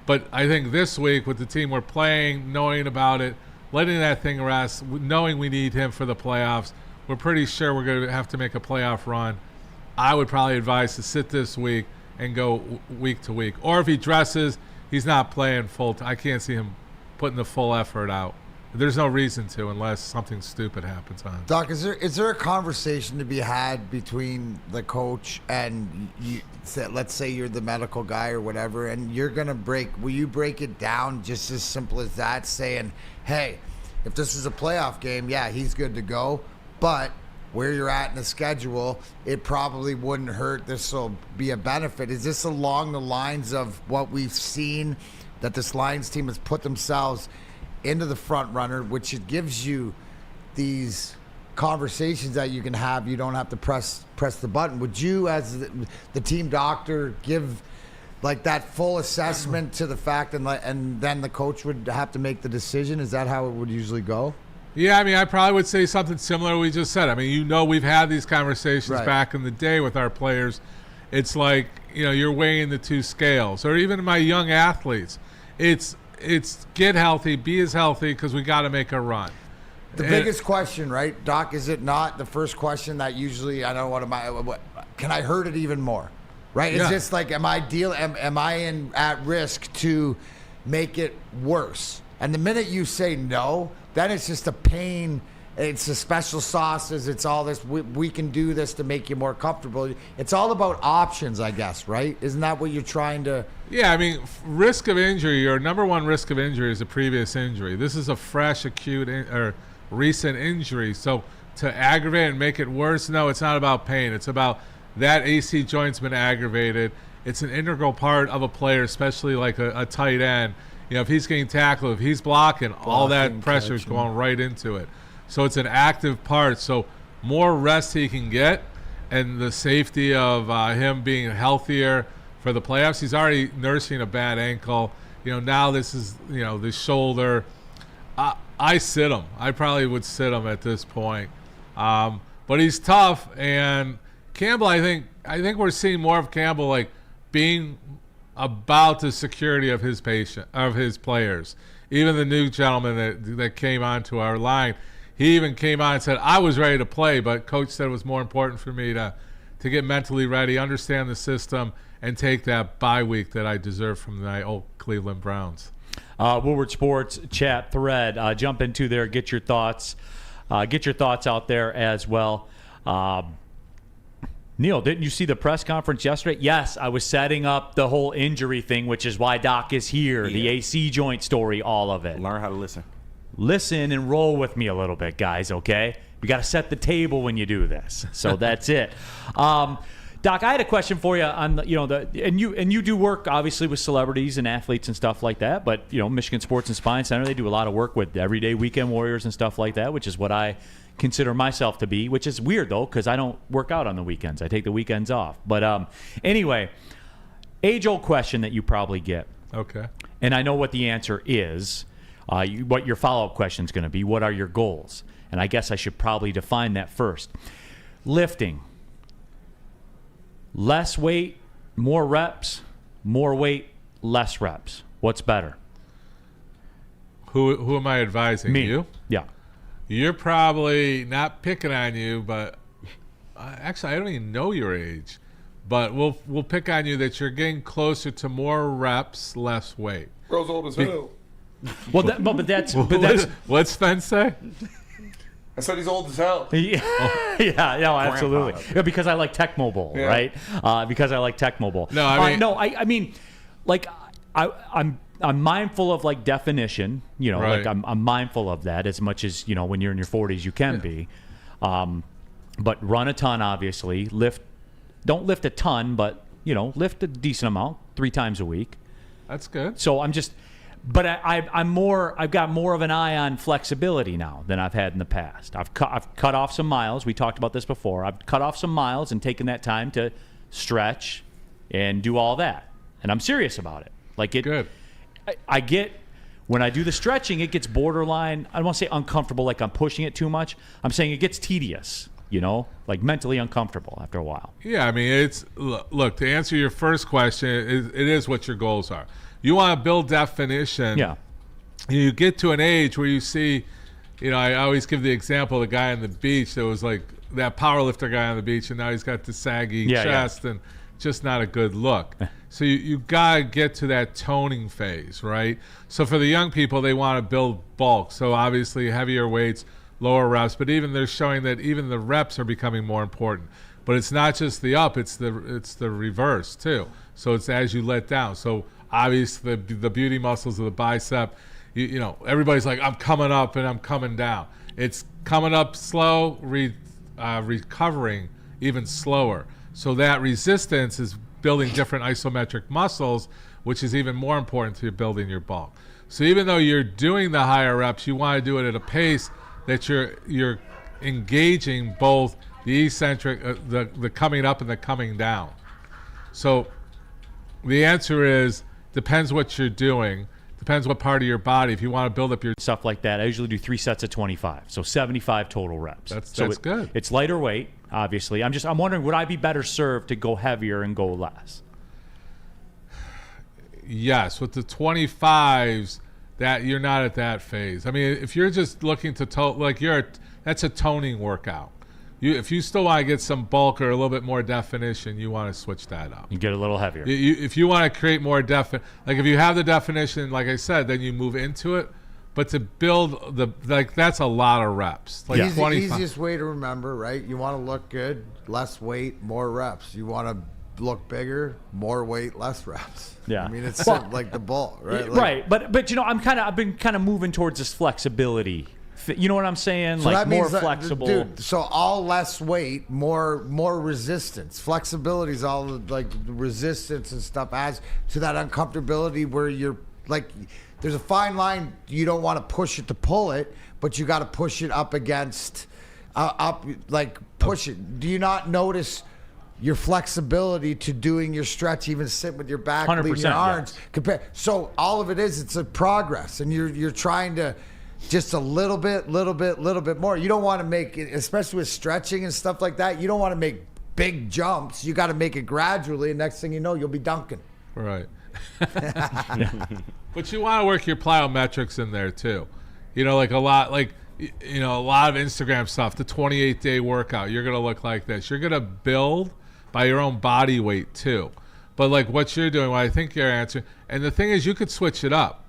But I think this week with the team we're playing, knowing about it, letting that thing rest, knowing we need him for the playoffs, we're pretty sure we're going to have to make a playoff run. I would probably advise to sit this week and go week to week. Or if he dresses, he's not playing full. I can't see him putting the full effort out. There's no reason to unless something stupid happens on him. Doc, is there a conversation to be had between the coach and you? Let's say you're the medical guy or whatever, and you're gonna will you break it down just as simple as that, saying, hey, if this is a playoff game, yeah, he's good to go, but where you're at in the schedule, it probably wouldn't hurt. This will be a benefit. Is this along the lines of what we've seen, that this Lions team has put themselves into the front runner, which it gives you these conversations that you can have. You don't have to press the button. Would you, as the team doctor, give like that full assessment to the fact, and then the coach would have to make the decision? Is that how it would usually go? Yeah, I mean, I probably would say something similar to what we just said. I mean, we've had these conversations back in the day with our players, it's like, you're weighing the two scales. Or even my young athletes, it's get healthy, be as healthy, because we got to make a run. The biggest question, right, Doc, is it not the first question that usually, I don't know, what can I hurt it even more? Right? It's just like, am I at risk to make it worse? And the minute you say no, then it's just a pain. It's the special sauces. It's all this. We can do this to make you more comfortable. It's all about options, I guess, right? Isn't that what you're trying to? Yeah, I mean, risk of injury, your number one risk of injury is a previous injury. This is a fresh, acute, or recent injury. So to aggravate and make it worse, no, it's not about pain. It's about that AC joint's been aggravated. It's an integral part of a player, especially like a tight end. If he's getting tackled, if he's blocking, all that pressure is going right into it. So it's an active part. So more rest he can get, and the safety of him being healthier for the playoffs. He's already nursing a bad ankle. Now this is, the shoulder. I sit him. I probably would sit him at this point. But he's tough, and Campbell, I think we're seeing more of Campbell like being about the security of his players. Even the new gentleman that came onto our line, he even came on and said, I was ready to play, but coach said it was more important for me to get mentally ready, understand the system, and take that bye week that I deserve from my old Cleveland Browns. Woodward Sports chat thread. Jump into there, get your thoughts out there as well. Neil, didn't you see the press conference yesterday? Yes, I was setting up the whole injury thing, which is why Doc is here. The AC joint story, all of it. Learn how to listen. Listen and roll with me a little bit, guys, okay? We got to set the table when you do this. So that's it. Doc, I had a question for you on and you do work obviously with celebrities and athletes and stuff like that, but Michigan Sports and Spine Center, they do a lot of work with everyday weekend warriors and stuff like that, which is what I consider myself to be, which is weird though, because I don't work out on the weekends. I take the weekends off. But anyway, age-old question that you probably get. Okay. And I know what the answer is. What your follow-up question is going to be. What are your goals? And I guess I should probably define that first. Lifting. Less weight, more reps. More weight, less reps. What's better? Who am I advising? Me. You? Yeah. You're probably not picking on you, but actually, I don't even know your age. But we'll pick on you that you're getting closer to more reps, less weight. Bro's old as hell. Well, but that's what's Spence say? I said he's old as hell. Yeah, no, absolutely. Yeah, because I like Tech Mobile, right? Because I like Tech Mobile. No, I mean, like I'm mindful of like definition. Right. Like I'm mindful of that as much as when you're in your 40s you can be. But run a ton, obviously. Don't lift a ton, but lift a decent amount 3 times a week. That's good. So I'm just. But I've got more of an eye on flexibility now than I've had in the past. I've cut off some miles. We talked about this before. I've cut off some miles and taken that time to stretch and do all that. And I'm serious about it. Like it. Good. I get when I do the stretching, it gets borderline. I don't want to say uncomfortable, like I'm pushing it too much. I'm saying it gets tedious. Like mentally uncomfortable after a while. Yeah, I mean, look, to answer your first question, it is what your goals are. You want to build definition. Yeah. You get to an age where you see, I always give the example of the guy on the beach that was like that powerlifter guy on the beach, and now he's got the saggy chest and just not a good look. So you got to get to that toning phase, right? So for the young people, they want to build bulk. So obviously heavier weights, lower reps, but even they're showing that even the reps are becoming more important. But it's not just the up, it's the reverse too. So it's as you let down. So obviously the beauty muscles of the bicep, everybody's like, I'm coming up and I'm coming down. It's coming up slow, recovering even slower. So that resistance is building different isometric muscles, which is even more important to building your bulk. So even though you're doing the higher reps, you want to do it at a pace that you're engaging both the eccentric, the coming up and the coming down. So the answer is, depends what you're doing, depends what part of your body. If you want to build up your stuff like that, I usually do 3 sets of 25, so 75 total reps. That's good. It's lighter weight, obviously. I'm wondering, would I be better served to go heavier and go less? Yes, with the 25s, that you're not at that phase. I mean, if you're just looking to that's a toning workout. If you still want to get some bulk or a little bit more definition, you want to switch that up. You get a little heavier. If you want to create more if you have the definition, like I said, then you move into it. But to build that's a lot of reps. Like 25. Easiest way to remember, right? You want to look good, less weight, more reps. You want to look bigger, more weight, less reps. Yeah, I mean it's like the ball, right? Right, but you know, I've been kind of moving towards this flexibility. You know what I'm saying? So like that more means flexible. Dude, so all less weight, more resistance. Flexibility is all like resistance and stuff adds to that uncomfortability where you're like, there's a fine line. You don't want to push it to pull it, but you got to push it up against, push it. Do you not notice your flexibility to doing your stretch, even sit with your back, leaving your arms? Yes. So all of it is, it's a progress, and you're trying to just a little bit more. You don't want to make it, especially with stretching and stuff like that, you don't want to make big jumps. You got to make it gradually, and next thing you know, you'll be dunking. Right. But you want to work your plyometrics in there too. You know, a lot of Instagram stuff, the 28-day workout, you're going to look like this. You're going to build by your own body weight too. But like what you're doing, what I think you're answering, and the thing is you could switch it up.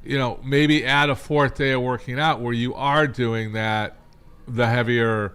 You know, maybe add a 4th day of working out where you are doing that, the heavier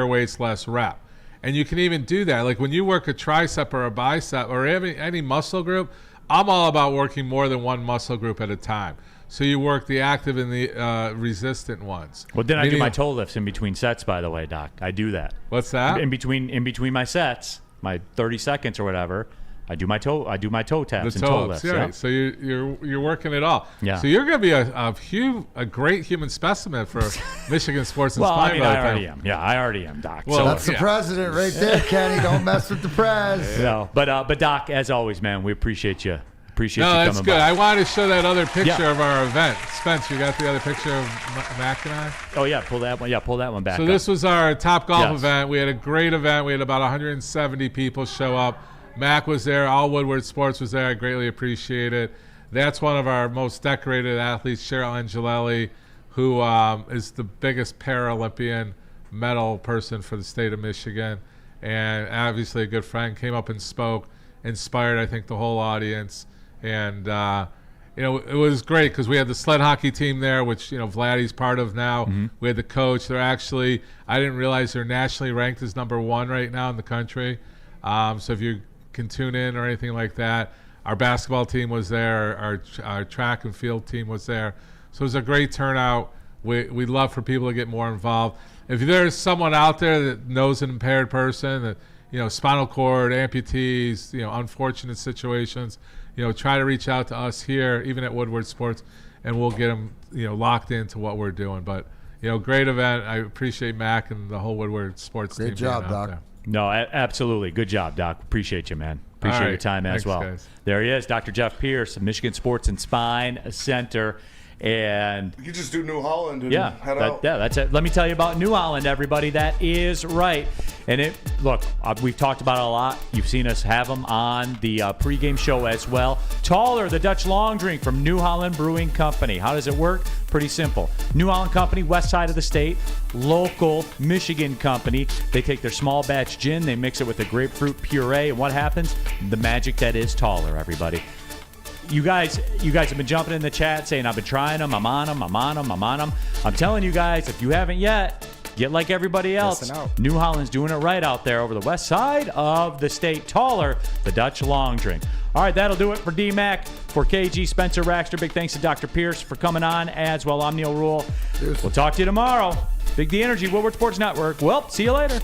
weights, less rep. And you can even do that. Like when you work a tricep or a bicep or any muscle group, I'm all about working more than one muscle group at a time. So you work the active and the resistant ones. Well, then I do my toe lifts in between sets, by the way, Doc. I do that. What's that? In between my sets, my 30 seconds or whatever, I do my toe taps and toe lifts. Yeah. Yeah. So you're working it all. Yeah. So you're going to be a great human specimen for Michigan Sports and Well, Spine. I mean, I already am. Yeah, I already am, Doc. Well, that's the president right there, Kenny. Don't mess with the prez. No, but Doc, as always, man, we appreciate you. Appreciate you No, coming that's good. by. I wanted to show that other picture of our event. Spence, you got the other picture of Mac and I? Oh, yeah, pull that one. Yeah, pull that one back. So this was our Top Golf Yes. event. We had a great event. We had about 170 people show up. Mac was there. All Woodward Sports was there. I greatly appreciate it. That's one of our most decorated athletes, Cheryl Angelelli, who is the biggest Paralympian medal person for the state of Michigan, and obviously a good friend. Came up and spoke, inspired, I think, the whole audience. And, it was great because we had the sled hockey team there, which, Vladdy's part of now. Mm-hmm. We had the coach. They're actually, I didn't realize they're nationally ranked as #1 right now in the country. So if you can tune in or anything like that, our basketball team was there. Our track and field team was there. So it was a great turnout. We'd love for people to get more involved. If there's someone out there that knows an impaired person, that, spinal cord, amputees, unfortunate situations, try to reach out to us here, even at Woodward Sports, and we'll get them, locked into what we're doing. But, great event. I appreciate Mac and the whole Woodward Sports team. Great job, being out Doc. there. No, absolutely. Good job, Doc. Appreciate you, man. Appreciate All right. your time as Thanks, well. guys. There he is, Dr. Jeff Pierce of Michigan Sports and Spine Center. And you just do New Holland and yeah, head out. Yeah, that's it. Let me tell you about New Holland, everybody. That is right. And we've talked about it a lot. You've seen us have them on the pregame show as well. Taller, the Dutch long drink from New Holland Brewing Company. How does it work? Pretty simple. New Holland Company, west side of the state, local Michigan company. They take their small batch gin, they mix it with a grapefruit puree, and what happens? The magic that is Taller, everybody. You guys have been jumping in the chat saying, I've been trying them, I'm on them. I'm telling you guys, if you haven't yet, get like everybody else. New Holland's doing it right out there over the west side of the state. Taller, the Dutch long drink. All right, that'll do it for D-Mac. For KG, Spencer Raxter, big thanks to Dr. Pierce for coming on as well. I'm Neil Rule. We'll talk to you tomorrow. Big D Energy, Woodward Sports Network. Well, see you later.